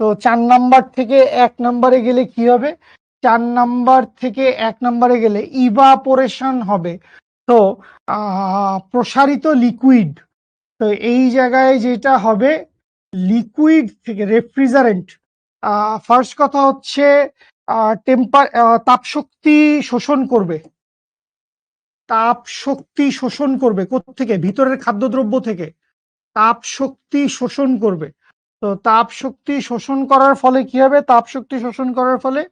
তো 4 নাম্বার থেকে 1 নাম্বারে গেলে কি হবে? 4 নাম্বার থেকে 1 নাম্বারে গেলে ইভাপোরেশন হবে। তো প্রসারিত লিকুইড। তো এই জায়গায় যেটা হবে, লিকুইড থেকে রেফ্রিজারেন্ট, ফার্স্ট কথা হচ্ছে তাপশক্তি শোষণ করবে। তাপ শক্তি শোষণ করবে কোত্থেকে? ভিতরের খাদ্যদ্রব্য থেকে তাপ শক্তি শোষণ করবে। তো তাপ শক্তি শোষণ করার ফলে কি হবে? তাপ শক্তি শোষণ করার ফলে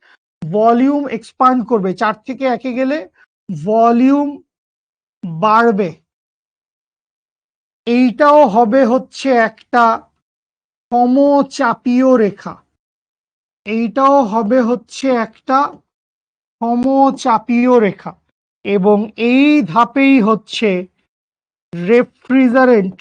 ভলিউম এক্সপান্ড করবে। 4 থেকে 1-এ গেলে ভলিউম বাড়বে। এইটাও হবে হচ্ছে একটা সমচাপীয় রেখা। এইটাও হবে হচ্ছে একটা সমচাপীয় রেখা। এবং এই ধাপেই হচ্ছে রেফ্রিজারেন্ট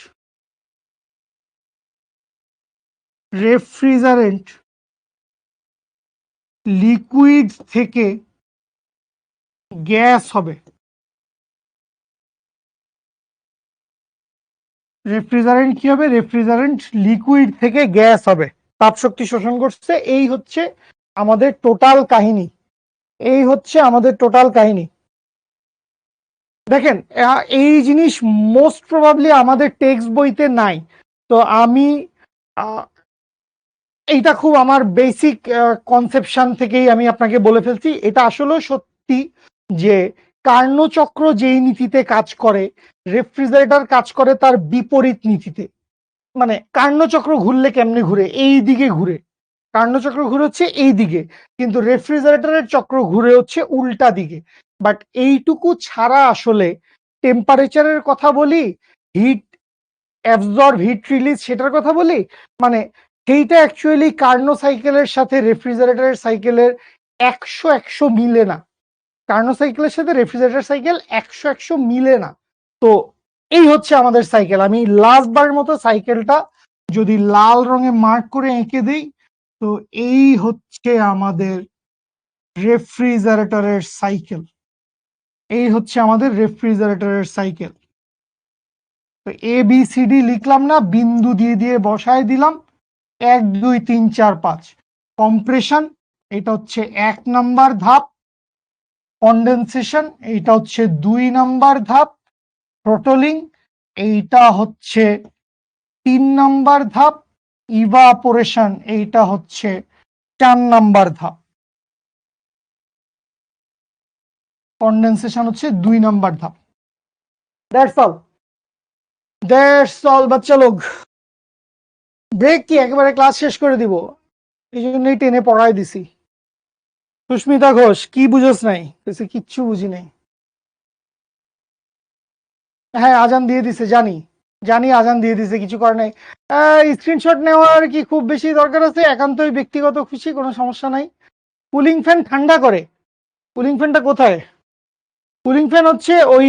লিকুইড থেকে গ্যাস হবে। রেফ্রিজারেন্ট কি হবে? রেফ্রিজারেন্ট লিকুইড থেকে গ্যাস হবে, তাপশক্তি শোষণ করছে। এই হচ্ছে আমাদের টোটাল কাহিনী। এই হচ্ছে আমাদের টোটাল কাহিনী। দেখেন, এই জিনিস মোস্ট প্রবাবলি আমাদের টেক্সট বইতে নাই। তো আমি এইটা খুব আমার বেসিক কনসেপশন থেকেই আমি আপনাকে বলে ফেলছি। এটা আসলে সত্যি যে কার্নোচক্র যেই নীতিতে কাজ করে, রেফ্রিজারেটর কাজ করে তার বিপরীত নীতিতে। মানে কার্নোচক্র ঘুরলে কেমনে ঘুরে? এই দিকে ঘুরে। কার্নোচক্র ঘুরে হচ্ছে এই দিকে, কিন্তু রেফ্রিজারেটরের চক্র ঘুরে হচ্ছে উল্টা দিকে। বাট এইটুকু ছাড়া আসলে টেম্পারেচারের কথা বলি, হিট অ্যাবজর্ব, হিট রিলিজ সেটার কথা বলি, মানে সেইটা অ্যাকচুয়ালি কার্নো সাইকেলের সাথে রেফ্রিজারেটরের সাইকেলের 100-100 মিলে না। কার্নো সাইকেলের সাথে রেফ্রিজারেটর সাইকেল 100-100 মিলে না। তো এই হচ্ছে আমাদের সাইকেল। আমি লাস্ট বার মতো সাইকেলটা যদি লাল রঙে মার্ক করে এঁকে দিই, তো এই হচ্ছে আমাদের রেফ্রিজারেটরের সাইকেল। এই হচ্ছে আমাদের রেফ্রিজারেটরের সাইকেল। তো ABCD লিখলাম না, বিন্দু দিয়ে দিয়ে বসায় দিলাম। 1 2 3 4 5। কম্প্রেশন, এটা হচ্ছে 1 নাম্বার ধাপ। কন্ডেনসেশন, এইটা হচ্ছে 2 নাম্বার ধাপ। থ্রোটলিং, এইটা হচ্ছে 3 নাম্বার ধাপ। ইভাপোরেশন, এইটা হচ্ছে 4 নাম্বার ধাপ। কন্ডেনসেশন হচ্ছে 2 নাম্বার ধাপ। দ্যাটস অল বাচ্চা লোক। ব্রেক কি একেবারে ক্লাস শেষ করে দিব? এই জন্যই টেনে পড়াই দিছি। সুস্মিতা ঘোষ, কি বুঝোস নাই? কিচ্ছু বুঝি নাই। হ্যাঁ, আজান দিয়ে দিছে, জানি জানি আজান দিয়ে দিছে, কিছু করে নাই। স্ক্রিনশট নেওয়ার কি খুব বেশি দরকার আছে? একান্তই ব্যক্তিগত খুশি, কোনো সমস্যা নাই। কুলিং ফ্যান ঠান্ডা করে। কুলিং ফ্যানটা কোথায়? কুলিং ফ্যান হচ্ছে ওই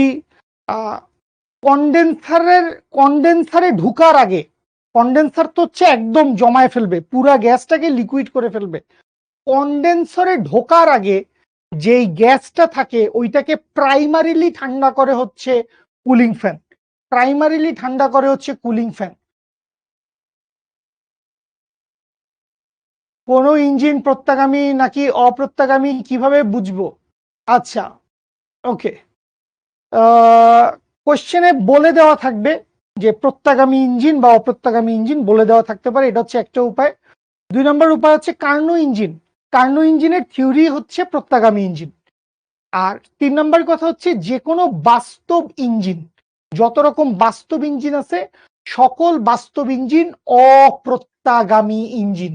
কন্ডেন্সারে ঢুকার আগে। কন্ডেন্সার তো হচ্ছে একদম জমায় ফেলবে, পুরা গ্যাসটাকে লিকুইড করে ফেলবে। কন্ডেন্সারে ঢোকার আগে যেই গ্যাসটা থাকে ওইটাকে প্রাইমারিলি ঠান্ডা করে হচ্ছে কুলিং ফ্যান। প্রাইমারিলি ঠান্ডা করে হচ্ছে কুলিং ফ্যান। কোন ইঞ্জিন প্রত্যাগামী নাকি অপ্রত্যাগামী কিভাবে বুঝবো? আচ্ছা, ওকে। কোশ্চেনে বলে দেওয়া থাকবে যে প্রত্যাগামী ইঞ্জিন বা অপ্রত্যাগামী ইঞ্জিন বলে দেওয়া থাকতে পারে, এটা হচ্ছে একটা উপায়। 2 নম্বর উপায় হচ্ছে কার্নো ইঞ্জিন। কার্নো ইঞ্জিনের থিওরি হচ্ছে প্রত্যাগামী ইঞ্জিন। আর 3 নম্বর কথা হচ্ছে যে কোনো বাস্তব ইঞ্জিন, যত রকম বাস্তব ইঞ্জিন আছে সকল বাস্তব ইঞ্জিন অপ্রত্যাগামী ইঞ্জিন।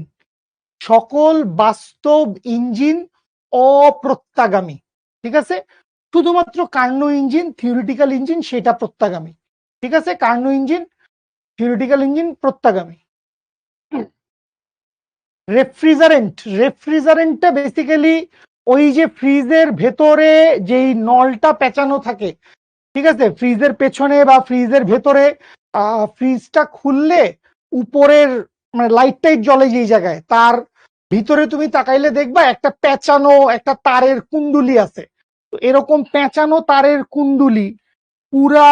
সকল বাস্তব ইঞ্জিন অপ্রত্যাগামী, ঠিক আছে? শুধুমাত্র কার্নো ইঞ্জিন, থিওরিটিক্যাল ইঞ্জিন, সেটা প্রত্যাগামী, ঠিক আছে? কার্নো ইঞ্জিন, থিওরিটিক্যাল ইঞ্জিন প্রত্যাগামী। রেফ্রিজারেন্টটা বেসিক্যালি ওই যে ফ্রিজের ভেতরে যেই নলটা পেঁচানো থাকে, ঠিক আছে? ফ্রিজের পেছনে বা ফ্রিজের ভেতরে ফ্রিজটা খুললে উপরের মানে লাইট টাইট জ্বলে যেই জায়গায়, তার ভিতরে তুমি তাকাইলে দেখবা একটা পেঁচানো একটা তারের কুণ্ডুলি আছে। তো এরকম পেঁচানো তারের কুণ্ডুলি পুরা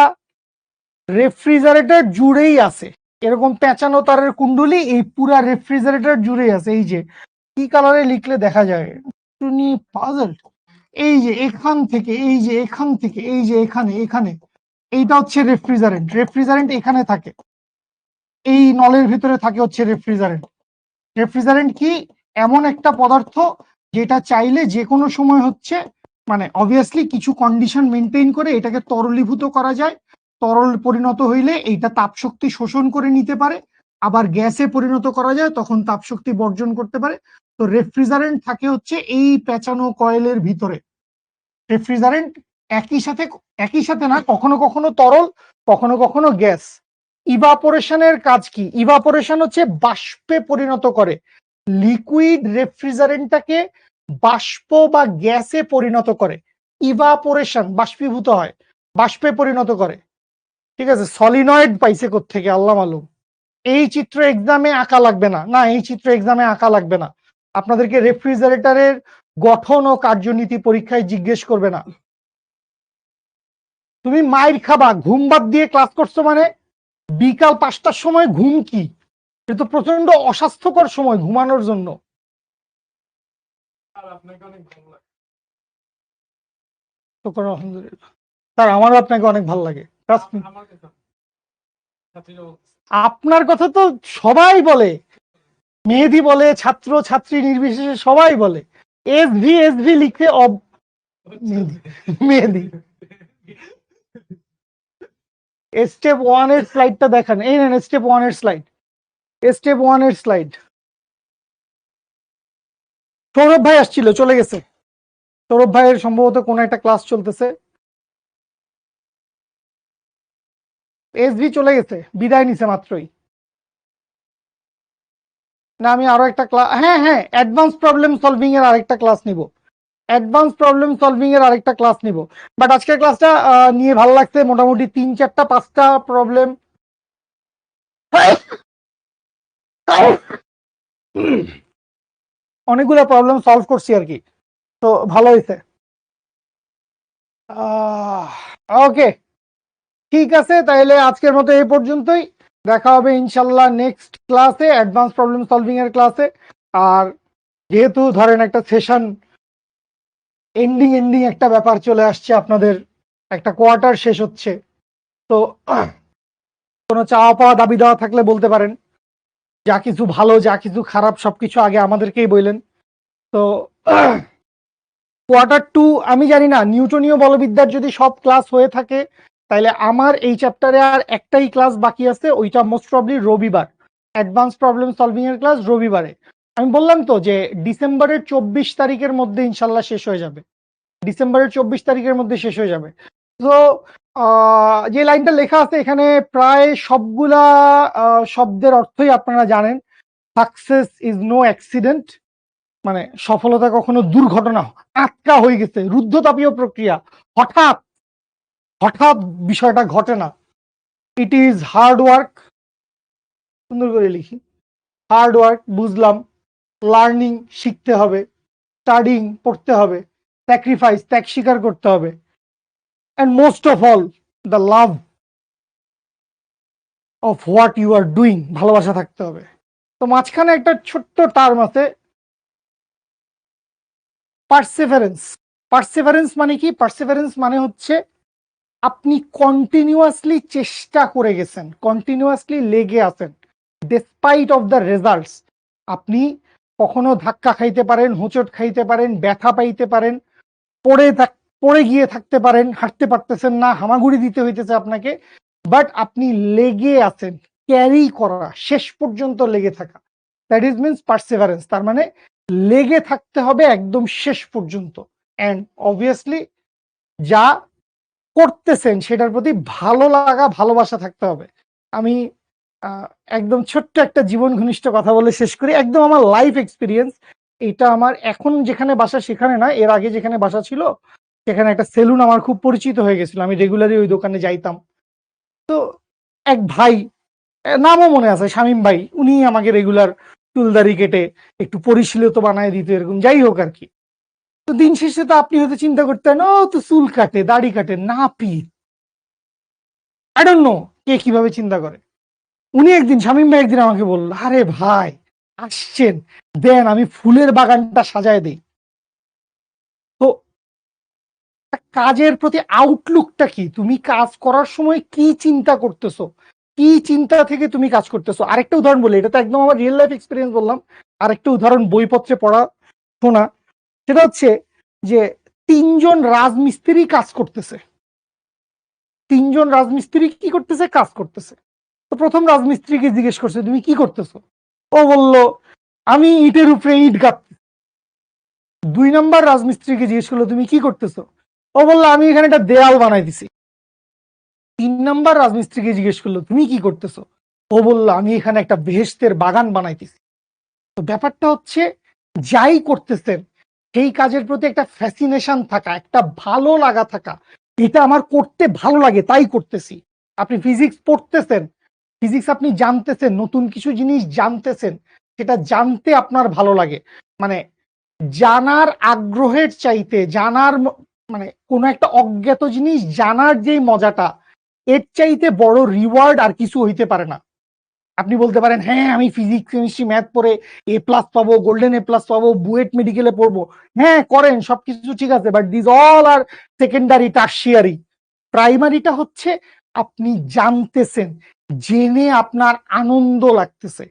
রেফ্রিজারেটর জুড়েই আছে। এরকম পেঁচানো তারের কুণ্ডুলি এই পুরা রেফ্রিজারেটর জুড়েই আছে। এই যে কি কালারে লিখলে দেখা যায়, পাজল। এই যে এখান থেকে, এই যে এখান থেকে, এই যে এখানে এখানে এইটা হচ্ছে রেফ্রিজারেন্ট। রেফ্রিজারেন্ট এখানে থাকে, এই নলের ভিতরে থাকে হচ্ছে রেফ্রিজারেন্ট। রেফ্রিজারেন্ট কি? এমন একটা পদার্থ যেটা চাইলে যে কোনো সময় হচ্ছে মানে অবভিয়াসলি কিছু কন্ডিশন মেনটেন করে এটাকে তরলীভূত করা যায়। তরল পরিণত হইলে এইটা তাপশক্তি শোষণ করে নিতে পারে, আবার গ্যাসে পরিণত করা যায়, তখন তাপশক্তি বর্জন করতে পারে। তো রেফ্রিজারেন্ট থাকে হচ্ছে এই পেঁচানো কয়েলের ভিতরে। রেফ্রিজারেন্ট একই সাথে না, কখনো কখনো তরল, কখনো কখনো গ্যাস। ইভাপোরেশনের কাজ কি? ইভাপোরেশন হচ্ছে বাষ্পে পরিণত করে, লিকুইড রেফ্রিজারেন্টটাকে বাষ্প বা গ্যাসে পরিণত করে। ইভাপোরেশন বাষ্পীভূত হয়, বাষ্পে পরিণত করে। ঠিক আছে, সলিনয়েড পাইছে কোত্থেকে আল্লাহ মালুম। এই চিত্র এক্সামে আঁকা লাগবে না, না এই চিত্র এক্সামে আঁকা লাগবে না। আপনাদেরকে রেফ্রিজারেটরের গঠন ও কার্যনীতি পরীক্ষায় জিজ্ঞেস করবে না। তুমি মাইর খাবা, ঘুম বাদ দিয়ে ক্লাস করছো মানে। বিকাল 5টার সময় ঘুম কি? এটা তো প্রচন্ড অস্বাস্থ্যকর সময় ঘুমানোর জন্য। আলহামদুলিল্লাহ স্যার, আমারও আপনাকে অনেক ভালো লাগে। আপনার কথা তো সবাই বলে, মেহেদি বলে, ছাত্র ছাত্রী নির্বিশেষে সবাই বলে। এসভি লিখে মেহেদি। স্টেপ 1 এর স্লাইডটা দেখান। এই নেন স্টেপ 1 এর স্লাইড, স্টেপ 1 এর স্লাইড। সৌরভ ভাই আসছিল, চলে গেছে। সৌরভ ভাইয়ের সম্ভবত কোন একটা ক্লাস চলতেছে। এসভি চলে গেছে, বিদায় নিছে মাত্রই। না আমি আরো একটা ক্লাস, হ্যাঁ অ্যাডভান্স প্রবলেম সলভিং এর আরেকটা ক্লাস নিব। অ্যাডভান্স প্রবলেম সলভিং এর আরেকটা ক্লাস নিব। বাট আজকের ক্লাসটা নিয়ে ভালো লাগছে। মোটামুটি 3-4-5টা প্রবলেম অনেকগুলো প্রবলেম সলভ করছি আর কি। তো ভালো হয়েছে। ওকে ঠিক আছে, তাহলে আজকের মতো এই পর্যন্তই। দেখা হবে ইনশাল্লাহ নেক্সট ক্লাসে, অ্যাডভান্স প্রবলেম সলভিং এর ক্লাসে। আর যেহেতু ধরেন একটা সেশন এন্ডিং একটা ব্যাপার চলে আসছে, আপনাদের একটা কোয়ার্টার শেষ হচ্ছে, তো কোনো চাওয়া পাওয়া দাবি দেওয়া থাকলে বলতে পারেন। যা কিছু ভালো যা কিছু খারাপ সবকিছু আগে আমাদেরকেই বললেন। তো কোয়ার্টার 2 আমি জানি না, নিউটনীয় বলবিদ্যার যদি সব ক্লাস হয়ে থাকে তাহলে আমার এই চ্যাপ্টারে আর একটাই ক্লাস বাকি আছে, ওইটা মোস্ট প্রবলি রবিবার। অ্যাডভান্স প্রবলেম সলভিং এর ক্লাস রবিবারে। আমি বললাম তো যে ডিসেম্বরের 24 তারিখের মধ্যে ইনশাল্লাহ শেষ হয়ে যাবে। ডিসেম্বরের 24 তারিখের মধ্যে শেষ হয়ে যাবে। তো যে লাইনটা লেখা আছে এখানে প্রায় সবগুলা শব্দের অর্থই আপনারা জানেন। সাকসেস ইজ নো অ্যাক্সিডেন্ট, মানে সফলতা কখনো দুর্ঘটনা, আটকা হয়ে গেছে, রুদ্ধতাপীয় প্রক্রিয়া, হঠাৎ হঠাৎ বিষয়টা ঘটে না। ইট ইজ হার্ড ওয়ার্ক, সুন্দর করে লিখি, হার্ড ওয়ার্ক বুঝলাম, লার্নিং শিখতে হবে, স্টাডিং পড়তে হবে, স্যাক্রিফাইস ত্যাগ স্বীকার করতে হবে, and most of all the love of what you are doing, ভালোবাসা থাকতে হবে। তো মাঝখানে একটা ছোট্ট টার্ম আছে পারসেভারেন্স। পারসেভারেন্স মানে কি? পারসেভারেন্স মানে হচ্ছে আপনি কন্টিনিউয়াসলি চেষ্টা করে গেছেন, কন্টিনিউয়াসলি লেগে আছেন ডেসপাইট অফ দ্য রেজাল্টস। আপনি কখনো ধাক্কা খাইতে পারেন, হোঁচট খাইতে পারেন, ব্যথা পাইতে পারেন, পড়ে গিয়ে থাকতে পারেন, হাঁটতে পারতেছেন না, হামাগুড়ি দিতে হইতেছে আপনাকে, বাট আপনি লেগে আছেন, ক্যারি করা, শেষ পর্যন্ত লেগে থাকা, দ্যাট ইজ মিনস পারসেভারেন্স। তার মানে লেগে থাকতে হবে একদম শেষ পর্যন্ত। অ্যান্ড অবভিয়াসলি যা করতেছেন সেটার প্রতি ভালো লাগা, ভালোবাসা থাকতে হবে। আমি একদম ছোট্ট একটা জীবন ঘনিষ্ঠ কথা বলে শেষ করি, একদম আমার লাইফ এক্সপিরিয়েন্স। এটা আমার এখন যেখানে বাসা সেখানে না, এর আগে যেখানে বাসা ছিল সেখানে একটা সেলুন আমার খুব পরিচিত হয়ে গেছিল, আমি রেগুলারই ওই দোকানে যাইতাম। তো এক ভাই নামও মনে আছে, শামীম ভাই, উনি আমাকে রেগুলার চুলদারি কেটে একটু পরিশীলিত বানায় দিত, এরকম যাই হোক আর কি। তো দিন শেষে তো আপনি হয়তো চিন্তা করতেন ও তো চুল কাটে, দাড়ি কাটে, নাপিত, আই ডোন্ট নো কে কিভাবে চিন্তা করে। উনি একদিন, শামীম ভাই একদিন আমাকে বলল, আরে ভাই আসছেন, দেন আমি ফুলের বাগানটা সাজায় দিই। তো কাজের প্রতি আউটলুকটা কি, তুমি কাজ করার সময় কি চিন্তা করতেছো, কি চিন্তা থেকে তুমি কাজ করতেছো। আরেকটা উদাহরণ বলি, এটা তো একদম আমার রিয়েল লাইফ এক্সপিরিয়েন্স বললাম, আরেকটা উদাহরণ বইপত্রে পড়া শোনা, সেটা হচ্ছে যে তিনজন রাজমিস্ত্রি কাজ করতেছে, তিনজন রাজমিস্ত্রি কি করতেছে, কাজ করতেছে। তো প্রথম রাজমিস্ত্রিকে জিজ্ঞেস করছে তুমি কি করতেছো, ও বলল আমি ইটের উপরে ইট গাঁথছি। 2 নম্বর রাজমিস্ত্রিকে জিজ্ঞেস করলো তুমি কি করতেছো, ও বললো আমি এখানে একটা দেয়াল বানাই দিছি। 3 নম্বর রাজমিস্ত্রিকে জিজ্ঞেস করলো তুমি কি করতেছো, ও বললো আমি এখানে একটা বেহেশতের বাগান বানাইতেছি। তো ব্যাপারটা হচ্ছে যাই করতেছেন সেই কাজের প্রতি একটা ফ্যাসিনেশন থাকা, একটা ভালো লাগা থাকা, এটা আমার করতে ভালো লাগে তাই করতেছি। আপনি ফিজিক্স পড়তেছেন, ফিজিক্স আপনি জানতেছেন, নতুন কিছু জিনিস জানতেছেন, সেটা জানতে আপনার ভালো লাগে। মানে জানার আগ্রহের চাইতে জানার মানে কোনো একটা অজ্ঞাত জিনিস জানার যেই মজাটা, এর চাইতে বড় রিওয়ার্ড আর কিছু হইতে পারে না। আপনি বলতে পারেন হ্যাঁ আমি ফিজিক্স কেমিস্ট্রি ম্যাথ পড়ে A+ পাবো, গোল্ডেন A+ পাবো, বুয়েট মেডিকেলে পড়বো, হ্যাঁ করেন, সবকিছু ঠিক আছে, but this all are secondary, tertiary. প্রাইমারিটা হচ্ছে আপনি জানতেছেন, জেনে আপনার আনন্দ লাগতেছে।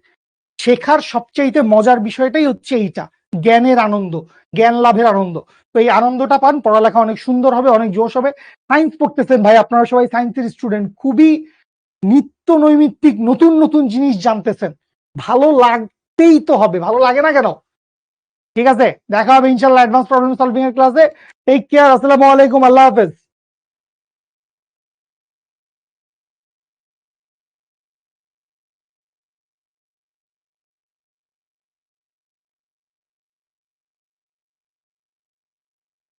শেখার সবচাইতে মজার বিষয়টাই হচ্ছে এইটা, জ্ঞানের আনন্দ, জ্ঞান লাভের আনন্দ। তো এই আনন্দটা পান, পড়ালেখা অনেক সুন্দর হবে, অনেক জোশ হবে। সায়েন্স পড়তেছেন ভাই, আপনারা সবাই সায়েন্সের স্টুডেন্ট, খুবই নিত্য নৈমিত্তিক নতুন নতুন জিনিস জানতেছেন, ভালো লাগতেই তো হবে, ভালো লাগে না কেন। ঠিক আছে, দেখা হবে ইনশাল্লাহ অ্যাডভান্স প্রবলেম সলভিং এর ক্লাসে। টেক কেয়ার, আসসালামু আলাইকুম, আল্লাহ হাফেজ।